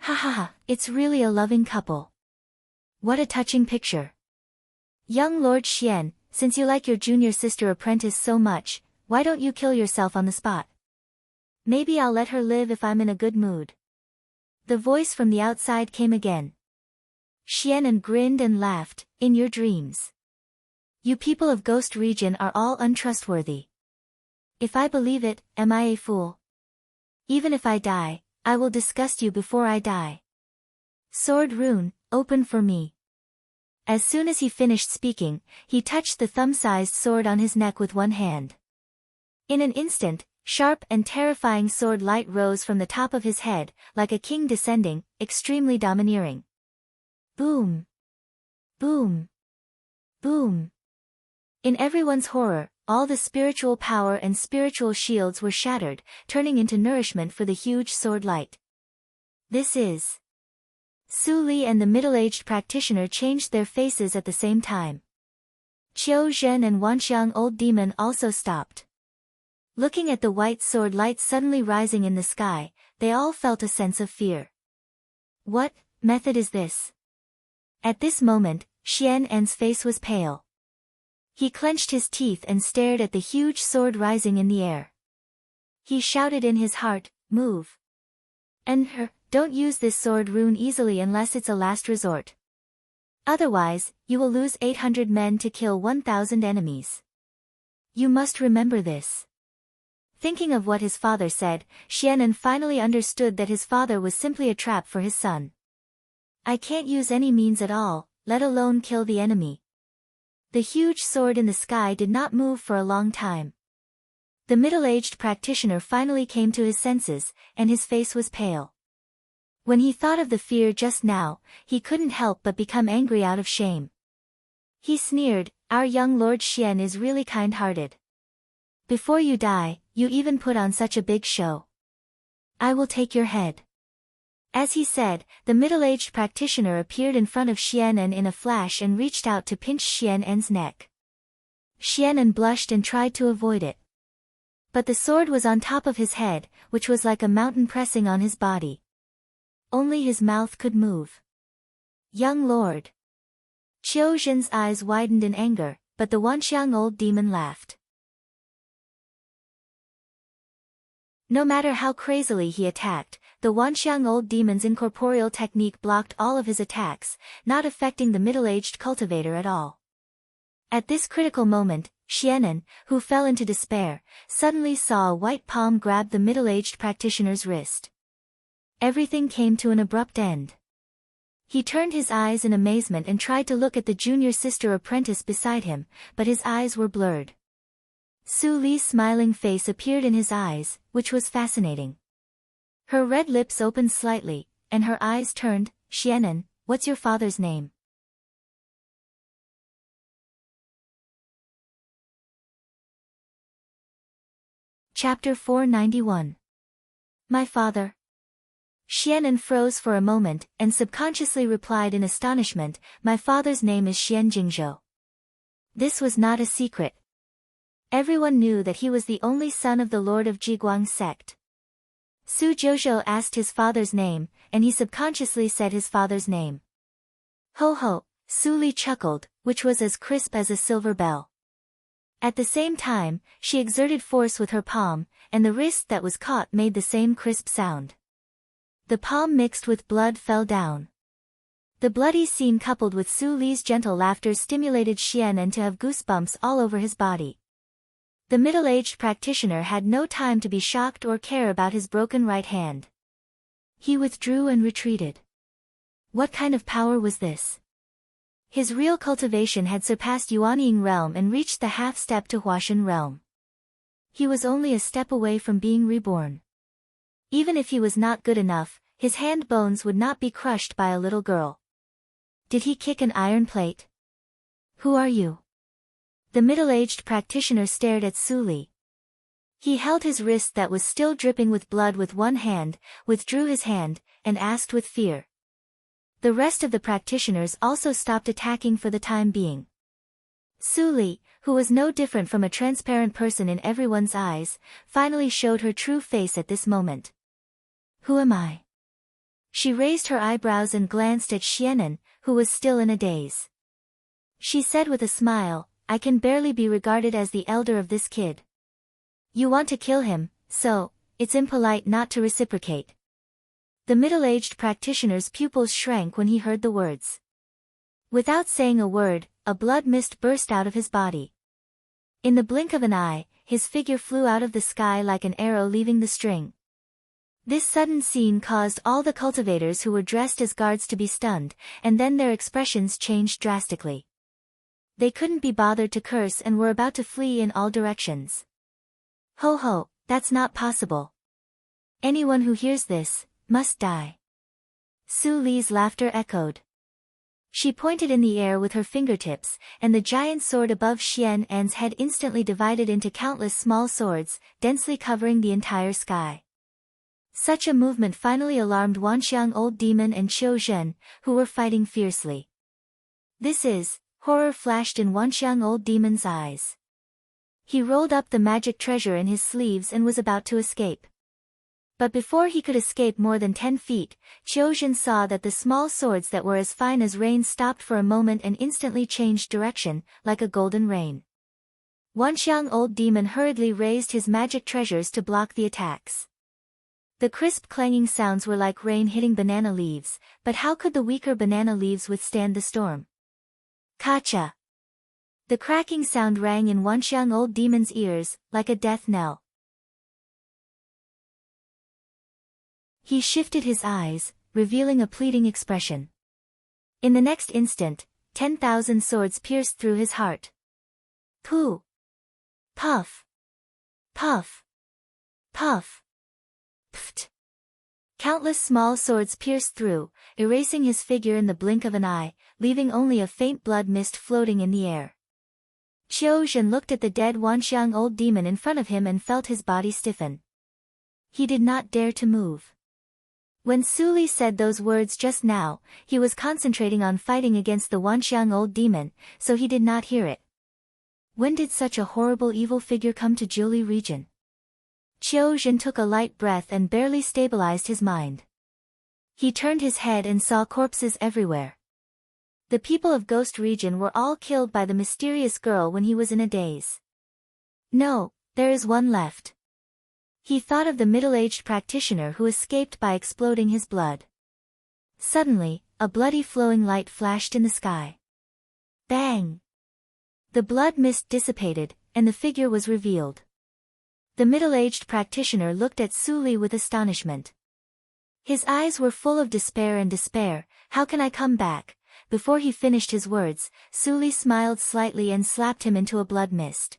Ha ha ha, it's really a loving couple. What a touching picture. Young Lord Xian, since you like your junior sister apprentice so much, why don't you kill yourself on the spot? Maybe I'll let her live if I'm in a good mood. The voice from the outside came again. Xianan grinned and laughed, in your dreams. You people of Ghost Region are all untrustworthy. If I believe it, am I a fool? Even if I die, I will disgust you before I die. Sword rune, open for me. As soon as he finished speaking, he touched the thumb-sized sword on his neck with one hand. In an instant, sharp and terrifying sword light rose from the top of his head, like a king descending, extremely domineering. Boom! Boom! Boom! In everyone's horror, all the spiritual power and spiritual shields were shattered, turning into nourishment for the huge sword light. This is... Su Li and the middle-aged practitioner changed their faces at the same time. Qiu Zhen and Wanxiang Old Demon also stopped. Looking at the white sword light suddenly rising in the sky, they all felt a sense of fear. What method is this? At this moment, Xian En's face was pale. He clenched his teeth and stared at the huge sword rising in the air. He shouted in his heart, move. Don't use this sword rune easily unless it's a last resort. Otherwise, you will lose 800 men to kill 1,000 enemies. You must remember this. Thinking of what his father said, Xianan finally understood that his father was simply a trap for his son. I can't use any means at all, let alone kill the enemy. The huge sword in the sky did not move for a long time. The middle-aged practitioner finally came to his senses, and his face was pale. When he thought of the fear just now, he couldn't help but become angry out of shame. He sneered, our young Lord Xian is really kind-hearted. Before you die, you even put on such a big show. I will take your head. As he said, the middle-aged practitioner appeared in front of Xianan in a flash and reached out to pinch Xianan's neck. Xianan blushed and tried to avoid it. But the sword was on top of his head, which was like a mountain pressing on his body. Only his mouth could move. Young Lord. Qiu Zhen's eyes widened in anger, but the Wanxiang Old Demon laughed. No matter how crazily he attacked, the Wanxiang Old Demon's incorporeal technique blocked all of his attacks, not affecting the middle-aged cultivator at all. At this critical moment, Xianan, who fell into despair, suddenly saw a white palm grab the middle-aged practitioner's wrist. Everything came to an abrupt end. He turned his eyes in amazement and tried to look at the junior sister apprentice beside him, but his eyes were blurred. Su Li's smiling face appeared in his eyes, which was fascinating. Her red lips opened slightly, and her eyes turned. Xianan, what's your father's name? Chapter 491. My father. Xianan froze for a moment, and subconsciously replied in astonishment, my father's name is Xian Jingzhou. This was not a secret. Everyone knew that he was the only son of the Lord of Jiguang sect. Su Jiuzhou asked his father's name, and he subconsciously said his father's name. Ho ho, Su Li chuckled, which was as crisp as a silver bell. At the same time, she exerted force with her palm, and the wrist that was caught made the same crisp sound. The palm mixed with blood fell down. The bloody scene coupled with Su Li's gentle laughter stimulated Xianan to have goosebumps all over his body. The middle-aged practitioner had no time to be shocked or care about his broken right hand. He withdrew and retreated. What kind of power was this? His real cultivation had surpassed Yuanying realm and reached the half-step to Huashan realm. He was only a step away from being reborn. Even if he was not good enough, his hand bones would not be crushed by a little girl. Did he kick an iron plate? Who are you? The middle-aged practitioner stared at Su Li. He held his wrist that was still dripping with blood with one hand, withdrew his hand, and asked with fear. The rest of the practitioners also stopped attacking for the time being. Su Li, who was no different from a transparent person in everyone's eyes, finally showed her true face at this moment. Who am I? She raised her eyebrows and glanced at Xianan, who was still in a daze. She said with a smile, I can barely be regarded as the elder of this kid. You want to kill him, so, it's impolite not to reciprocate. The middle-aged practitioner's pupils shrank when he heard the words. Without saying a word, a blood mist burst out of his body. In the blink of an eye, his figure flew out of the sky like an arrow leaving the string. This sudden scene caused all the cultivators who were dressed as guards to be stunned, and then their expressions changed drastically. They couldn't be bothered to curse and were about to flee in all directions. Ho ho, that's not possible. Anyone who hears this, must die. Su Li's laughter echoed. She pointed in the air with her fingertips, and the giant sword above Xian An's head instantly divided into countless small swords, densely covering the entire sky. Such a movement finally alarmed Wanxiang Old Demon and Qiu Zhen, who were fighting fiercely. This is, horror flashed in Wanxiang Old Demon's eyes. He rolled up the magic treasure in his sleeves and was about to escape. But before he could escape more than 10 feet, Qiu Zhen saw that the small swords that were as fine as rain stopped for a moment and instantly changed direction, like a golden rain. Wanxiang Old Demon hurriedly raised his magic treasures to block the attacks. The crisp clanging sounds were like rain hitting banana leaves, but how could the weaker banana leaves withstand the storm? Kacha! The cracking sound rang in Wanxiang Old Demon's ears, like a death knell. He shifted his eyes, revealing a pleading expression. In the next instant, 10,000 swords pierced through his heart. Pooh! Puff! Puff! Puff! Pft! Countless small swords pierced through, erasing his figure in the blink of an eye, leaving only a faint blood mist floating in the air. Qiu Zhen looked at the dead Wanxiang Old Demon in front of him and felt his body stiffen. He did not dare to move. When Su Li said those words just now, he was concentrating on fighting against the Wanxiang Old Demon, so he did not hear it. When did such a horrible evil figure come to Jiuli region? Qiu Zhen took a light breath and barely stabilized his mind. He turned his head and saw corpses everywhere. The people of Ghost region were all killed by the mysterious girl when he was in a daze. No, there is one left. He thought of the middle-aged practitioner who escaped by exploding his blood. Suddenly, a bloody flowing light flashed in the sky. Bang! The blood mist dissipated, and the figure was revealed. The middle-aged practitioner looked at Su Li with astonishment. His eyes were full of despair and despair. How can I come back? Before he finished his words, Su Li smiled slightly and slapped him into a blood mist.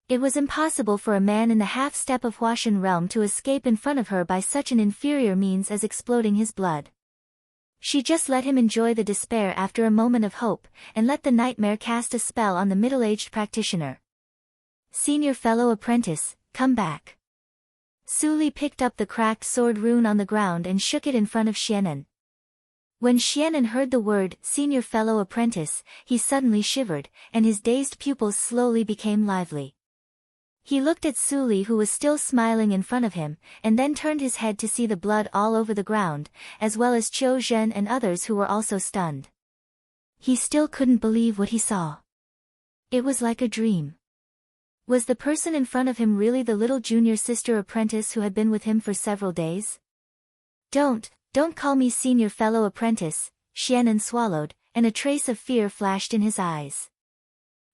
It was impossible for a man in the half-step of Huashan realm to escape in front of her by such an inferior means as exploding his blood. She just let him enjoy the despair after a moment of hope, and let the nightmare cast a spell on the middle-aged practitioner. Senior fellow apprentice, come back. Su Li picked up the cracked sword rune on the ground and shook it in front of Xianan. When Xianan heard the word, senior fellow apprentice, he suddenly shivered, and his dazed pupils slowly became lively. He looked at Su Li who was still smiling in front of him, and then turned his head to see the blood all over the ground, as well as Qiu Zhen and others who were also stunned. He still couldn't believe what he saw. It was like a dream. Was the person in front of him really the little junior sister apprentice who had been with him for several days? Don't call me senior fellow apprentice, Xianan swallowed, and a trace of fear flashed in his eyes.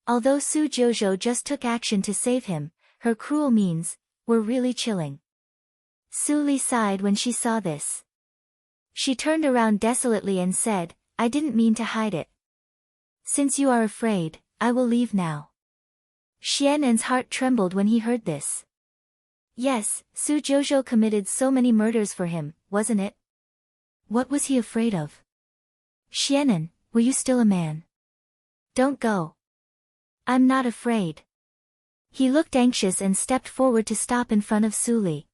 Although Su Jouzhou just took action to save him, her cruel means were really chilling. Su Li sighed when she saw this. She turned around desolately and said, I didn't mean to hide it. Since you are afraid, I will leave now. Xianan's heart trembled when he heard this. Yes, Su Jouzhou committed so many murders for him, wasn't it? What was he afraid of? Xianan, were you still a man? Don't go. I'm not afraid. He looked anxious and stepped forward to stop in front of Su Li.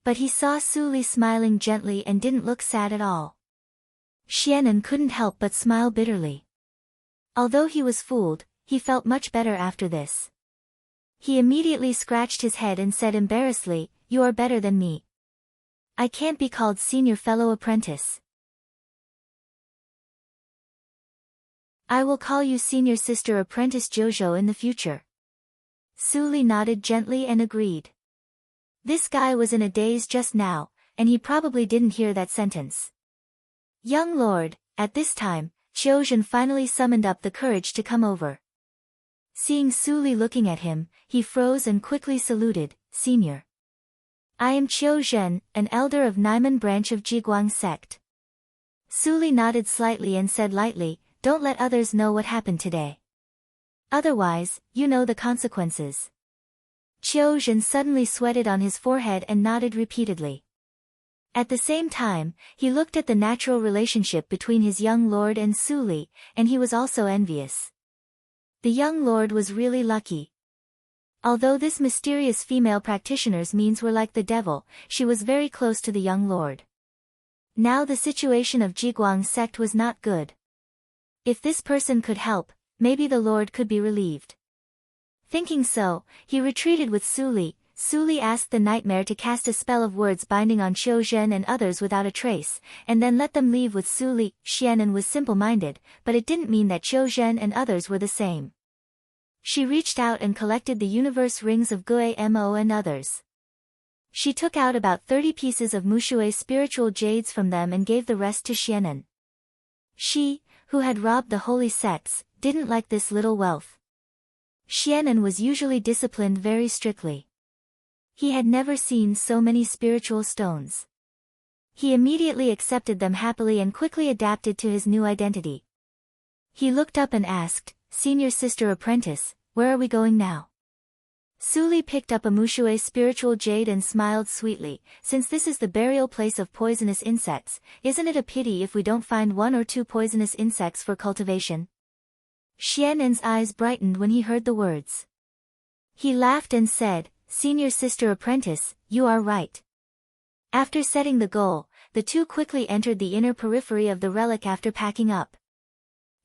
But he saw Su Li smiling gently and didn't look sad at all. Xianan couldn't help but smile bitterly. Although he was fooled, he felt much better after this. He immediately scratched his head and said embarrassedly, you are better than me. I can't be called senior fellow apprentice. I will call you Senior Sister Apprentice Jojo in the future. Su Li nodded gently and agreed. This guy was in a daze just now, and he probably didn't hear that sentence. Young lord, at this time, Qiuzhen finally summoned up the courage to come over. Seeing Su Li looking at him, he froze and quickly saluted, Senior. I am Qiuzhen, an elder of Naiman branch of Jiguang sect. Su Li nodded slightly and said lightly, don't let others know what happened today. Otherwise, you know the consequences. Qiuzhen suddenly sweated on his forehead and nodded repeatedly. At the same time, he looked at the natural relationship between his young lord and Su Li, and he was also envious. The young lord was really lucky. Although this mysterious female practitioner's means were like the devil, she was very close to the young lord. Now the situation of Jiguang sect was not good. If this person could help, maybe the lord could be relieved. Thinking so, he retreated with Su Li. Su Li asked the nightmare to cast a spell of words binding on Qiuzhen and others without a trace, and then let them leave with Su Li. Xianan was simple-minded, but it didn't mean that Qiuzhen and others were the same. She reached out and collected the universe rings of Guemo and others. She took out about 30 pieces of Mushui spiritual jades from them and gave the rest to Xianan. She, who had robbed the holy sects, didn't like this little wealth. Xianan was usually disciplined very strictly. He had never seen so many spiritual stones. He immediately accepted them happily and quickly adapted to his new identity. He looked up and asked, Senior Sister Apprentice, where are we going now? Su Li picked up a Mushui spiritual jade and smiled sweetly, since this is the burial place of poisonous insects, isn't it a pity if we don't find 1 or 2 poisonous insects for cultivation? Xianan's eyes brightened when he heard the words. He laughed and said, Senior Sister Apprentice, you are right. After setting the goal, the two quickly entered the inner periphery of the relic after packing up.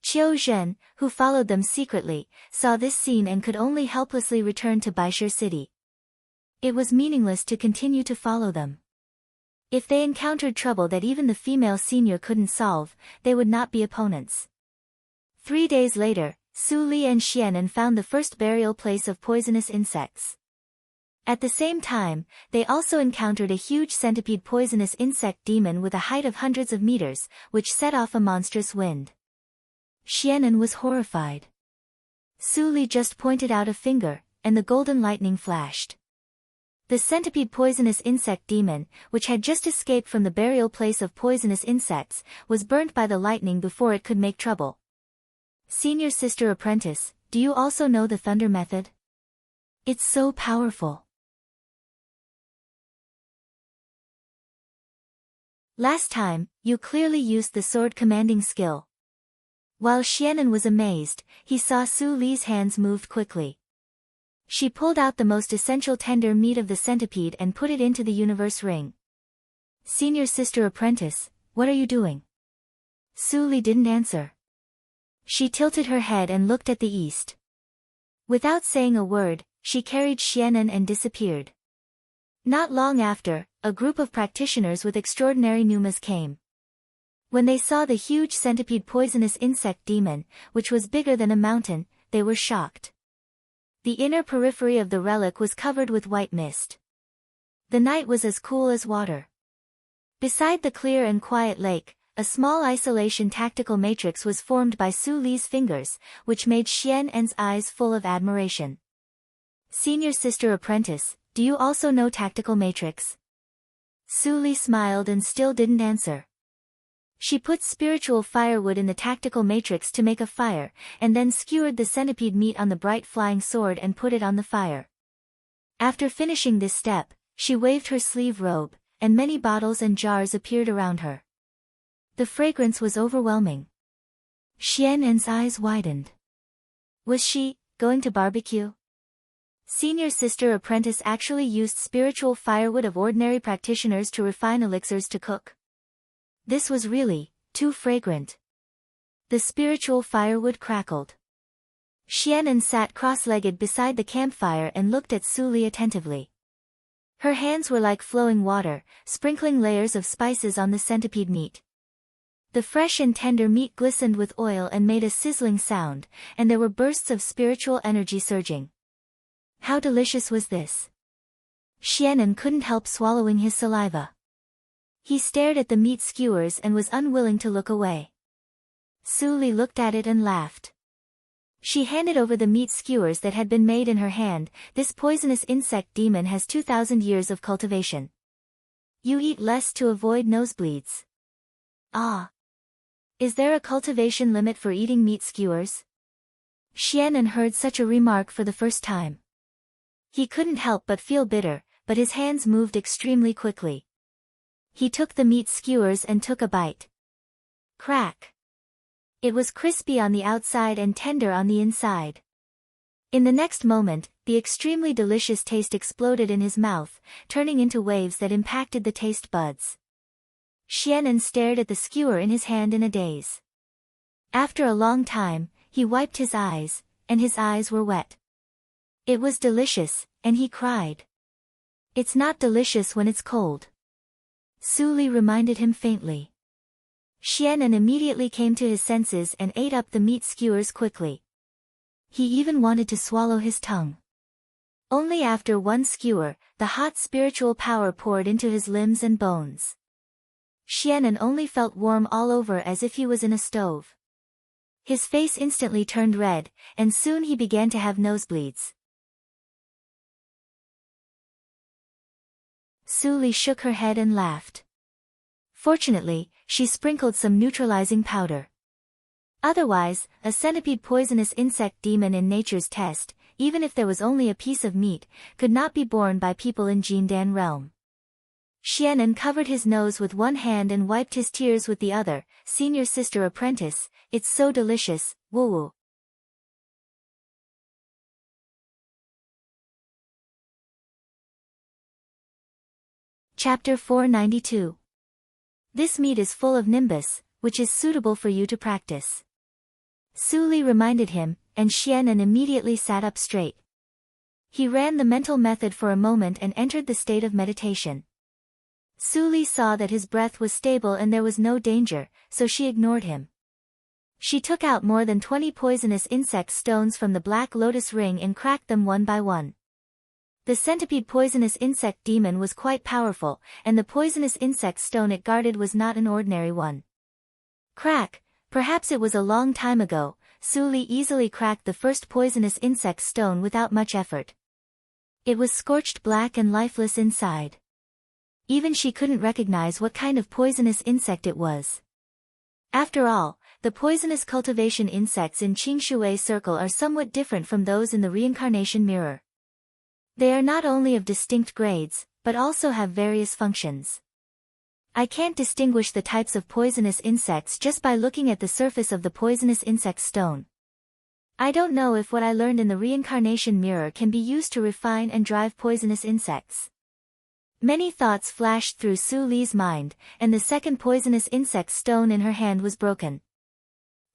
Qiuzhen, who followed them secretly, saw this scene and could only helplessly return to Baishir City. It was meaningless to continue to follow them. If they encountered trouble that even the female senior couldn't solve, they would not be opponents. 3 days later, Su Li and Xianan found the first burial place of poisonous insects. At the same time, they also encountered a huge centipede poisonous insect demon with a height of hundreds of meters, which set off a monstrous wind. Xianan was horrified. Su Li just pointed out a finger, and the golden lightning flashed. The centipede poisonous insect demon, which had just escaped from the burial place of poisonous insects, was burnt by the lightning before it could make trouble. Senior Sister Apprentice, do you also know the thunder method? It's so powerful. Last time, you clearly used the sword commanding skill. While Xianan was amazed, he saw Su Li's hands moved quickly. She pulled out the most essential tender meat of the centipede and put it into the universe ring. Senior Sister Apprentice, what are you doing? Su Li didn't answer. She tilted her head and looked at the east. Without saying a word, she carried Xianan and disappeared. Not long after, a group of practitioners with extraordinary pneumas came. When they saw the huge centipede poisonous insect demon, which was bigger than a mountain, they were shocked. The inner periphery of the relic was covered with white mist. The night was as cool as water. Beside the clear and quiet lake, a small isolation tactical matrix was formed by Su Li's fingers, which made Xianan's eyes full of admiration. Senior Sister Apprentice, do you also know tactical matrix? Su Li smiled and still didn't answer. She put spiritual firewood in the tactical matrix to make a fire, and then skewered the centipede meat on the bright flying sword and put it on the fire. After finishing this step, she waved her sleeve robe, and many bottles and jars appeared around her. The fragrance was overwhelming. Xianan's eyes widened. Was she going to barbecue? Senior Sister Apprentice actually used spiritual firewood of ordinary practitioners to refine elixirs to cook. This was really too fragrant. The spiritual firewood crackled. Xianan sat cross-legged beside the campfire and looked at Su Li attentively. Her hands were like flowing water, sprinkling layers of spices on the centipede meat. The fresh and tender meat glistened with oil and made a sizzling sound, and there were bursts of spiritual energy surging. How delicious was this? Xianan couldn't help swallowing his saliva. He stared at the meat skewers and was unwilling to look away. Su Li looked at it and laughed. She handed over the meat skewers that had been made in her hand. This poisonous insect demon has 2,000 years of cultivation. You eat less to avoid nosebleeds. Ah. Is there a cultivation limit for eating meat skewers? Xianan heard such a remark for the first time. He couldn't help but feel bitter, but his hands moved extremely quickly. He took the meat skewers and took a bite. Crack! It was crispy on the outside and tender on the inside. In the next moment, the extremely delicious taste exploded in his mouth, turning into waves that impacted the taste buds. Xianan stared at the skewer in his hand in a daze. After a long time, he wiped his eyes, and his eyes were wet. It was delicious, and he cried. It's not delicious when it's cold. Su Li reminded him faintly. Xianan immediately came to his senses and ate up the meat skewers quickly. He even wanted to swallow his tongue. Only after one skewer, the hot spiritual power poured into his limbs and bones. Xianan only felt warm all over as if he was in a stove. His face instantly turned red, and soon he began to have nosebleeds. Su Li shook her head and laughed. Fortunately, she sprinkled some neutralizing powder. Otherwise, a centipede poisonous insect demon in nature's test, even if there was only a piece of meat, could not be borne by people in Jindan realm. Xianan covered his nose with one hand and wiped his tears with the other. Senior sister apprentice, it's so delicious, woo-woo. Chapter 492. This meat is full of nimbus, which is suitable for you to practice. Su Li reminded him, and Xianan immediately sat up straight. He ran the mental method for a moment and entered the state of meditation. Su Li saw that his breath was stable and there was no danger, so she ignored him. She took out more than 20 poisonous insect stones from the black lotus ring and cracked them one by one. The centipede poisonous insect demon was quite powerful, and the poisonous insect stone it guarded was not an ordinary one. Crack! Perhaps it was a long time ago. Su Li easily cracked the first poisonous insect stone without much effort. It was scorched black and lifeless inside. Even she couldn't recognize what kind of poisonous insect it was. After all, the poisonous cultivation insects in Qingshui Circle are somewhat different from those in the reincarnation mirror. They are not only of distinct grades, but also have various functions. I can't distinguish the types of poisonous insects just by looking at the surface of the poisonous insect stone. I don't know if what I learned in the reincarnation mirror can be used to refine and drive poisonous insects. Many thoughts flashed through Su Li's mind, and the second poisonous insect stone in her hand was broken.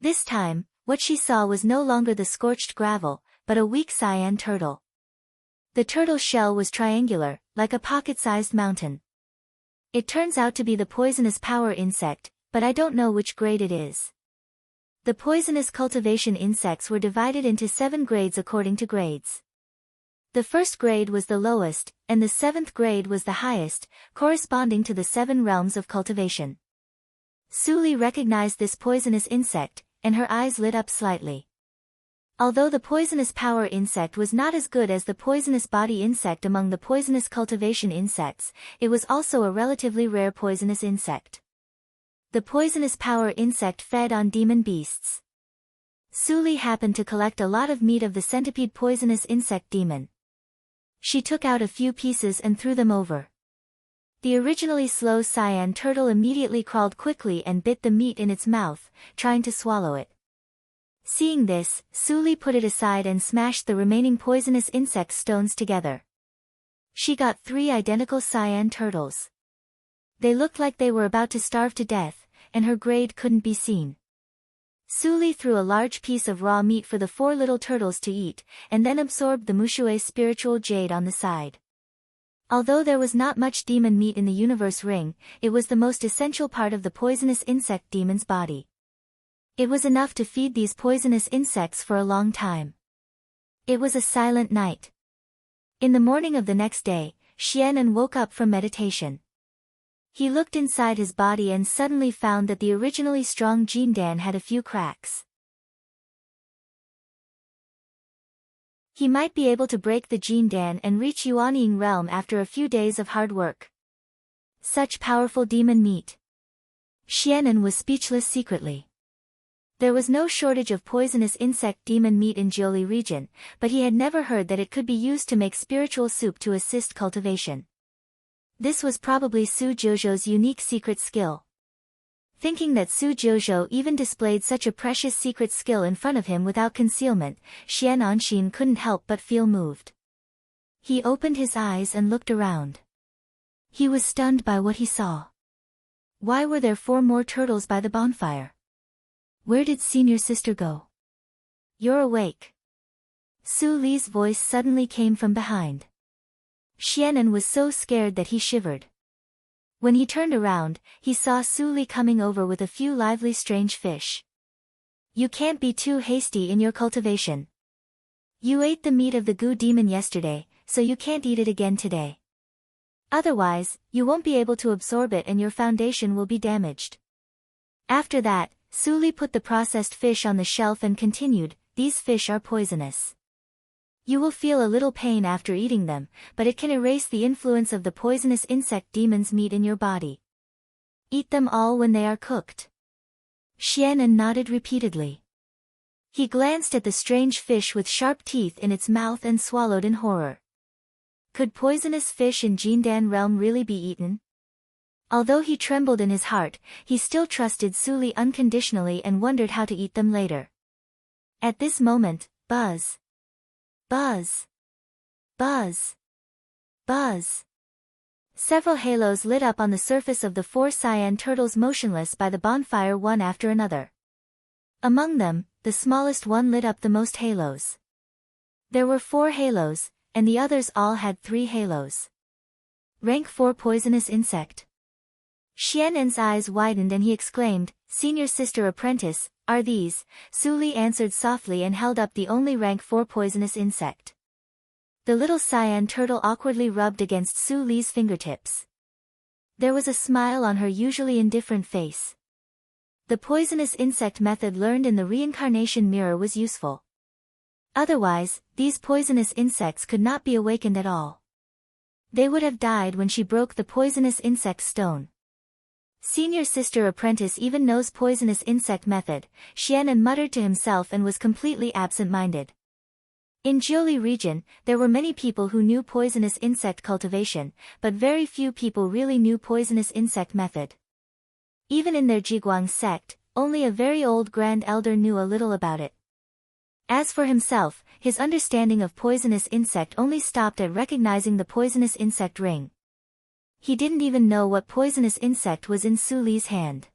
This time, what she saw was no longer the scorched gravel, but a weak cyan turtle. The turtle's shell was triangular, like a pocket-sized mountain. It turns out to be the poisonous power insect, but I don't know which grade it is. The poisonous cultivation insects were divided into 7 grades according to grades. The first grade was the lowest, and the 7th grade was the highest, corresponding to the 7 realms of cultivation. Su Li recognized this poisonous insect, and her eyes lit up slightly. Although the poisonous power insect was not as good as the poisonous body insect among the poisonous cultivation insects, it was also a relatively rare poisonous insect. The poisonous power insect fed on demon beasts. Su Li happened to collect a lot of meat of the centipede poisonous insect demon. She took out a few pieces and threw them over. The originally slow cyan turtle immediately crawled quickly and bit the meat in its mouth, trying to swallow it. Seeing this, Su Li put it aside and smashed the remaining poisonous insect stones together. She got 3 identical cyan turtles. They looked like they were about to starve to death, and her grade couldn't be seen. Su Li threw a large piece of raw meat for the 4 little turtles to eat, and then absorbed the Mushue spiritual jade on the side. Although there was not much demon meat in the universe ring, it was the most essential part of the poisonous insect demon's body. It was enough to feed these poisonous insects for a long time. It was a silent night. In the morning of the next day, Xianan woke up from meditation. He looked inside his body and suddenly found that the originally strong Jindan had a few cracks. He might be able to break the Jindan and reach Yuanying realm after a few days of hard work. Such powerful demon meat. Xianan was speechless secretly. There was no shortage of poisonous insect demon meat in Jiuli region, but he had never heard that it could be used to make spiritual soup to assist cultivation. This was probably Su Jiuzhou's unique secret skill. Thinking that Su Jiuzhou even displayed such a precious secret skill in front of him without concealment, Xian Anxin couldn't help but feel moved. He opened his eyes and looked around. He was stunned by what he saw. Why were there 4 more turtles by the bonfire? Where did senior sister go? You're awake. Su Li's voice suddenly came from behind. Xianan was so scared that he shivered. When he turned around, he saw Su Li coming over with a few lively strange fish. You can't be too hasty in your cultivation. You ate the meat of the goo demon yesterday, so you can't eat it again today. Otherwise, you won't be able to absorb it and your foundation will be damaged. After that, Su Li put the processed fish on the shelf and continued, these fish are poisonous. You will feel a little pain after eating them, but it can erase the influence of the poisonous insect demon's meat in your body. Eat them all when they are cooked. Xianan nodded repeatedly. He glanced at the strange fish with sharp teeth in its mouth and swallowed in horror. Could poisonous fish in Jindan realm really be eaten? Although he trembled in his heart, he still trusted Su Li unconditionally and wondered how to eat them later. At this moment, buzz. Buzz. Buzz. Buzz. Several halos lit up on the surface of the 4 cyan turtles motionless by the bonfire one after another. Among them, the smallest one lit up the most halos. There were 4 halos, and the others all had 3 halos. Rank 4 poisonous insect. Xianan's eyes widened and he exclaimed, Senior sister apprentice, are these? Su Li answered softly and held up the only rank 4 poisonous insect. The little cyan turtle awkwardly rubbed against Su Li's fingertips. There was a smile on her usually indifferent face. The poisonous insect method learned in the reincarnation mirror was useful. Otherwise, these poisonous insects could not be awakened at all. They would have died when she broke the poisonous insect stone. Senior sister apprentice even knows poisonous insect method, Xianan muttered to himself and was completely absent-minded. In Jiuli region, there were many people who knew poisonous insect cultivation, but very few people really knew poisonous insect method. Even in their Jiguang sect, only a very old grand elder knew a little about it. As for himself, his understanding of poisonous insect only stopped at recognizing the poisonous insect ring. He didn't even know what poisonous insect was in Su Li's hand.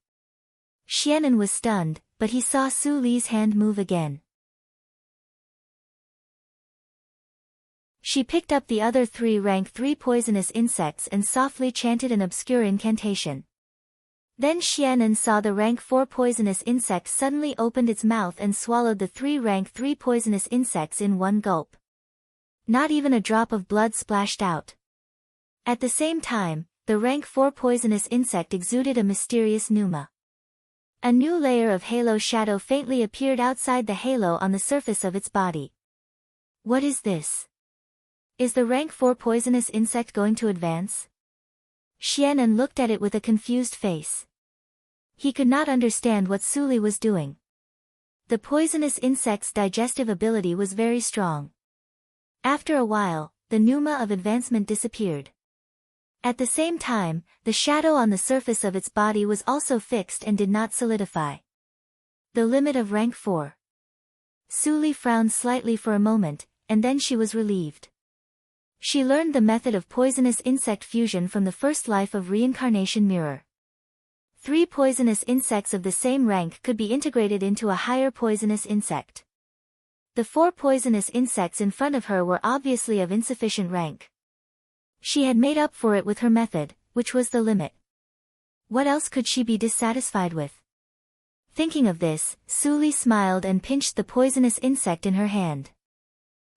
Xianan was stunned, but he saw Su Li's hand move again. She picked up the other 3 rank 3 poisonous insects and softly chanted an obscure incantation. Then Xianan saw the rank 4 poisonous insect suddenly opened its mouth and swallowed the 3 rank 3 poisonous insects in one gulp. Not even a drop of blood splashed out. At the same time, the rank 4 poisonous insect exuded a mysterious pneuma. A new layer of halo shadow faintly appeared outside the halo on the surface of its body. What is this? Is the rank 4 poisonous insect going to advance? Xianan looked at it with a confused face. He could not understand what Su Li was doing. The poisonous insect's digestive ability was very strong. After a while, the pneuma of advancement disappeared. At the same time, the shadow on the surface of its body was also fixed and did not solidify. The limit of rank 4. Su Li frowned slightly for a moment, and then she was relieved. She learned the method of poisonous insect fusion from the first life of reincarnation mirror. 3 poisonous insects of the same rank could be integrated into a higher poisonous insect. The 4 poisonous insects in front of her were obviously of insufficient rank. She had made up for it with her method, which was the limit. What else could she be dissatisfied with? Thinking of this, Suli smiled and pinched the poisonous insect in her hand.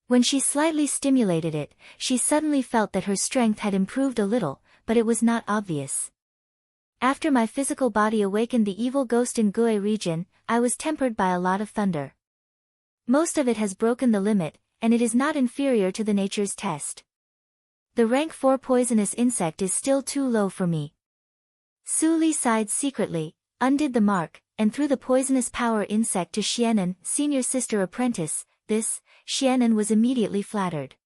When she slightly stimulated it, she suddenly felt that her strength had improved a little, but it was not obvious. After my physical body awakened the evil ghost in Gue region, I was tempered by a lot of thunder. Most of it has broken the limit, and it is not inferior to the nature's test. The rank 4 poisonous insect is still too low for me. Suli sighed secretly, undid the mark, and threw the poisonous power insect to Xianan, senior sister apprentice. Xianan was immediately flattered.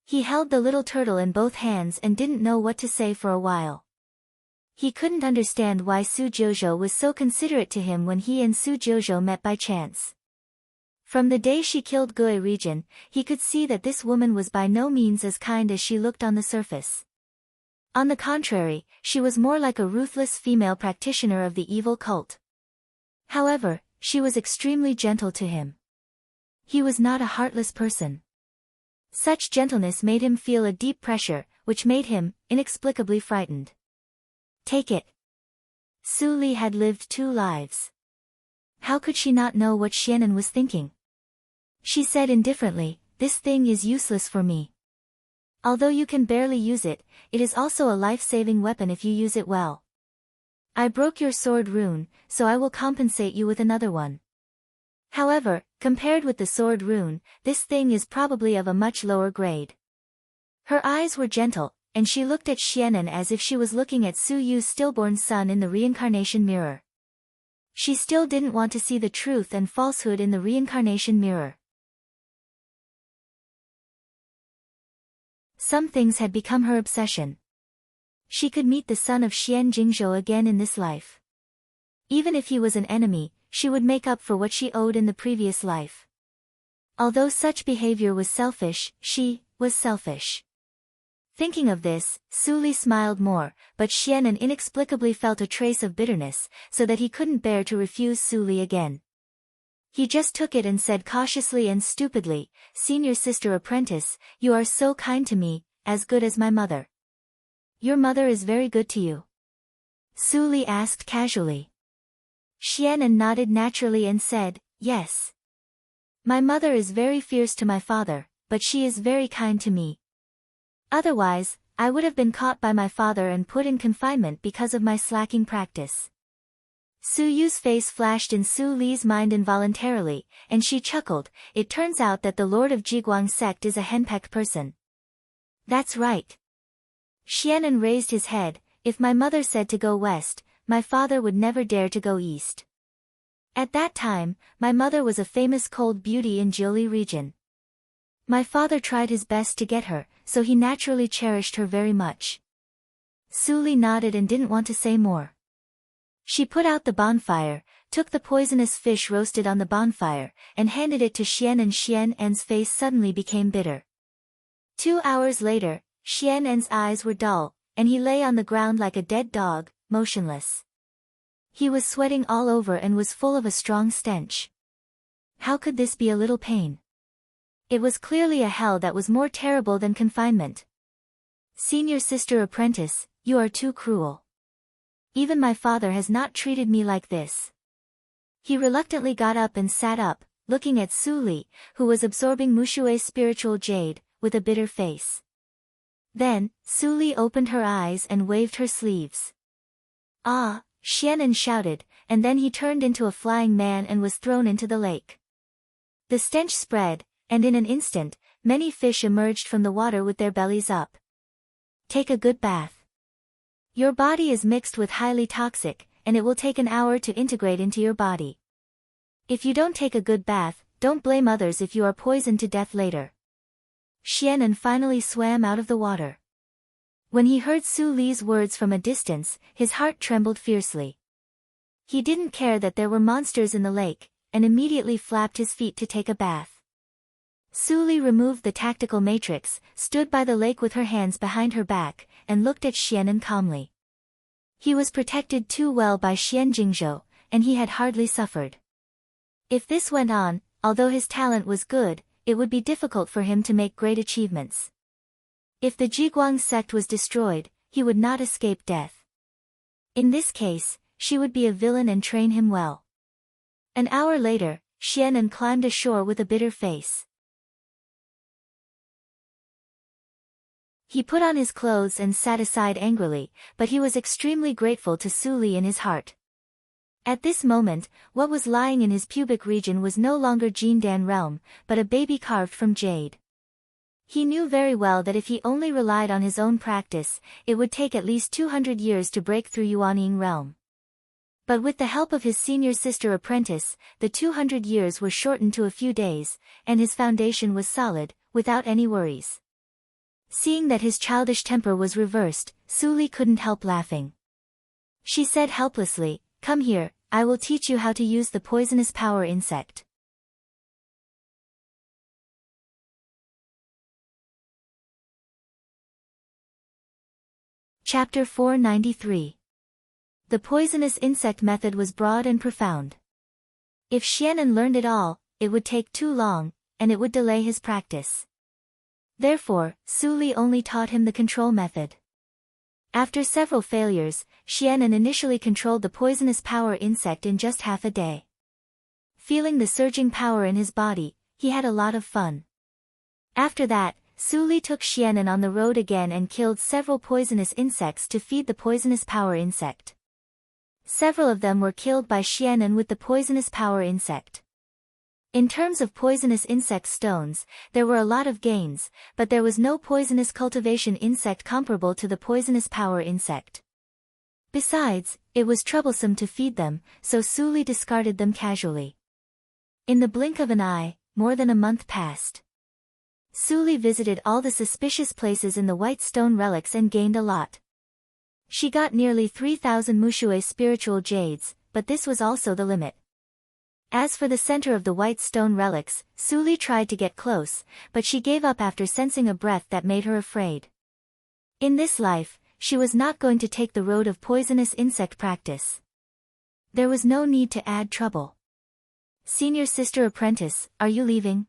He held the little turtle in both hands and didn't know what to say for a while. He couldn't understand why Su Jojo was so considerate to him when he and Su Jojo met by chance. From the day she killed Gue region, he could see that this woman was by no means as kind as she looked on the surface. On the contrary, she was more like a ruthless female practitioner of the evil cult. However, she was extremely gentle to him. He was not a heartless person. Such gentleness made him feel a deep pressure, which made him inexplicably frightened. Take it. Suli had lived 2 lives. How could she not know what Xianan was thinking? She said indifferently, "This thing is useless for me. Although you can barely use it, it is also a life-saving weapon if you use it well. I broke your sword rune, so I will compensate you with another one. However, compared with the sword rune, this thing is probably of a much lower grade." Her eyes were gentle, and she looked at Xianan as if she was looking at Su Yu's stillborn son in the reincarnation mirror. She still didn't want to see the truth and falsehood in the reincarnation mirror. Some things had become her obsession. She could meet the son of Xian Jingzhou again in this life. Even if he was an enemy, she would make up for what she owed in the previous life. Although such behavior was selfish, she was selfish. Thinking of this, Suli smiled more, but Xianan inexplicably felt a trace of bitterness, so that he couldn't bear to refuse Suli again. He just took it and said cautiously and stupidly, "Senior sister apprentice, you are so kind to me, as good as my mother." "Your mother is very good to you?" Suli asked casually. Xianan nodded naturally and said, "Yes. My mother is very fierce to my father, but she is very kind to me. Otherwise, I would have been caught by my father and put in confinement because of my slacking practice." Su Yu's face flashed in Su Li's mind involuntarily, and she chuckled. It turns out that the Lord of Jiguang sect is a henpecked person. "That's right." Xianan raised his head. "If my mother said to go west, my father would never dare to go east. At that time, my mother was a famous cold beauty in Jiuli region. My father tried his best to get her, so he naturally cherished her very much." Suli nodded and didn't want to say more. She put out the bonfire, took the poisonous fish roasted on the bonfire, and handed it to Xianan. Xianan's face suddenly became bitter. 2 hours later, Xianan's eyes were dull, and he lay on the ground like a dead dog, motionless. He was sweating all over and was full of a strong stench. How could this be a little pain? It was clearly a hell that was more terrible than confinement. "Senior sister apprentice, you are too cruel. Even my father has not treated me like this." He reluctantly got up and sat up, looking at Suli, who was absorbing Mushue's spiritual jade, with a bitter face. Then, Suli opened her eyes and waved her sleeves. "Ah!" Xianan shouted, and then he turned into a flying man and was thrown into the lake. The stench spread, and in an instant, many fish emerged from the water with their bellies up. "Take a good bath. Your body is mixed with highly toxic, and it will take an hour to integrate into your body. If you don't take a good bath, don't blame others if you are poisoned to death later." Xianan finally swam out of the water. When he heard Su Li's words from a distance, his heart trembled fiercely. He didn't care that there were monsters in the lake, and immediately flapped his feet to take a bath. Su Li removed the tactical matrix, stood by the lake with her hands behind her back, and looked at Xianan calmly. He was protected too well by Xian Jingzhou, and he had hardly suffered. If this went on, although his talent was good, it would be difficult for him to make great achievements. If the Jiguang sect was destroyed, he would not escape death. In this case, she would be a villain and train him well. An hour later, Xianan climbed ashore with a bitter face. He put on his clothes and sat aside angrily, but he was extremely grateful to Su Li in his heart. At this moment, what was lying in his pubic region was no longer Jindan realm, but a baby carved from jade. He knew very well that if he only relied on his own practice, it would take at least 200 years to break through Yuanying realm. But with the help of his senior sister apprentice, the 200 years were shortened to a few days, and his foundation was solid, without any worries. Seeing that his childish temper was reversed, Su Li couldn't help laughing. She said helplessly, "Come here, I will teach you how to use the poisonous power insect." Chapter 493. The poisonous insect method was broad and profound. If Xianan learned it all, it would take too long, and it would delay his practice. Therefore, Su Li only taught him the control method. After several failures, Xianan initially controlled the poisonous power insect in just half a day. Feeling the surging power in his body, he had a lot of fun. After that, Su Li took Xianan on the road again and killed several poisonous insects to feed the poisonous power insect. Several of them were killed by Xianan with the poisonous power insect. In terms of poisonous insect stones, there were a lot of gains, but there was no poisonous cultivation insect comparable to the poisonous power insect. Besides, it was troublesome to feed them, so Su Li discarded them casually. In the blink of an eye, more than a month passed. Su Li visited all the suspicious places in the white stone relics and gained a lot. She got nearly 3,000 Mushui spiritual jades, but this was also the limit. As for the center of the white stone relics, Su Li tried to get close, but she gave up after sensing a breath that made her afraid. In this life, she was not going to take the road of poisonous insect practice. There was no need to add trouble. "Senior sister apprentice, are you leaving?"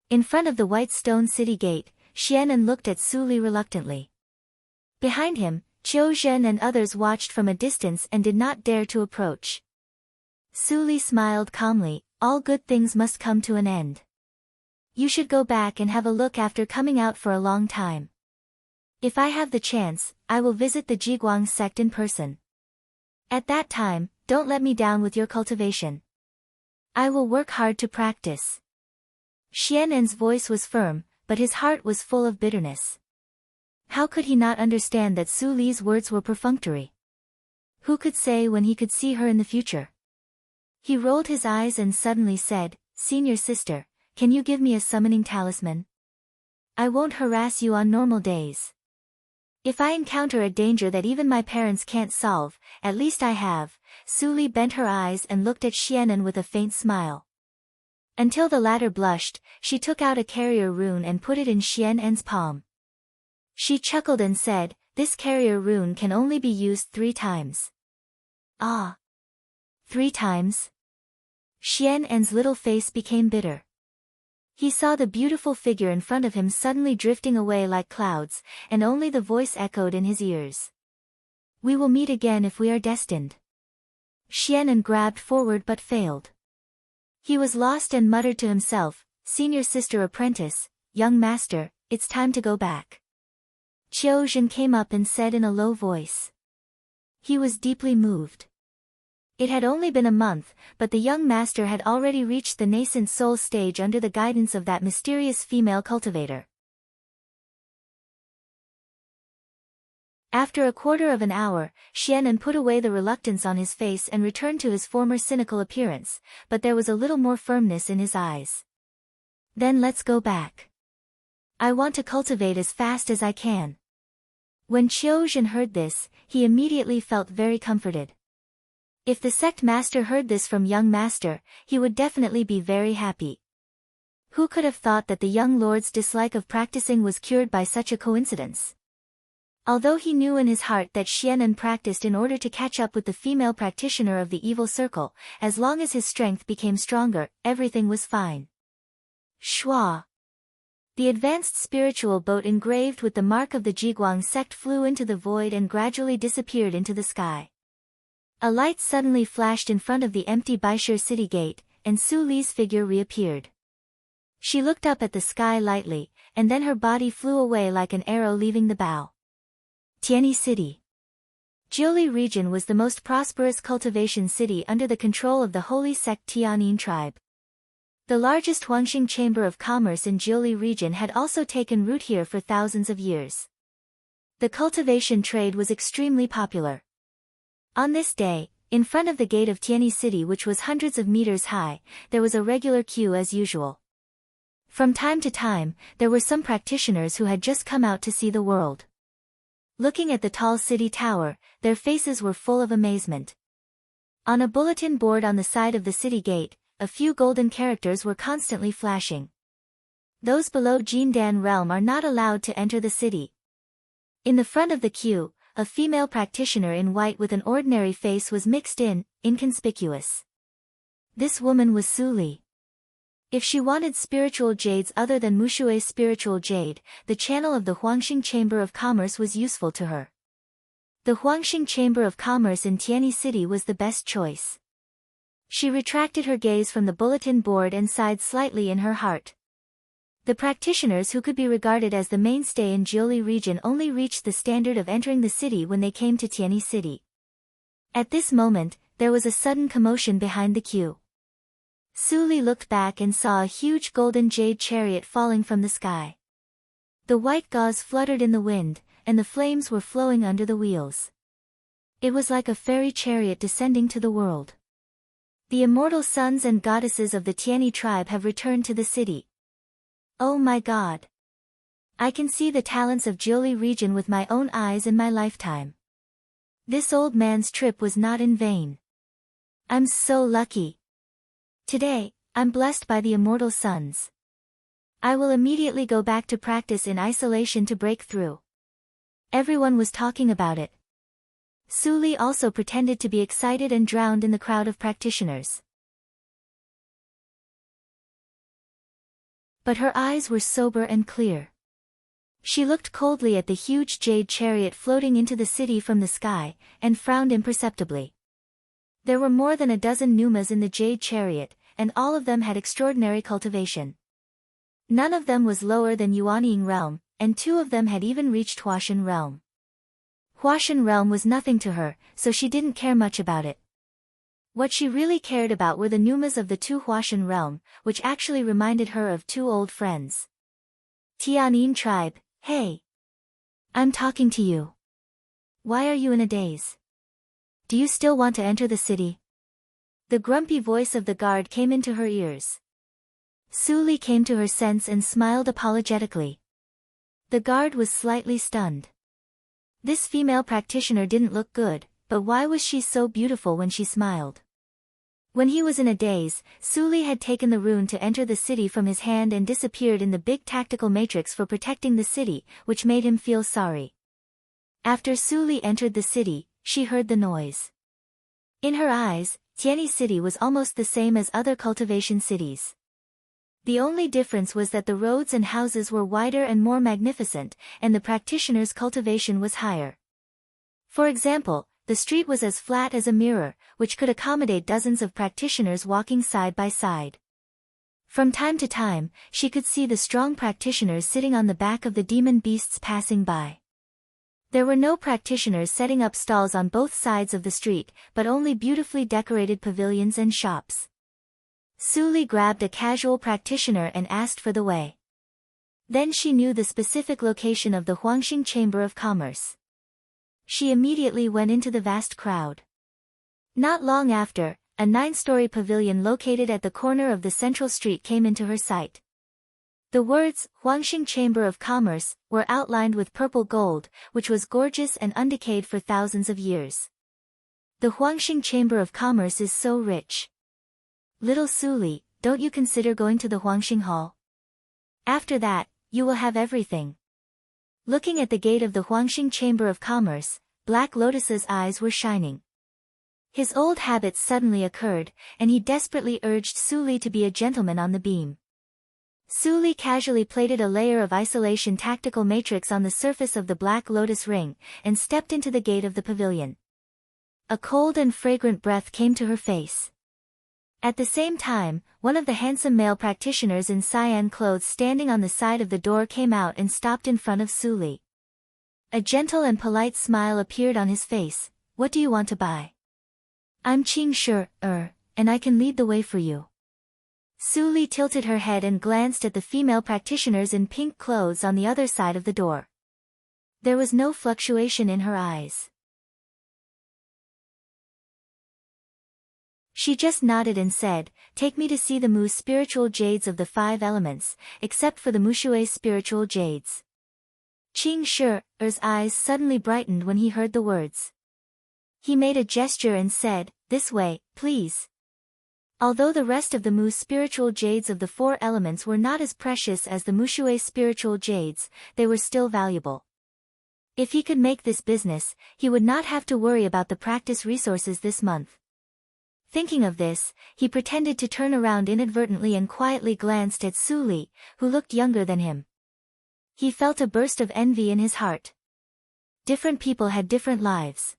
In front of the white stone city gate, Xianan looked at Su Li reluctantly. Behind him, Qiu Zhen and others watched from a distance and did not dare to approach. Su Li smiled calmly, "All good things must come to an end. You should go back and have a look after coming out for a long time. If I have the chance, I will visit the Jiguang sect in person. At that time, don't let me down with your cultivation. I will work hard to practice." Xianan's voice was firm, but his heart was full of bitterness. How could he not understand that Su Li's words were perfunctory? Who could say when he could see her in the future? He rolled his eyes and suddenly said, "Senior sister, can you give me a summoning talisman? I won't harass you on normal days. If I encounter a danger that even my parents can't solve, at least I have." Su Li bent her eyes and looked at Xianan with a faint smile. Until the latter blushed, she took out a carrier rune and put it in Xianan's palm. She chuckled and said, "This carrier rune can only be used 3 times. "Ah. 3 times? Xianan's little face became bitter. He saw the beautiful figure in front of him suddenly drifting away like clouds, and only the voice echoed in his ears. "We will meet again if we are destined." Xianan grabbed forward but failed. He was lost and muttered to himself, "Senior sister apprentice, young master, it's time to go back." Qiu Zhen came up and said in a low voice. He was deeply moved. It had only been a month, but the young master had already reached the nascent soul stage under the guidance of that mysterious female cultivator. After a quarter of an hour, Xianan put away the reluctance on his face and returned to his former cynical appearance, but there was a little more firmness in his eyes. "Then let's go back. I want to cultivate as fast as I can." When Qiu Zhen heard this, he immediately felt very comforted. If the sect master heard this from young master, he would definitely be very happy. Who could have thought that the young lord's dislike of practicing was cured by such a coincidence? Although he knew in his heart that Xianan practiced in order to catch up with the female practitioner of the evil circle, as long as his strength became stronger, everything was fine. Schwa. The advanced spiritual boat engraved with the mark of the Jiguang sect flew into the void and gradually disappeared into the sky. A light suddenly flashed in front of the empty Baishir city gate, and Su Li's figure reappeared. She looked up at the sky lightly, and then her body flew away like an arrow leaving the bow. Tianyi City. Jiuli region was the most prosperous cultivation city under the control of the holy sect Tianyin tribe. The largest Huangxing Chamber of Commerce in Jiuli region had also taken root here for thousands of years. The cultivation trade was extremely popular. On this day, in front of the gate of Tianyi City, which was hundreds of meters high, there was a regular queue as usual. From time to time, there were some practitioners who had just come out to see the world. Looking at the tall city tower, their faces were full of amazement. On a bulletin board on the side of the city gate, a few golden characters were constantly flashing. Those below Jindan realm are not allowed to enter the city. In the front of the queue, a female practitioner in white with an ordinary face was mixed in, inconspicuous. This woman was Su Li. If she wanted spiritual jades other than Mushue's spiritual jade, the channel of the Huangxing Chamber of Commerce was useful to her. The Huangxing Chamber of Commerce in Tianyi City was the best choice. She retracted her gaze from the bulletin board and sighed slightly in her heart. The practitioners who could be regarded as the mainstay in Jiuli region only reached the standard of entering the city when they came to Tianyi City. At this moment, there was a sudden commotion behind the queue. Su Li looked back and saw a huge golden jade chariot falling from the sky. The white gauze fluttered in the wind, and the flames were flowing under the wheels. It was like a fairy chariot descending to the world. The immortal sons and goddesses of the Tianyi tribe have returned to the city. Oh my God! I can see the talents of Jiuli region with my own eyes in my lifetime. This old man's trip was not in vain. I'm so lucky. Today, I'm blessed by the immortal sons. I will immediately go back to practice in isolation to break through. Everyone was talking about it. Su Li also pretended to be excited and drowned in the crowd of practitioners. But her eyes were sober and clear. She looked coldly at the huge jade chariot floating into the city from the sky, and frowned imperceptibly. There were more than a dozen Numas in the jade chariot, and all of them had extraordinary cultivation. None of them was lower than Yuanying realm, and 2 of them had even reached Huashan realm. Huashan realm was nothing to her, so she didn't care much about it. What she really cared about were the Numas of the 2 Huashan realm, which actually reminded her of 2 old friends. Tianyin tribe, hey! I'm talking to you. Why are you in a daze? Do you still want to enter the city? The grumpy voice of the guard came into her ears. Su Li came to her sense and smiled apologetically. The guard was slightly stunned. This female practitioner didn't look good, but why was she so beautiful when she smiled? When he was in a daze, Su Li had taken the rune to enter the city from his hand and disappeared in the big tactical matrix for protecting the city, which made him feel sorry. After Su Li entered the city, she heard the noise. In her eyes, Tianyi City was almost the same as other cultivation cities. The only difference was that the roads and houses were wider and more magnificent, and the practitioners' cultivation was higher. For example, the street was as flat as a mirror, which could accommodate dozens of practitioners walking side by side. From time to time, she could see the strong practitioners sitting on the back of the demon beasts passing by. There were no practitioners setting up stalls on both sides of the street, but only beautifully decorated pavilions and shops. Su Li grabbed a casual practitioner and asked for the way. Then she knew the specific location of the Huangxing Chamber of Commerce. She immediately went into the vast crowd. Not long after, a 9-story pavilion located at the corner of the central street came into her sight. The words, Huangxing Chamber of Commerce, were outlined with purple gold, which was gorgeous and undecayed for thousands of years. The Huangxing Chamber of Commerce is so rich. Little Su Li, don't you consider going to the Huangxing Hall? After that, you will have everything. Looking at the gate of the Huangxing Chamber of Commerce, Black Lotus's eyes were shining. His old habits suddenly occurred, and he desperately urged Su Li to be a gentleman on the beam. Su Li casually plated a layer of isolation tactical matrix on the surface of the Black Lotus ring, and stepped into the gate of the pavilion. A cold and fragrant breath came to her face. At the same time, one of the handsome male practitioners in cyan clothes standing on the side of the door came out and stopped in front of Su Li. A gentle and polite smile appeared on his face. "What do you want to buy?" "I'm Qing Shi, and I can lead the way for you." Su Li tilted her head and glanced at the female practitioners in pink clothes on the other side of the door. There was no fluctuation in her eyes. She just nodded and said, "Take me to see the Mu spiritual jades of the 5 elements, except for the Mushui spiritual jades." Qing Shi's eyes suddenly brightened when he heard the words. He made a gesture and said, "This way, please." Although the rest of the Mu spiritual jades of the 4 elements were not as precious as the Mushui spiritual jades, they were still valuable. If he could make this business, he would not have to worry about the practice resources this month. Thinking of this, he pretended to turn around inadvertently and quietly glanced at Su Li, who looked younger than him. He felt a burst of envy in his heart. Different people had different lives.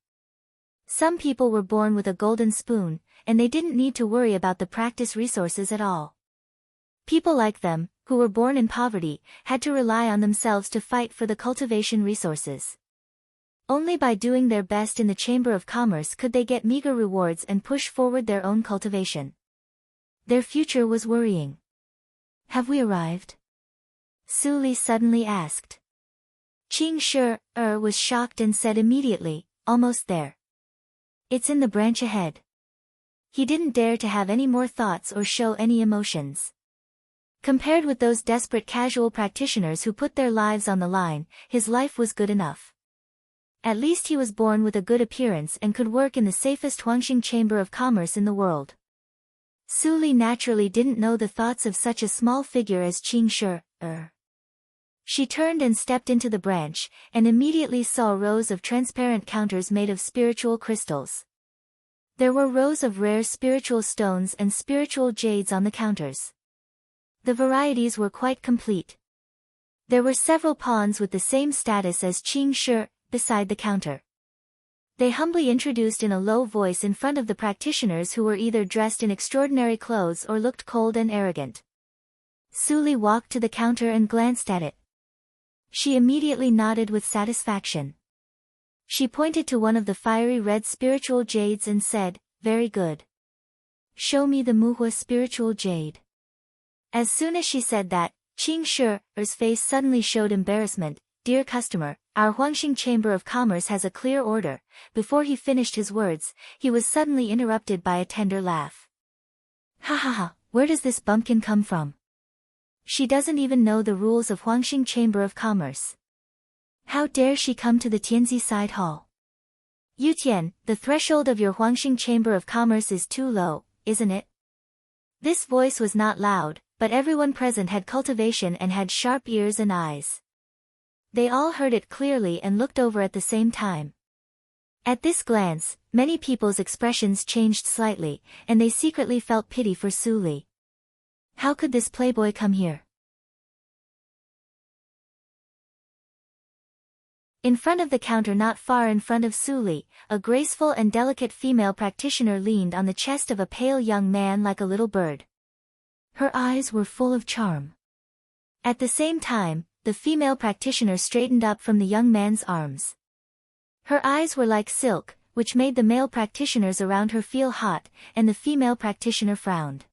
Some people were born with a golden spoon, and they didn't need to worry about the practice resources at all. People like them, who were born in poverty, had to rely on themselves to fight for the cultivation resources. Only by doing their best in the Chamber of Commerce could they get meager rewards and push forward their own cultivation. Their future was worrying. "Have we arrived?" Su Li suddenly asked. Qing Shi was shocked and said immediately, "Almost there. It's in the branch ahead." He didn't dare to have any more thoughts or show any emotions. Compared with those desperate casual practitioners who put their lives on the line, his life was good enough. At least he was born with a good appearance and could work in the safest Huangxing Chamber of Commerce in the world. Su Li naturally didn't know the thoughts of such a small figure as Qing Shi. She turned and stepped into the branch, and immediately saw rows of transparent counters made of spiritual crystals. There were rows of rare spiritual stones and spiritual jades on the counters. The varieties were quite complete. There were several pawns with the same status as Qing Shi beside the counter. They humbly introduced in a low voice in front of the practitioners who were either dressed in extraordinary clothes or looked cold and arrogant. Su Li walked to the counter and glanced at it. She immediately nodded with satisfaction. She pointed to one of the fiery red spiritual jades and said, "Very good. Show me the Muhua spiritual jade." As soon as she said that, Qing Shi's face suddenly showed embarrassment. "Dear customer, our Huangxing Chamber of Commerce has a clear order." Before he finished his words, he was suddenly interrupted by a tender laugh. "Ha ha ha, where does this bumpkin come from? She doesn't even know the rules of Huangxing Chamber of Commerce. How dare she come to the Tianzi side hall? Yutian, the threshold of your Huangxing Chamber of Commerce is too low, isn't it?" This voice was not loud, but everyone present had cultivation and had sharp ears and eyes. They all heard it clearly and looked over at the same time. At this glance, many people's expressions changed slightly, and they secretly felt pity for Su Li. How could this playboy come here? In front of the counter not far in front of Su Li, a graceful and delicate female practitioner leaned on the chest of a pale young man like a little bird. Her eyes were full of charm. At the same time, the female practitioner straightened up from the young man's arms. Her eyes were like silk, which made the male practitioners around her feel hot, and the female practitioner frowned.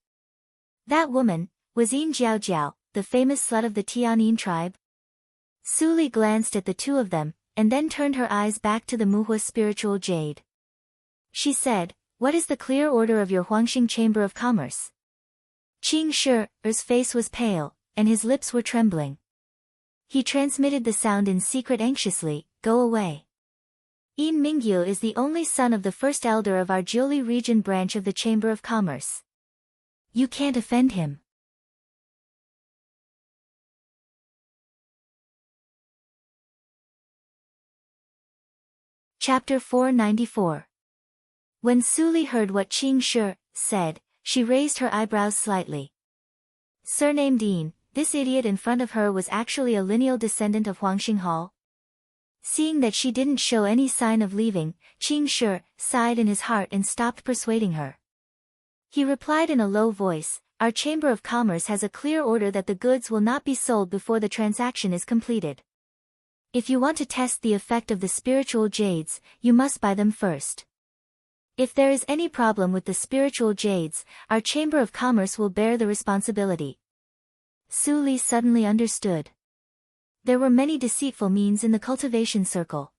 That woman, was Yin Jiaojiao, the famous slut of the Tianyin tribe? Su Li glanced at the two of them, and then turned her eyes back to the Muhua spiritual jade. She said, "What is the clear order of your Huangxing Chamber of Commerce?" Qing Shi's face was pale, and his lips were trembling. He transmitted the sound in secret anxiously, "Go away. Yin Mingyu is the only son of the first elder of our Jiuli region branch of the Chamber of Commerce. You can't offend him." Chapter 494. When Su Li heard what Qing Shi said, she raised her eyebrows slightly. Surnamed Yin, this idiot in front of her was actually a lineal descendant of Huang Xinghao. Seeing that she didn't show any sign of leaving, Qing Shi sighed in his heart and stopped persuading her. He replied in a low voice, "Our Chamber of Commerce has a clear order that the goods will not be sold before the transaction is completed. If you want to test the effect of the spiritual jades, you must buy them first. If there is any problem with the spiritual jades, our Chamber of Commerce will bear the responsibility." Su Li suddenly understood. There were many deceitful means in the cultivation circle.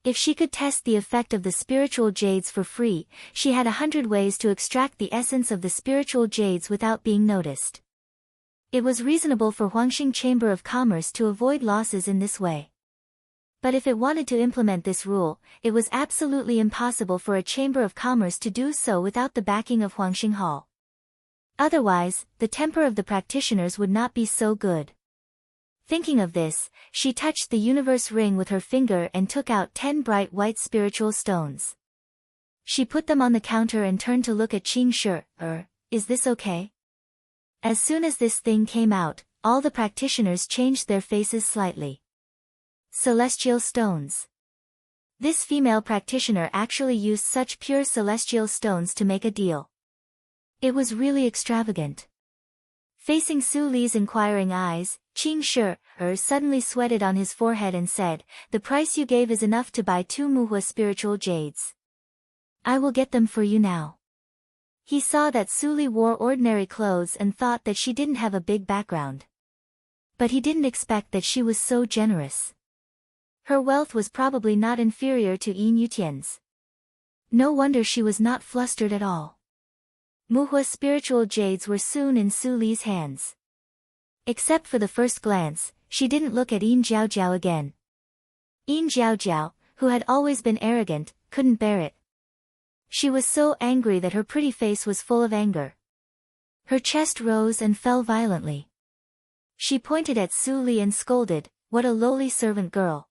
If she could test the effect of the spiritual jades for free, she had 100 ways to extract the essence of the spiritual jades without being noticed. It was reasonable for Huangxing Chamber of Commerce to avoid losses in this way. But if it wanted to implement this rule, it was absolutely impossible for a Chamber of Commerce to do so without the backing of Huang Xinghao. Otherwise, the temper of the practitioners would not be so good. Thinking of this, she touched the universe ring with her finger and took out 10 bright white spiritual stones. She put them on the counter and turned to look at Qing Shi. Is this okay?" As soon as this thing came out, all the practitioners changed their faces slightly. Celestial stones. This female practitioner actually used such pure celestial stones to make a deal. It was really extravagant. Facing Su Li's inquiring eyes, Qing Shi suddenly sweated on his forehead and said, "The price you gave is enough to buy 2 muhua spiritual jades. I will get them for you now." He saw that Su Li wore ordinary clothes and thought that she didn't have a big background. But he didn't expect that she was so generous. Her wealth was probably not inferior to Yin Yutian's. No wonder she was not flustered at all. Muhua spiritual jades were soon in Su Li's hands. Except for the first glance, she didn't look at Yin Jiaojiao again. Yin Jiaojiao, who had always been arrogant, couldn't bear it. She was so angry that her pretty face was full of anger. Her chest rose and fell violently. She pointed at Su Li and scolded, "What a lowly servant girl!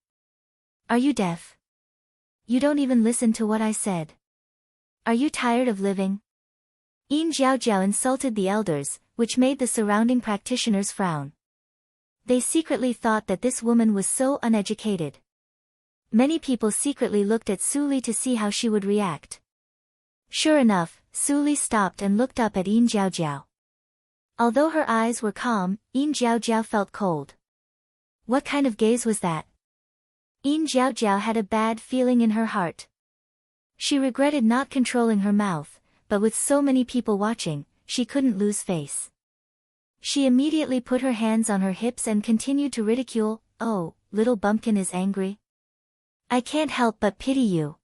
Are you deaf? You don't even listen to what I said. Are you tired of living?" Yin Jiaojiao insulted the elders, which made the surrounding practitioners frown. They secretly thought that this woman was so uneducated. Many people secretly looked at Su Li to see how she would react. Sure enough, Su Li stopped and looked up at Yin Jiaojiao. Although her eyes were calm, Yin Jiaojiao felt cold. What kind of gaze was that? Yin Jiaojiao had a bad feeling in her heart. She regretted not controlling her mouth, but with so many people watching, she couldn't lose face. She immediately put her hands on her hips and continued to ridicule, "Oh, little bumpkin is angry? I can't help but pity you.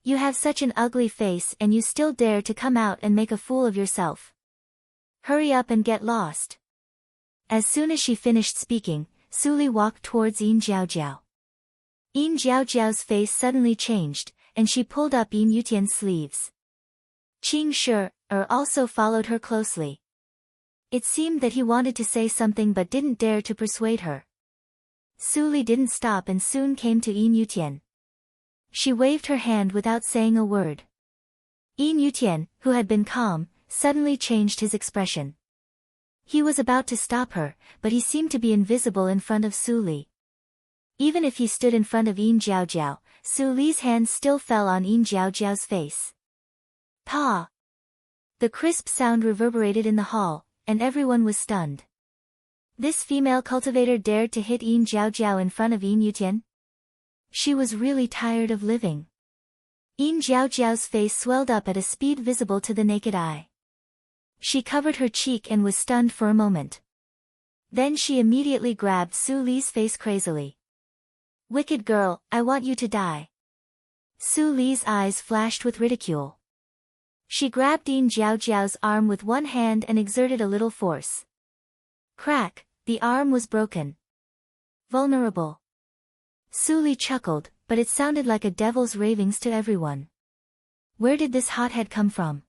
You have such an ugly face and you still dare to come out and make a fool of yourself. Hurry up and get lost." As soon as she finished speaking, Su Li walked towards Yin Jiaojiao. Yin Jiaojiao's face suddenly changed, and she pulled up Yin Yutian's sleeves. Qing Shi also followed her closely. It seemed that he wanted to say something but didn't dare to persuade her. Su Li didn't stop and soon came to Yin Yutian. She waved her hand without saying a word. Yin Yutian, who had been calm, suddenly changed his expression. He was about to stop her, but he seemed to be invisible in front of Su Li. Even if he stood in front of Yin Jiaojiao, Su Li's hands still fell on Yin Jiaojiao's face. Pa! The crisp sound reverberated in the hall, and everyone was stunned. This female cultivator dared to hit Yin Jiaojiao in front of Yin Yutian? She was really tired of living. Yin Jiaojiao's face swelled up at a speed visible to the naked eye. She covered her cheek and was stunned for a moment. Then she immediately grabbed Su Li's face crazily. "Wicked girl, I want you to die." Su Li's eyes flashed with ridicule. She grabbed Yin Jiaojiao's arm with one hand and exerted a little force. Crack, the arm was broken. Vulnerable. Su Li chuckled, but it sounded like a devil's ravings to everyone. Where did this hothead come from?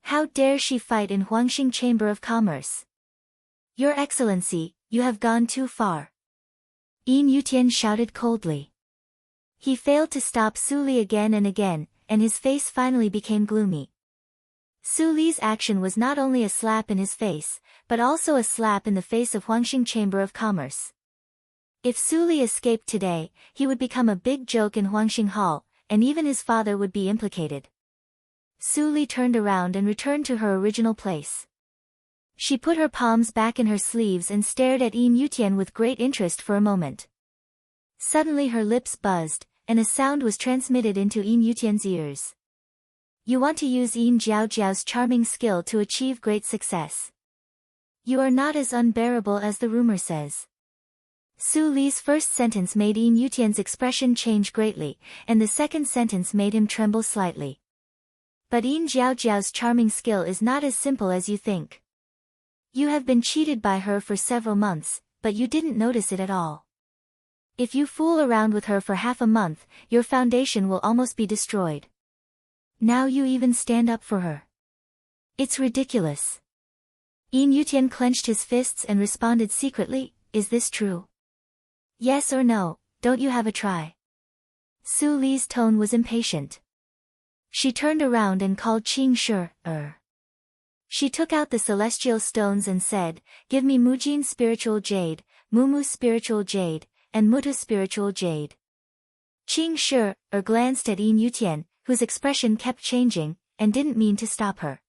How dare she fight in Huangxing Chamber of Commerce? Your Excellency, you have gone too far. Yin Yutian shouted coldly. He failed to stop Su Li again and again, and his face finally became gloomy. Su Li's action was not only a slap in his face, but also a slap in the face of Huangxing Chamber of Commerce. If Su Li escaped today, he would become a big joke in Huangxing Hall, and even his father would be implicated. Su Li turned around and returned to her original place. She put her palms back in her sleeves and stared at Yin Yutian with great interest for a moment. Suddenly her lips buzzed, and a sound was transmitted into Yin Yutian's ears. You want to use Yin Jiaojiao's charming skill to achieve great success. You are not as unbearable as the rumor says. Su Li's first sentence made Yin Yutian's expression change greatly, and the second sentence made him tremble slightly. But Yin Jiaojiao's charming skill is not as simple as you think. You have been cheated by her for several months, but you didn't notice it at all. If you fool around with her for half a month, your foundation will almost be destroyed. Now you even stand up for her. It's ridiculous. Yin Yutian clenched his fists and responded secretly, is this true? Yes or no, don't you have a try? Su Li's tone was impatient. She turned around and called Qing Shi. She took out the celestial stones and said, give me Mujin spiritual jade, Mumu spiritual jade, and Mutu spiritual jade. Qing Shi glanced at Yin Yutian, whose expression kept changing, and didn't mean to stop her.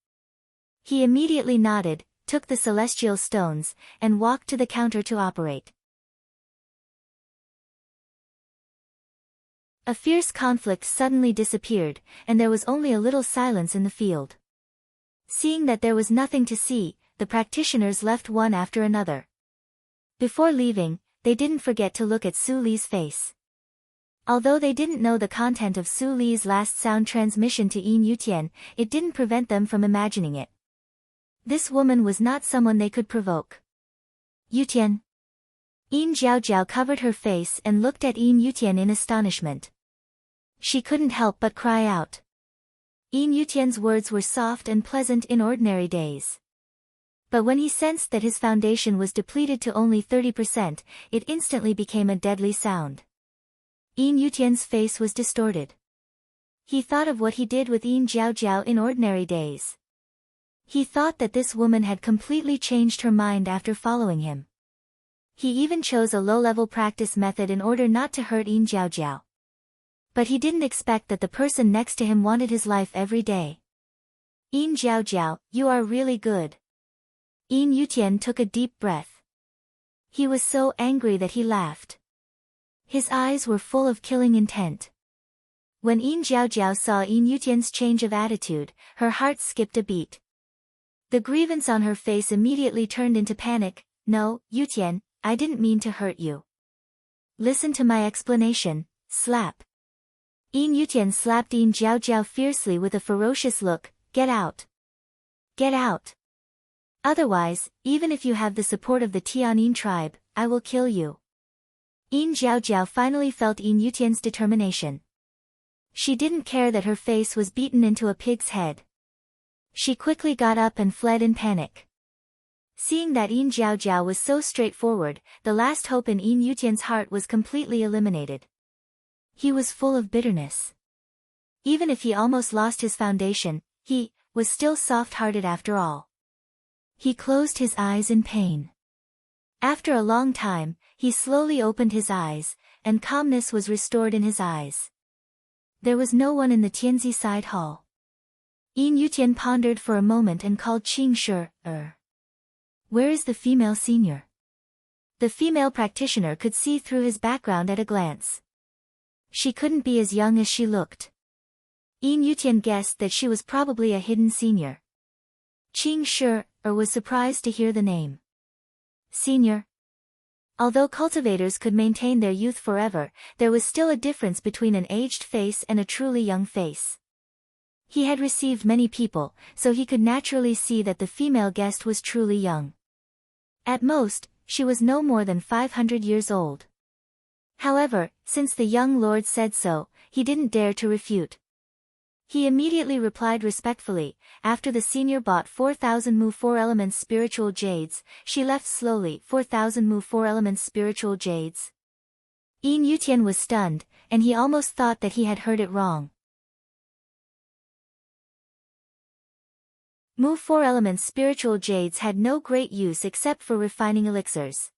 He immediately nodded, took the celestial stones, and walked to the counter to operate. A fierce conflict suddenly disappeared, and there was only a little silence in the field. Seeing that there was nothing to see, the practitioners left one after another. Before leaving, they didn't forget to look at Su Li's face. Although they didn't know the content of Su Li's last sound transmission to Yin Yutian, it didn't prevent them from imagining it. This woman was not someone they could provoke. Yutian. Yin Jiaojiao covered her face and looked at Yin Yutian in astonishment. She couldn't help but cry out. Yin Yutian's words were soft and pleasant in ordinary days. But when he sensed that his foundation was depleted to only 30%, it instantly became a deadly sound. Yin Yutian's face was distorted. He thought of what he did with Yin Jiaojiao in ordinary days. He thought that this woman had completely changed her mind after following him. He even chose a low-level practice method in order not to hurt Yin Jiaojiao. But he didn't expect that the person next to him wanted his life every day. Yin Jiaojiao, you are really good. Yin Yutian took a deep breath. He was so angry that he laughed. His eyes were full of killing intent. When Yin Jiaojiao saw Yin Yutian's change of attitude, her heart skipped a beat. The grievance on her face immediately turned into panic. No, Yutian, I didn't mean to hurt you. Listen to my explanation, slap. Yin Yutian slapped Yin Jiaojiao fiercely with a ferocious look, get out. Get out. Otherwise, even if you have the support of the Tianyin tribe, I will kill you. Yin Jiaojiao finally felt Yin Yutian's determination. She didn't care that her face was beaten into a pig's head. She quickly got up and fled in panic. Seeing that Yin Jiaojiao was so straightforward, the last hope in Yin Yutian's heart was completely eliminated. He was full of bitterness. Even if he almost lost his foundation, he was still soft-hearted after all. He closed his eyes in pain. After a long time, he slowly opened his eyes, and calmness was restored in his eyes. There was no one in the Tianzi side hall. Yin Yutian pondered for a moment and called Qing Shi. Where is the female senior? The female practitioner could see through his background at a glance. She couldn't be as young as she looked. Yin Yutian guessed that she was probably a hidden senior. Qing Shi was surprised to hear the name. Senior. Although cultivators could maintain their youth forever, there was still a difference between an aged face and a truly young face. He had received many people, so he could naturally see that the female guest was truly young. At most, she was no more than 500 years old. However, since the young lord said so, he didn't dare to refute. He immediately replied respectfully. After the senior bought 4,000 Mu 4 elements spiritual jades, she left slowly. 4,000 Mu 4 elements spiritual jades. Yin Yutian was stunned, and he almost thought that he had heard it wrong. Mu 4 elements spiritual jades had no great use except for refining elixirs.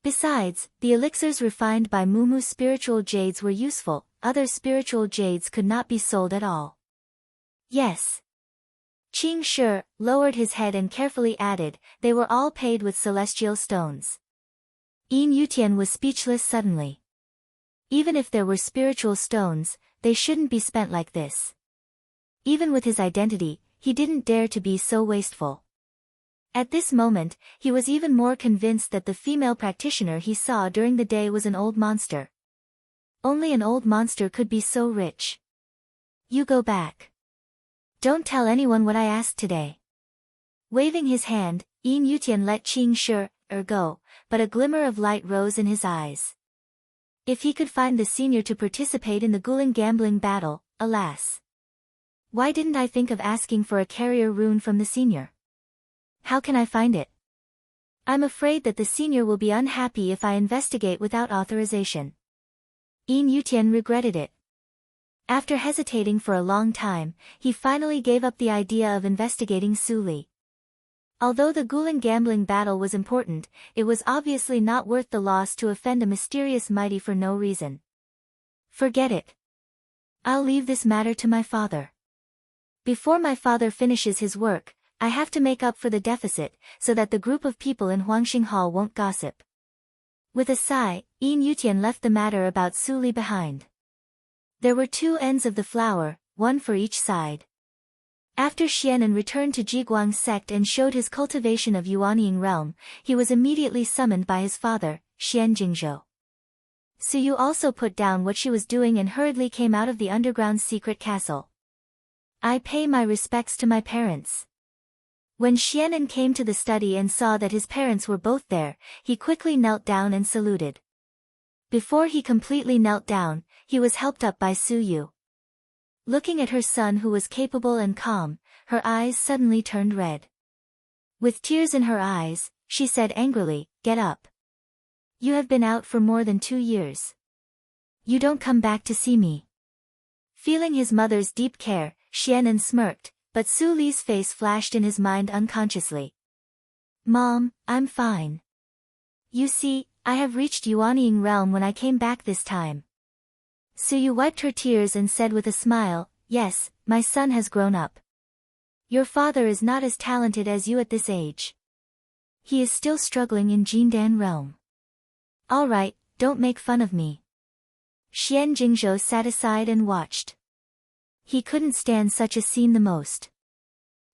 Besides, the elixirs refined by Mu spiritual jades were useful, other spiritual jades could not be sold at all. Yes. Qing Shi lowered his head and carefully added, they were all paid with celestial stones. Yin Yutian was speechless suddenly. Even if there were spiritual stones, they shouldn't be spent like this. Even with his identity, he didn't dare to be so wasteful. At this moment, he was even more convinced that the female practitioner he saw during the day was an old monster. Only an old monster could be so rich. You go back. Don't tell anyone what I asked today. Waving his hand, Yin Yutian let Qing Shi go, but a glimmer of light rose in his eyes. If he could find the senior to participate in the Guling gambling battle, alas. Why didn't I think of asking for a carrier rune from the senior? How can I find it? I'm afraid that the senior will be unhappy if I investigate without authorization. Yin Yutian regretted it. After hesitating for a long time, he finally gave up the idea of investigating Su Li. Although the Guling gambling battle was important, it was obviously not worth the loss to offend a mysterious mighty for no reason. Forget it. I'll leave this matter to my father. Before my father finishes his work, I have to make up for the deficit, so that the group of people in Huangxing Hall won't gossip. With a sigh, Yin Yutian left the matter about Su Li behind. There were two ends of the flower, one for each side. After Xianan returned to Jiguang's sect and showed his cultivation of Yuanying realm, he was immediately summoned by his father, Xian Jingzhou. Su Yu also put down what she was doing and hurriedly came out of the underground secret castle. I pay my respects to my parents. When Xianan came to the study and saw that his parents were both there, he quickly knelt down and saluted. Before he completely knelt down, he was helped up by Su Yu. Looking at her son who was capable and calm, her eyes suddenly turned red. With tears in her eyes, she said angrily, "Get up. You have been out for more than 2 years. You don't come back to see me." Feeling his mother's deep care, Xianan smirked, but Su Li's face flashed in his mind unconsciously. "Mom, I'm fine. You see, I have reached Yuanying realm when I came back this time." Su Yu wiped her tears and said with a smile, "Yes, my son has grown up. Your father is not as talented as you at this age. He is still struggling in Jindan realm. All right, don't make fun of me." Xian Jingzhou sat aside and watched. He couldn't stand such a scene the most.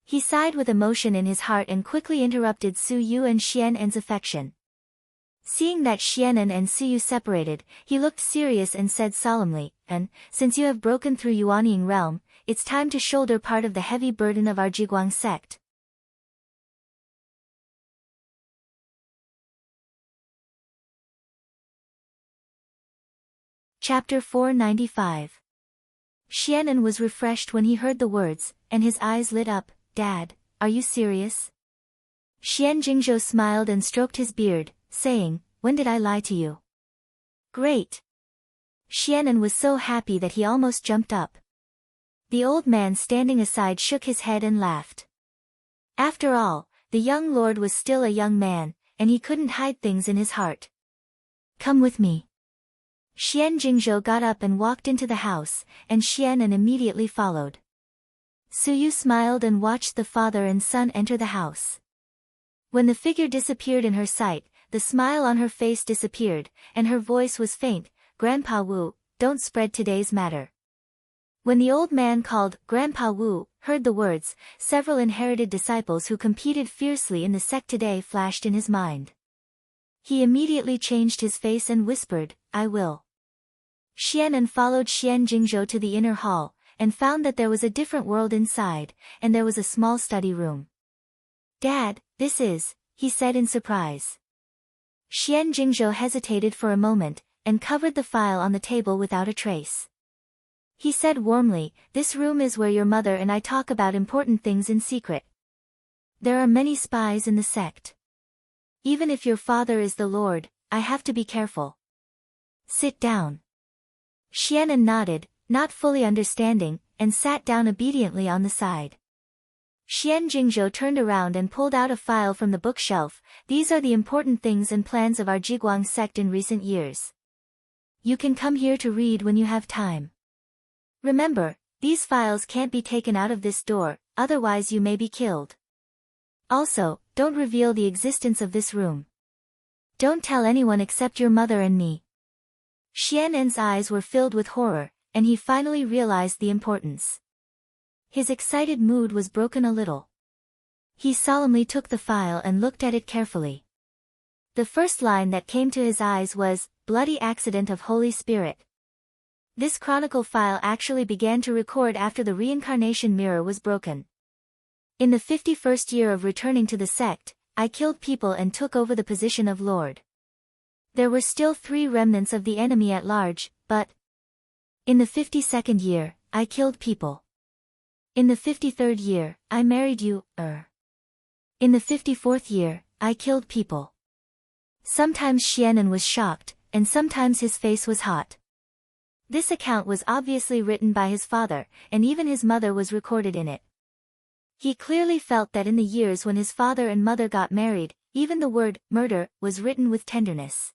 He sighed with emotion in his heart and quickly interrupted Su Yu and Xianan's affection. Seeing that Xianan and Su Yu separated, he looked serious and said solemnly, "And, since you have broken through Yuanying realm, it's time to shoulder part of the heavy burden of our Jiguang sect." Chapter 495. Xianan was refreshed when he heard the words, and his eyes lit up. "Dad, are you serious?" Xian Jingzhou smiled and stroked his beard, saying, "When did I lie to you?" "Great." Xianan was so happy that he almost jumped up. The old man standing aside shook his head and laughed. After all, the young lord was still a young man, and he couldn't hide things in his heart. "Come with me." Xian Jingzhou got up and walked into the house, and Xianan immediately followed. Su Yu smiled and watched the father and son enter the house. When the figure disappeared in her sight, the smile on her face disappeared, and her voice was faint. "Grandpa Wu, don't spread today's matter." When the old man called Grandpa Wu heard the words, several inherited disciples who competed fiercely in the sect today flashed in his mind. He immediately changed his face and whispered, "I will." Xianan followed Xian Jingzhou to the inner hall, and found that there was a different world inside, and there was a small study room. "Dad, this is," he said in surprise. Xian Jingzhou hesitated for a moment, and covered the file on the table without a trace. He said warmly, "This room is where your mother and I talk about important things in secret. There are many spies in the sect. Even if your father is the Lord, I have to be careful. Sit down." Xianan nodded, not fully understanding, and sat down obediently on the side. Xian Jingzhou turned around and pulled out a file from the bookshelf. These are the important things and plans of our Jiguang sect in recent years. You can come here to read when you have time. Remember, these files can't be taken out of this door, otherwise you may be killed. Also, don't reveal the existence of this room. Don't tell anyone except your mother and me. Xian'en's eyes were filled with horror, and he finally realized the importance. His excited mood was broken a little. He solemnly took the file and looked at it carefully. The first line that came to his eyes was, "Bloody accident of Holy Spirit." This chronicle file actually began to record after the reincarnation mirror was broken. In the 51st year of returning to the sect, I killed people and took over the position of Lord. There were still 3 remnants of the enemy at large, but in the 52nd year, I killed people. In the 53rd year, I married you, In the 54th year, I killed people. Sometimes Xian'en was shocked, and sometimes his face was hot. This account was obviously written by his father, and even his mother was recorded in it. He clearly felt that in the years when his father and mother got married, even the word, murder, was written with tenderness.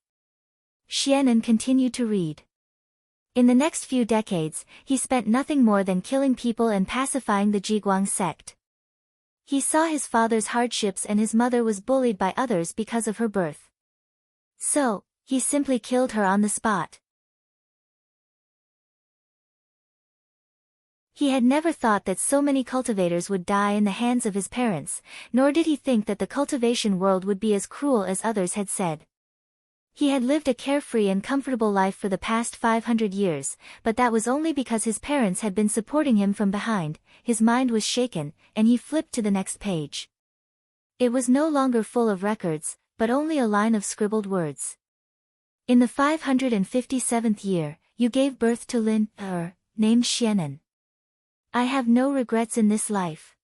Xian'en continued to read. In the next few decades, he spent nothing more than killing people and pacifying the Jiguang sect. He saw his father's hardships and his mother was bullied by others because of her birth. So, he simply killed her on the spot. He had never thought that so many cultivators would die in the hands of his parents, nor did he think that the cultivation world would be as cruel as others had said. He had lived a carefree and comfortable life for the past 500 years, but that was only because his parents had been supporting him from behind. His mind was shaken, and he flipped to the next page. It was no longer full of records, but only a line of scribbled words. In the 557th year, you gave birth to Lin, named Xian'en. I have no regrets in this life.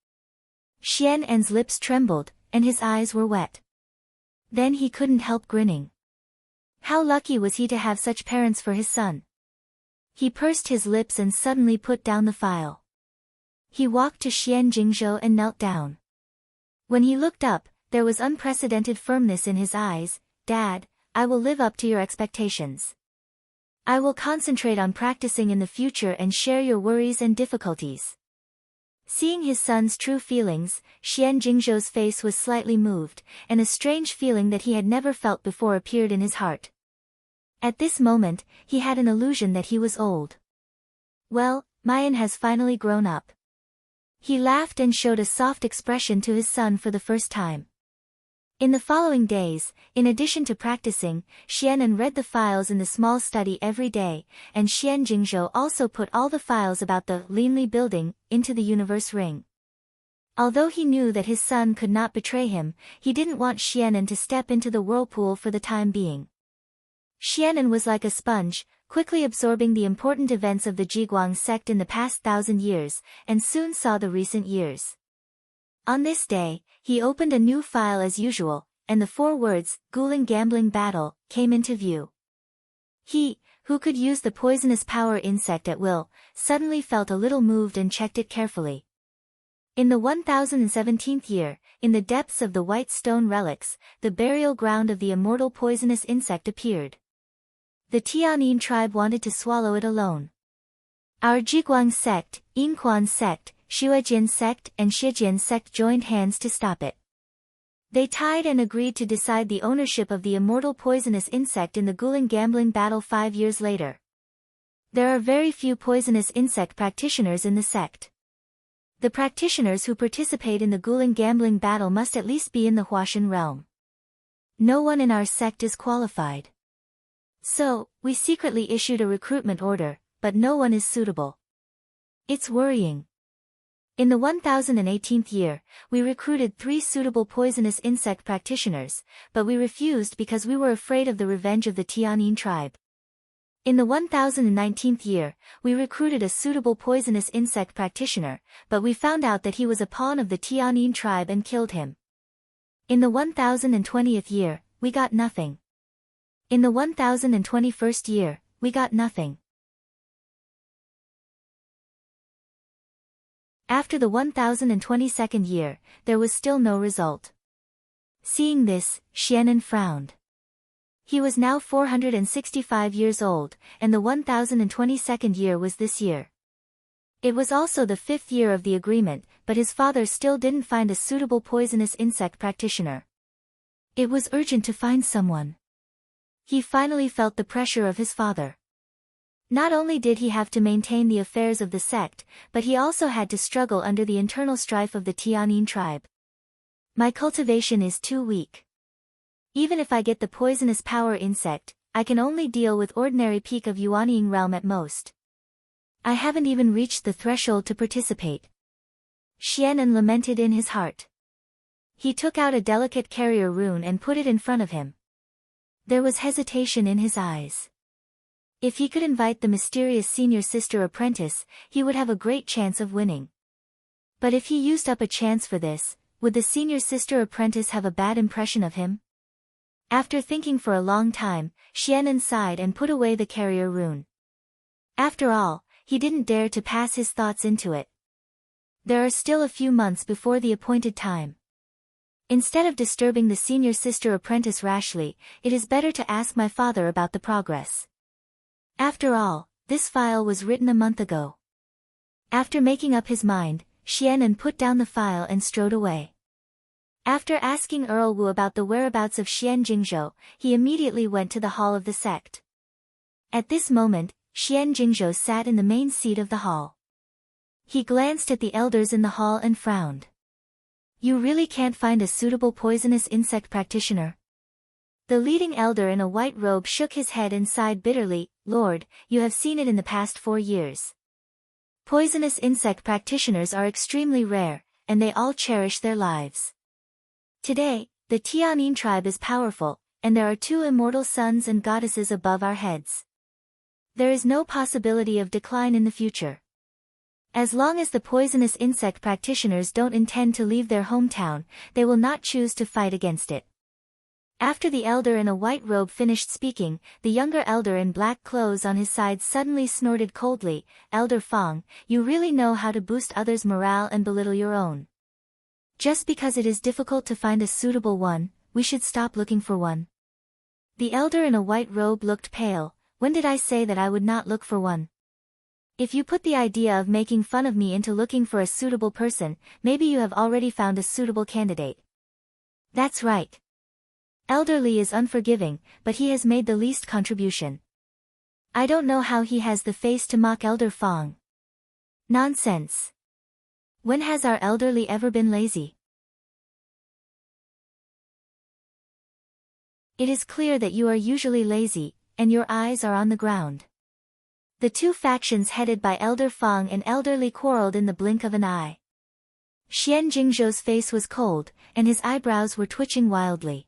Xian'en's lips trembled, and his eyes were wet. Then he couldn't help grinning. How lucky was he to have such parents for his son. He pursed his lips and suddenly put down the file. He walked to Xian Jingzhou and knelt down. When he looked up, there was unprecedented firmness in his eyes. "Dad, I will live up to your expectations. I will concentrate on practicing in the future and share your worries and difficulties." Seeing his son's true feelings, Xian Jingzhou's face was slightly moved, and a strange feeling that he had never felt before appeared in his heart. At this moment, he had an illusion that he was old. Well, Mayan has finally grown up. He laughed and showed a soft expression to his son for the first time. In the following days, in addition to practicing, Xian'en read the files in the small study every day, and Xian Jingzhou also put all the files about the Linli building into the universe ring. Although he knew that his son could not betray him, he didn't want Xian'en to step into the whirlpool for the time being. Xian'en was like a sponge, quickly absorbing the important events of the Jiguang sect in the past 1,000 years, and soon saw the recent years. On this day, he opened a new file as usual, and the 4 words, Guling Gambling Battle, came into view. He, who could use the poisonous power insect at will, suddenly felt a little moved and checked it carefully. In the 1017th year, in the depths of the white stone relics, the burial ground of the immortal poisonous insect appeared. The Tianyin tribe wanted to swallow it alone. Our Jiguang sect, Yinquan sect, Shuejian sect and Shijian sect joined hands to stop it. They tied and agreed to decide the ownership of the immortal poisonous insect in the Guling Gambling Battle 5 years later. There are very few poisonous insect practitioners in the sect. The practitioners who participate in the Guling Gambling Battle must at least be in the Huashan realm. No one in our sect is qualified. So, we secretly issued a recruitment order, but no one is suitable. It's worrying. In the 1018th year, we recruited 3 suitable poisonous insect practitioners, but we refused because we were afraid of the revenge of the Tianyin tribe. In the 1019th year, we recruited a suitable poisonous insect practitioner, but we found out that he was a pawn of the Tianyin tribe and killed him. In the 1020th year, we got nothing. In the 1021st year, we got nothing. After the 1022nd year, there was still no result. Seeing this, Xianan frowned. He was now 465 years old, and the 1022nd year was this year. It was also the 5th year of the agreement, but his father still didn't find a suitable poisonous insect practitioner. It was urgent to find someone. He finally felt the pressure of his father. Not only did he have to maintain the affairs of the sect, but he also had to struggle under the internal strife of the Tianyin tribe. My cultivation is too weak. Even if I get the poisonous power insect, I can only deal with ordinary peak of Yuanying realm at most. I haven't even reached the threshold to participate. Xianan lamented in his heart. He took out a delicate carrier rune and put it in front of him. There was hesitation in his eyes. If he could invite the mysterious senior sister apprentice, he would have a great chance of winning. But if he used up a chance for this, would the senior sister apprentice have a bad impression of him? After thinking for a long time, Xianan sighed and put away the carrier rune. After all, he didn't dare to pass his thoughts into it. There are still a few months before the appointed time. Instead of disturbing the senior sister apprentice rashly, it is better to ask my father about the progress. After all, this file was written a month ago. After making up his mind, Xianan put down the file and strode away. After asking Earl Wu about the whereabouts of Xian Jingzhou, he immediately went to the hall of the sect. At this moment, Xian Jingzhou sat in the main seat of the hall. He glanced at the elders in the hall and frowned. You really can't find a suitable poisonous insect practitioner? The leading elder in a white robe shook his head and sighed bitterly. Lord, you have seen it in the past 4 years. Poisonous insect practitioners are extremely rare, and they all cherish their lives. Today, the Tianyin tribe is powerful, and there are 2 immortal sons and goddesses above our heads. There is no possibility of decline in the future. As long as the poisonous insect practitioners don't intend to leave their hometown, they will not choose to fight against it. After the elder in a white robe finished speaking, the younger elder in black clothes on his side suddenly snorted coldly. Elder Fang, you really know how to boost others' morale and belittle your own. Just because it is difficult to find a suitable one, we should stop looking for one. The elder in a white robe looked pale. When did I say that I would not look for one? If you put the idea of making fun of me into looking for a suitable person, maybe you have already found a suitable candidate. That's right. Elder Li is unforgiving, but he has made the least contribution. I don't know how he has the face to mock Elder Fang. Nonsense. When has our elderly ever been lazy? It is clear that you are usually lazy, and your eyes are on the ground. The 2 factions headed by Elder Fang and Elder Li quarreled in the blink of an eye. Xian Jingzhou's face was cold, and his eyebrows were twitching wildly.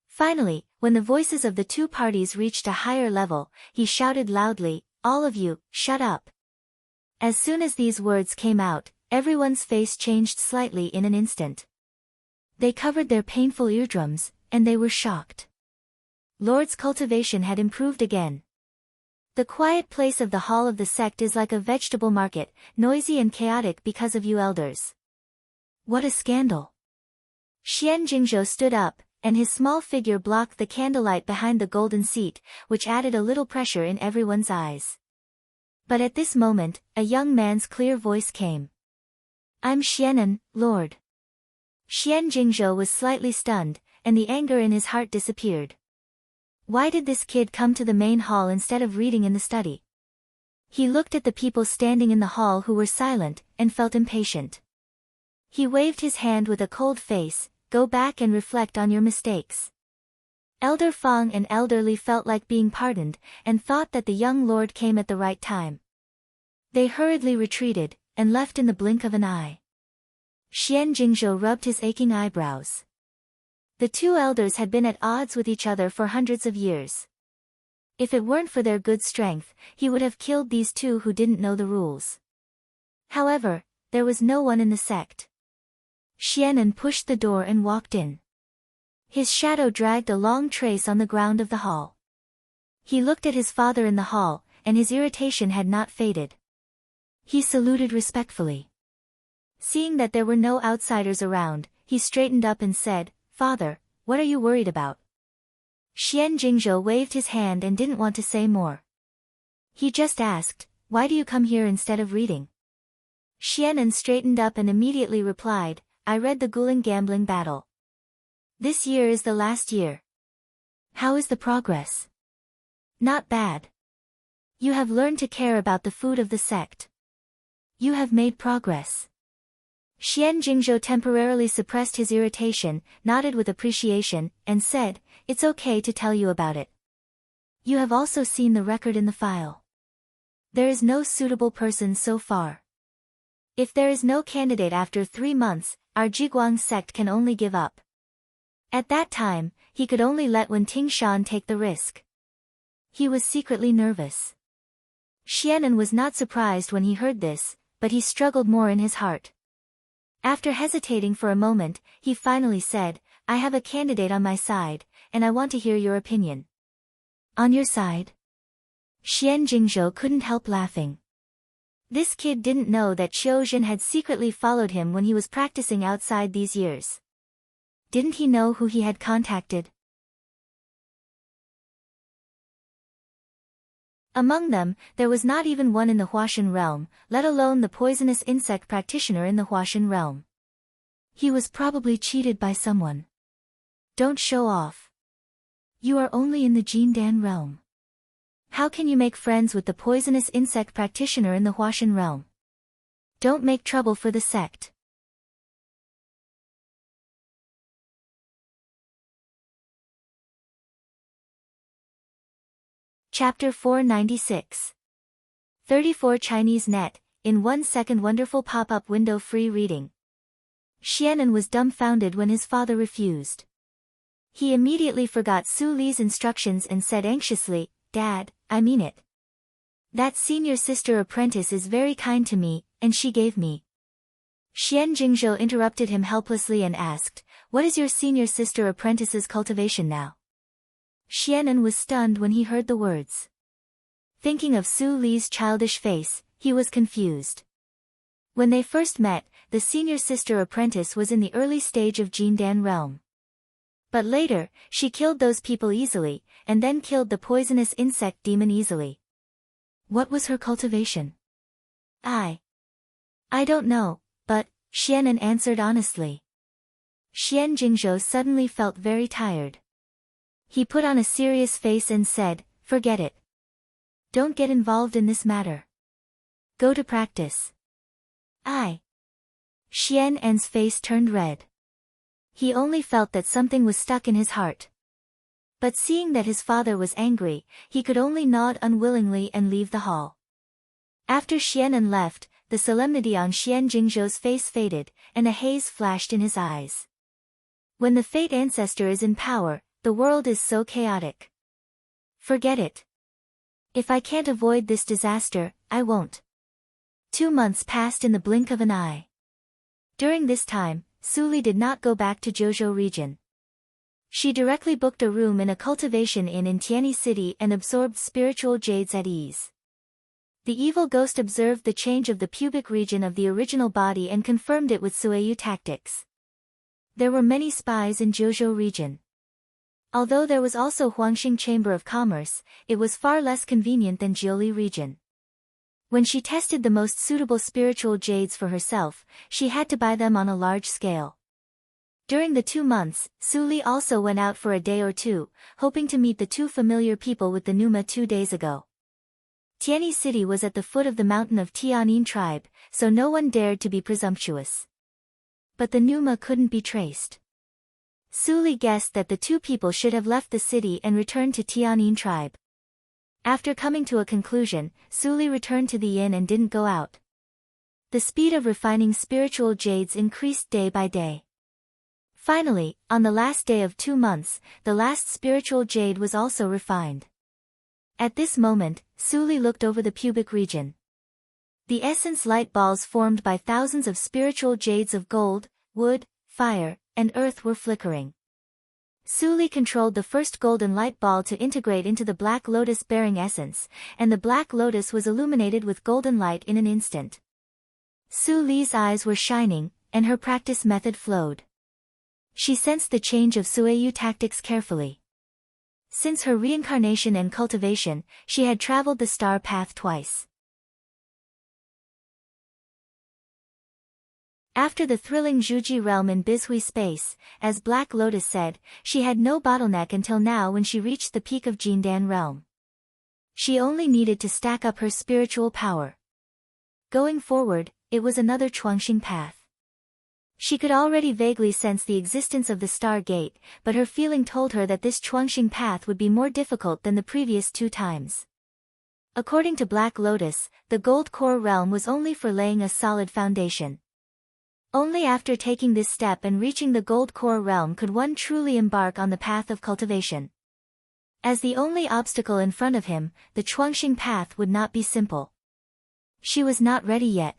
Finally, when the voices of the 2 parties reached a higher level, he shouted loudly, all of you, shut up. As soon as these words came out, everyone's face changed slightly in an instant. They covered their painful eardrums, and they were shocked. Lord's cultivation had improved again. The quiet place of the hall of the sect is like a vegetable market, noisy and chaotic because of you elders. What a scandal! Xian Jingzhou stood up, and his small figure blocked the candlelight behind the golden seat, which added a little pressure in everyone's eyes. But at this moment, a young man's clear voice came. I'm Xianan, Lord. Xian Jingzhou was slightly stunned, and the anger in his heart disappeared. Why did this kid come to the main hall instead of reading in the study? He looked at the people standing in the hall who were silent, and felt impatient. He waved his hand with a cold face. Go back and reflect on your mistakes. Elder Fang and Elder Li felt like being pardoned, and thought that the young lord came at the right time. They hurriedly retreated, and left in the blink of an eye. Xian Jingzhou rubbed his aching eyebrows. The 2 elders had been at odds with each other for hundreds of years. If it weren't for their good strength, he would have killed these 2 who didn't know the rules. However, there was no one in the sect. Xianan pushed the door and walked in. His shadow dragged a long trace on the ground of the hall. He looked at his father in the hall, and his irritation had not faded. He saluted respectfully. Seeing that there were no outsiders around, he straightened up and said, "Father, what are you worried about?" Xian Jingzhou waved his hand and didn't want to say more. He just asked, "Why do you come here instead of reading?" Xianan straightened up and immediately replied, "I read the Guling Gambling Battle. This year is the last year." "How is the progress?" "Not bad. You have learned to care about the food of the sect. You have made progress." Xian Jingzhou temporarily suppressed his irritation, nodded with appreciation, and said, "It's okay to tell you about it. You have also seen the record in the file. There is no suitable person so far. If there is no candidate after 3 months, our Jiguang sect can only give up." At that time, he could only let Wen Tingshan take the risk. He was secretly nervous. Xianan was not surprised when he heard this, but he struggled more in his heart. After hesitating for a moment, he finally said, "I have a candidate on my side, and I want to hear your opinion." "On your side?" Xian Jingzhou couldn't help laughing. This kid didn't know that Qiu Zhen had secretly followed him when he was practicing outside these years. Didn't he know who he had contacted? Among them, there was not even one in the Huashan realm, let alone the poisonous insect practitioner in the Huashan realm. He was probably cheated by someone. Don't show off. You are only in the Jindan realm. How can you make friends with the poisonous insect practitioner in the Huashan realm? Don't make trouble for the sect. Chapter 496. 34 Chinese Net, in 1 second wonderful pop-up window free reading. Xianan was dumbfounded when his father refused. He immediately forgot Su Li's instructions and said anxiously, "Dad, I mean it. That senior sister apprentice is very kind to me, and she gave me." Xian Jingzhou interrupted him helplessly and asked, "What is your senior sister apprentice's cultivation now?" Xianan was stunned when he heard the words. Thinking of Su Li's childish face, he was confused. When they first met, the senior sister apprentice was in the early stage of Jindan realm. But later, she killed those people easily, and then killed the poisonous insect demon easily. What was her cultivation? I don't know, but, Xianan answered honestly. Xian Jingzhou suddenly felt very tired. He put on a serious face and said, "Forget it. Don't get involved in this matter. Go to practice." Xian's face turned red. He only felt that something was stuck in his heart. But seeing that his father was angry, he could only nod unwillingly and leave the hall. After Xianan left, the solemnity on Xian Jingzhou's face faded, and a haze flashed in his eyes. When the Fate Ancestor is in power, the world is so chaotic. Forget it. If I can't avoid this disaster, I won't. 2 months passed in the blink of an eye. During this time, Su Li did not go back to Zhozhou region. She directly booked a room in a cultivation inn in Tianyi City and absorbed spiritual jades at ease. The evil ghost observed the change of the pubic region of the original body and confirmed it with Sueyu tactics. There were many spies in Zhozhou region. Although there was also Huangxing Chamber of Commerce, it was far less convenient than Jiuli region. When she tested the most suitable spiritual jades for herself, she had to buy them on a large scale. During the 2 months, Su Li also went out for a day or two, hoping to meet the 2 familiar people with the Numa 2 days ago. Tianyi City was at the foot of the mountain of Tianin tribe, so no one dared to be presumptuous. But the Numa couldn't be traced. Su Li guessed that the 2 people should have left the city and returned to Tianin tribe. After coming to a conclusion, Su Li returned to the inn and didn't go out. The speed of refining spiritual jades increased day by day. Finally, on the last day of 2 months, the last spiritual jade was also refined. At this moment, Su Li looked over the pubic region. The essence light balls formed by thousands of spiritual jades of gold, wood, fire, and earth were flickering. Su Li controlled the first golden light ball to integrate into the black lotus-bearing essence, and the black lotus was illuminated with golden light in an instant. Su Li's eyes were shining, and her practice method flowed. She sensed the change of Sueyu tactics carefully. Since her reincarnation and cultivation, she had traveled the star path twice. After the thrilling Zhuji realm in Bizhui space, as Black Lotus said, she had no bottleneck until now when she reached the peak of Jindan realm. She only needed to stack up her spiritual power. Going forward, it was another Chuangxing path. She could already vaguely sense the existence of the Star Gate, but her feeling told her that this Chuangxing path would be more difficult than the previous 2 times. According to Black Lotus, the Gold Core realm was only for laying a solid foundation. Only after taking this step and reaching the Gold Core realm could one truly embark on the path of cultivation. As the only obstacle in front of him, the Chuangxing path would not be simple. She was not ready yet.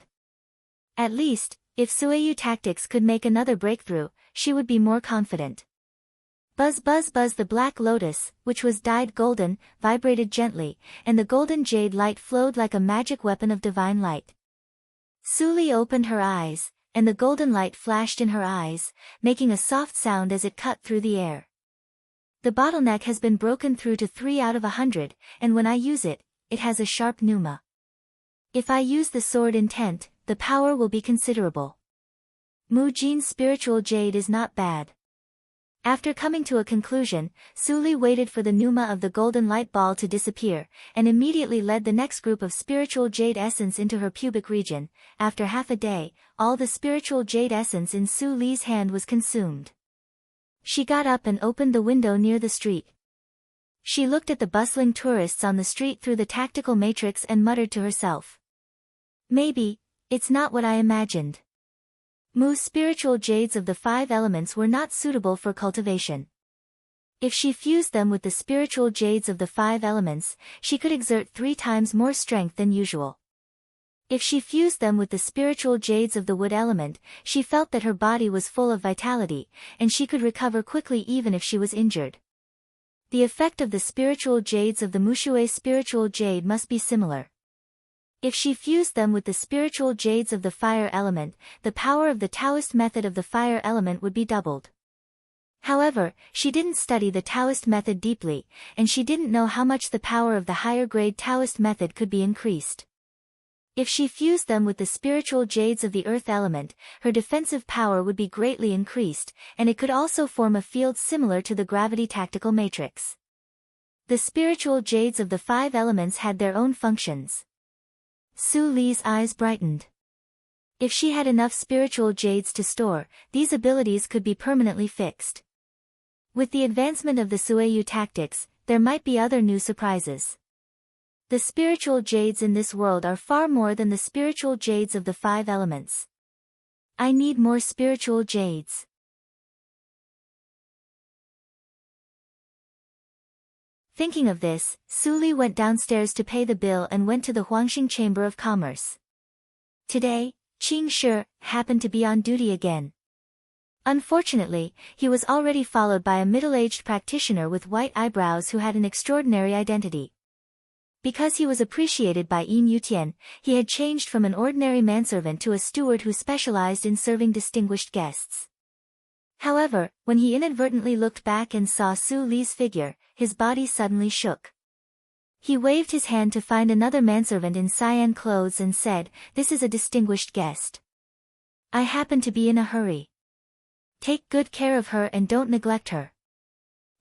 At least, if Sueyu tactics could make another breakthrough, she would be more confident. Buzz buzz buzz, the Black Lotus, which was dyed golden, vibrated gently, and the golden jade light flowed like a magic weapon of divine light. Su Li opened her eyes, and the golden light flashed in her eyes, making a soft sound as it cut through the air. The bottleneck has been broken through to 3 out of 100, and when I use it, it has a sharp pneuma. If I use the sword intent, the power will be considerable. Mu Jin's spiritual jade is not bad. After coming to a conclusion, Su Li waited for the pneuma of the golden light ball to disappear, and immediately led the next group of spiritual jade essence into her pubic region. After half a day, all the spiritual jade essence in Su Li's hand was consumed. She got up and opened the window near the street. She looked at the bustling tourists on the street through the tactical matrix and muttered to herself. Maybe, it's not what I imagined. Mu's spiritual jades of the 5 elements were not suitable for cultivation. If she fused them with the spiritual jades of the 5 elements, she could exert 3 times more strength than usual. If she fused them with the spiritual jades of the wood element, she felt that her body was full of vitality, and she could recover quickly even if she was injured. The effect of the spiritual jades of the Mushui spiritual jade must be similar. If she fused them with the spiritual jades of the fire element, the power of the Taoist method of the fire element would be doubled. However, she didn't study the Taoist method deeply, and she didn't know how much the power of the higher grade Taoist method could be increased. If she fused them with the spiritual jades of the earth element, her defensive power would be greatly increased, and it could also form a field similar to the gravity tactical matrix. The spiritual jades of the 5 elements had their own functions. Su Li's eyes brightened. If she had enough spiritual jades to store, these abilities could be permanently fixed. With the advancement of the Sueyu tactics, there might be other new surprises. The spiritual jades in this world are far more than the spiritual jades of the 5 elements. I need more spiritual jades. Thinking of this, Su Li went downstairs to pay the bill and went to the Huangxing Chamber of Commerce. Today, Qing Shi happened to be on duty again. Unfortunately, he was already followed by a middle-aged practitioner with white eyebrows who had an extraordinary identity. Because he was appreciated by Yin Yutian, he had changed from an ordinary manservant to a steward who specialized in serving distinguished guests. However, when he inadvertently looked back and saw Su Li's figure, his body suddenly shook. He waved his hand to find another manservant in cyan clothes and said, "This is a distinguished guest. I happen to be in a hurry. Take good care of her and don't neglect her."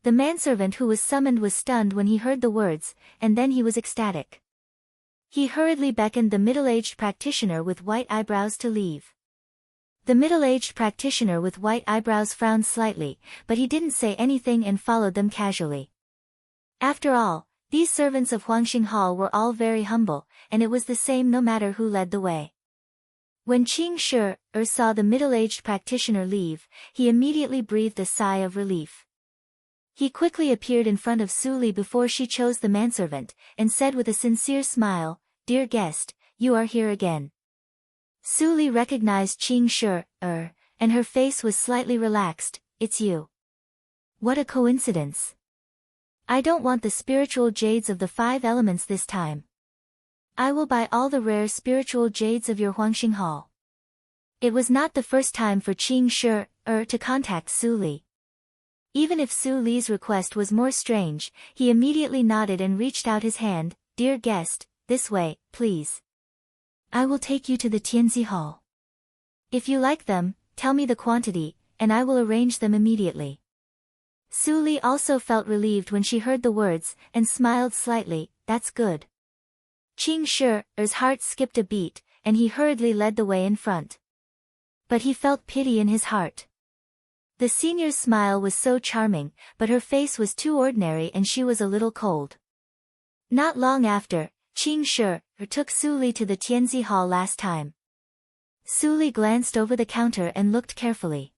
The manservant who was summoned was stunned when he heard the words, and then he was ecstatic. He hurriedly beckoned the middle-aged practitioner with white eyebrows to leave. The middle-aged practitioner with white eyebrows frowned slightly, but he didn't say anything and followed them casually. After all, these servants of Huangxing Hall were all very humble, and it was the same no matter who led the way. When Qing Shi saw the middle-aged practitioner leave, he immediately breathed a sigh of relief. He quickly appeared in front of Su Li before she chose the manservant, and said with a sincere smile, "Dear guest, you are here again." Su Li recognized Qing Shi, and her face was slightly relaxed. "It's you. What a coincidence. I don't want the spiritual jades of the 5 elements this time. I will buy all the rare spiritual jades of your Huangxing Hall." It was not the first time for Qing Shi to contact Su Li. Even if Su Li's request was more strange, he immediately nodded and reached out his hand. Dear guest, this way, please. I will take you to the Tianzi Hall. If you like them, tell me the quantity, and I will arrange them immediately. Su Li also felt relieved when she heard the words, and smiled slightly. That's good. Qing Shi's heart skipped a beat, and he hurriedly led the way in front. But he felt pity in his heart. The senior's smile was so charming, but her face was too ordinary and she was a little cold. Not long after, Qing Shi took Su Li to the Tianzi Hall last time. Su Li glanced over the counter and looked carefully.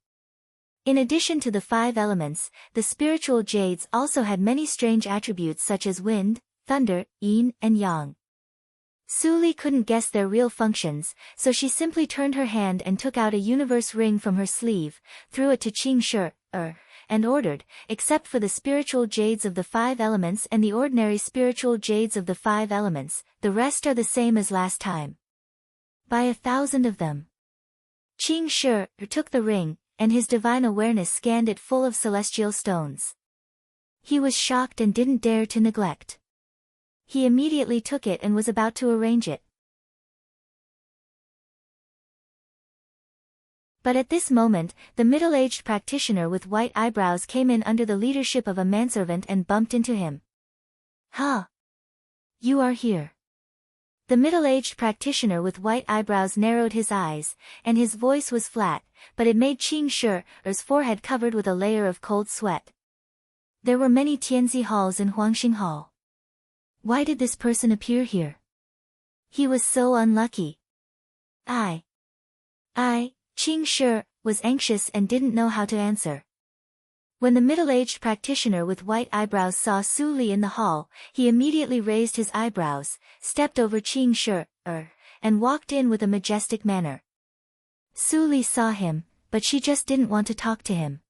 In addition to the 5 elements, the spiritual jades also had many strange attributes such as wind, thunder, yin, and yang. Su Li couldn't guess their real functions, so she simply turned her hand and took out a universe ring from her sleeve, threw it to Qing Shi, and ordered, except for the spiritual jades of the 5 elements and the ordinary spiritual jades of the 5 elements, the rest are the same as last time. Buy 1,000 of them. Qing Shi took the ring, and his divine awareness scanned it full of celestial stones. He was shocked and didn't dare to neglect. He immediately took it and was about to arrange it. But at this moment, the middle-aged practitioner with white eyebrows came in under the leadership of a manservant and bumped into him. Huh? You are here. The middle-aged practitioner with white eyebrows narrowed his eyes, and his voice was flat, but it made Qing Shi's forehead covered with a layer of cold sweat. There were many Tianzi halls in Huangxing Hall. Why did this person appear here? He was so unlucky. Qing Shi was anxious and didn't know how to answer. When the middle-aged practitioner with white eyebrows saw Su Li in the hall, he immediately raised his eyebrows, stepped over Qing Shi, and walked in with a majestic manner. Su Li saw him, but she just didn't want to talk to him.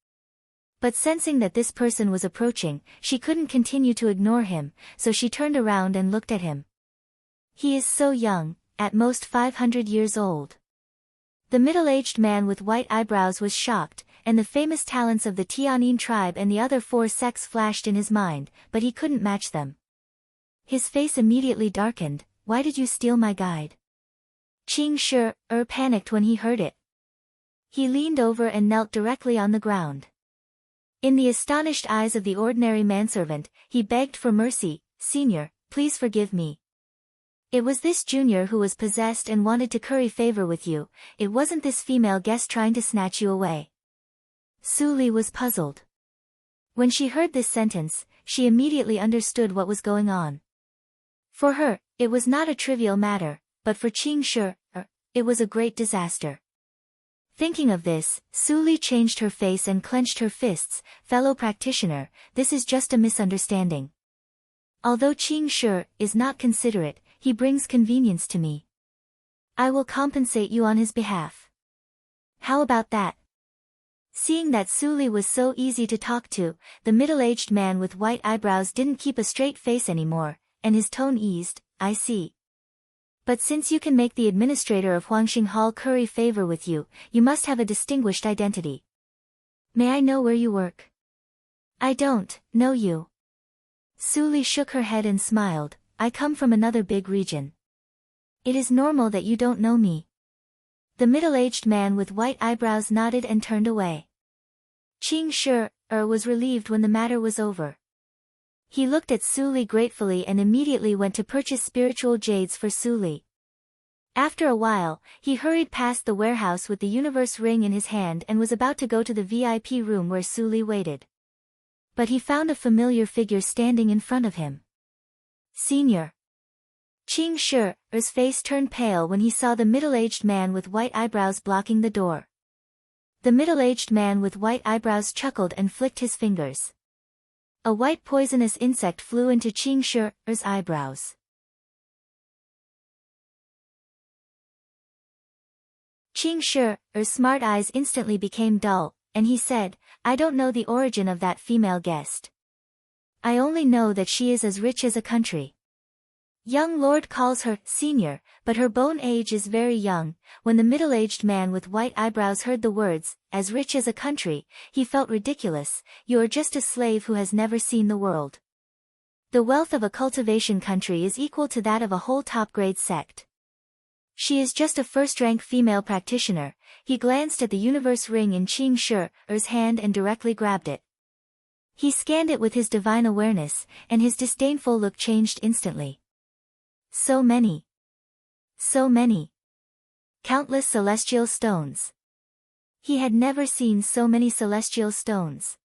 But sensing that this person was approaching, she couldn't continue to ignore him, so she turned around and looked at him. He is so young, at most 500 years old. The middle-aged man with white eyebrows was shocked, and the famous talents of the Tianyin tribe and the other 4 sects flashed in his mind, but he couldn't match them. His face immediately darkened. Why did you steal my guide? Qing Shi panicked when he heard it. He leaned over and knelt directly on the ground. In the astonished eyes of the ordinary manservant, he begged for mercy. Senior, please forgive me. It was this junior who was possessed and wanted to curry favor with you. It wasn't this female guest trying to snatch you away. Su Li was puzzled. When she heard this sentence, she immediately understood what was going on. For her, it was not a trivial matter, but for Qing Shi, it was a great disaster. Thinking of this, Su Li changed her face and clenched her fists. Fellow practitioner, this is just a misunderstanding. Although Qing Shi is not considerate, he brings convenience to me. I will compensate you on his behalf. How about that? Seeing that Su Li was so easy to talk to, the middle-aged man with white eyebrows didn't keep a straight face anymore, and his tone eased. I see. But since you can make the administrator of Huangxing Hall curry favor with you, you must have a distinguished identity. May I know where you work? I don't know you. Su Li shook her head and smiled. I come from another big region. It is normal that you don't know me. The middle-aged man with white eyebrows nodded and turned away. Qing Shi was relieved when the matter was over. He looked at Su Li gratefully and immediately went to purchase spiritual jades for Su Li. After a while, he hurried past the warehouse with the universe ring in his hand and was about to go to the VIP room where Su Li waited. But he found a familiar figure standing in front of him. Senior. Qing Shi's face turned pale when he saw the middle-aged man with white eyebrows blocking the door. The middle-aged man with white eyebrows chuckled and flicked his fingers. A white poisonous insect flew into Qing Shi's eyebrows. Qing Shi's smart eyes instantly became dull, and he said, I don't know the origin of that female guest. I only know that she is as rich as a country. Young lord calls her senior, but her bone age is very young. When the middle-aged man with white eyebrows heard the words, as rich as a country, he felt ridiculous. You are just a slave who has never seen the world. The wealth of a cultivation country is equal to that of a whole top-grade sect. She is just a first-rank female practitioner. He glanced at the universe ring in Qing Shi's hand and directly grabbed it. He scanned it with his divine awareness, and his disdainful look changed instantly. So many. So many. Countless celestial stones. He had never seen so many celestial stones.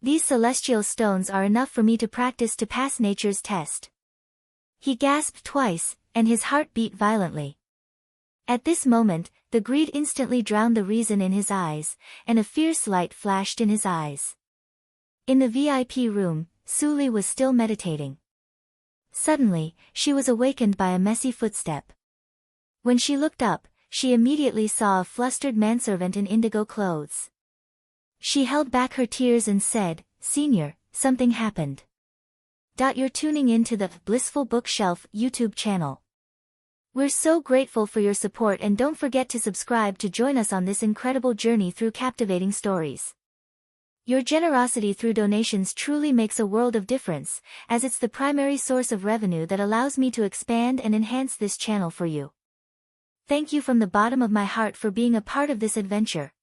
These celestial stones are enough for me to practice to pass nature's test. He gasped twice, and his heart beat violently. At this moment, the greed instantly drowned the reason in his eyes, and a fierce light flashed in his eyes. In the VIP room, Su Li was still meditating. Suddenly, she was awakened by a messy footstep. When she looked up, she immediately saw a flustered manservant in indigo clothes. She held back her tears and said, "Senior, something happened." You're tuning in to the Blissful Bookshelf YouTube channel. We're so grateful for your support, and don't forget to subscribe to join us on this incredible journey through captivating stories. Your generosity through donations truly makes a world of difference, as it's the primary source of revenue that allows me to expand and enhance this channel for you. Thank you from the bottom of my heart for being a part of this adventure.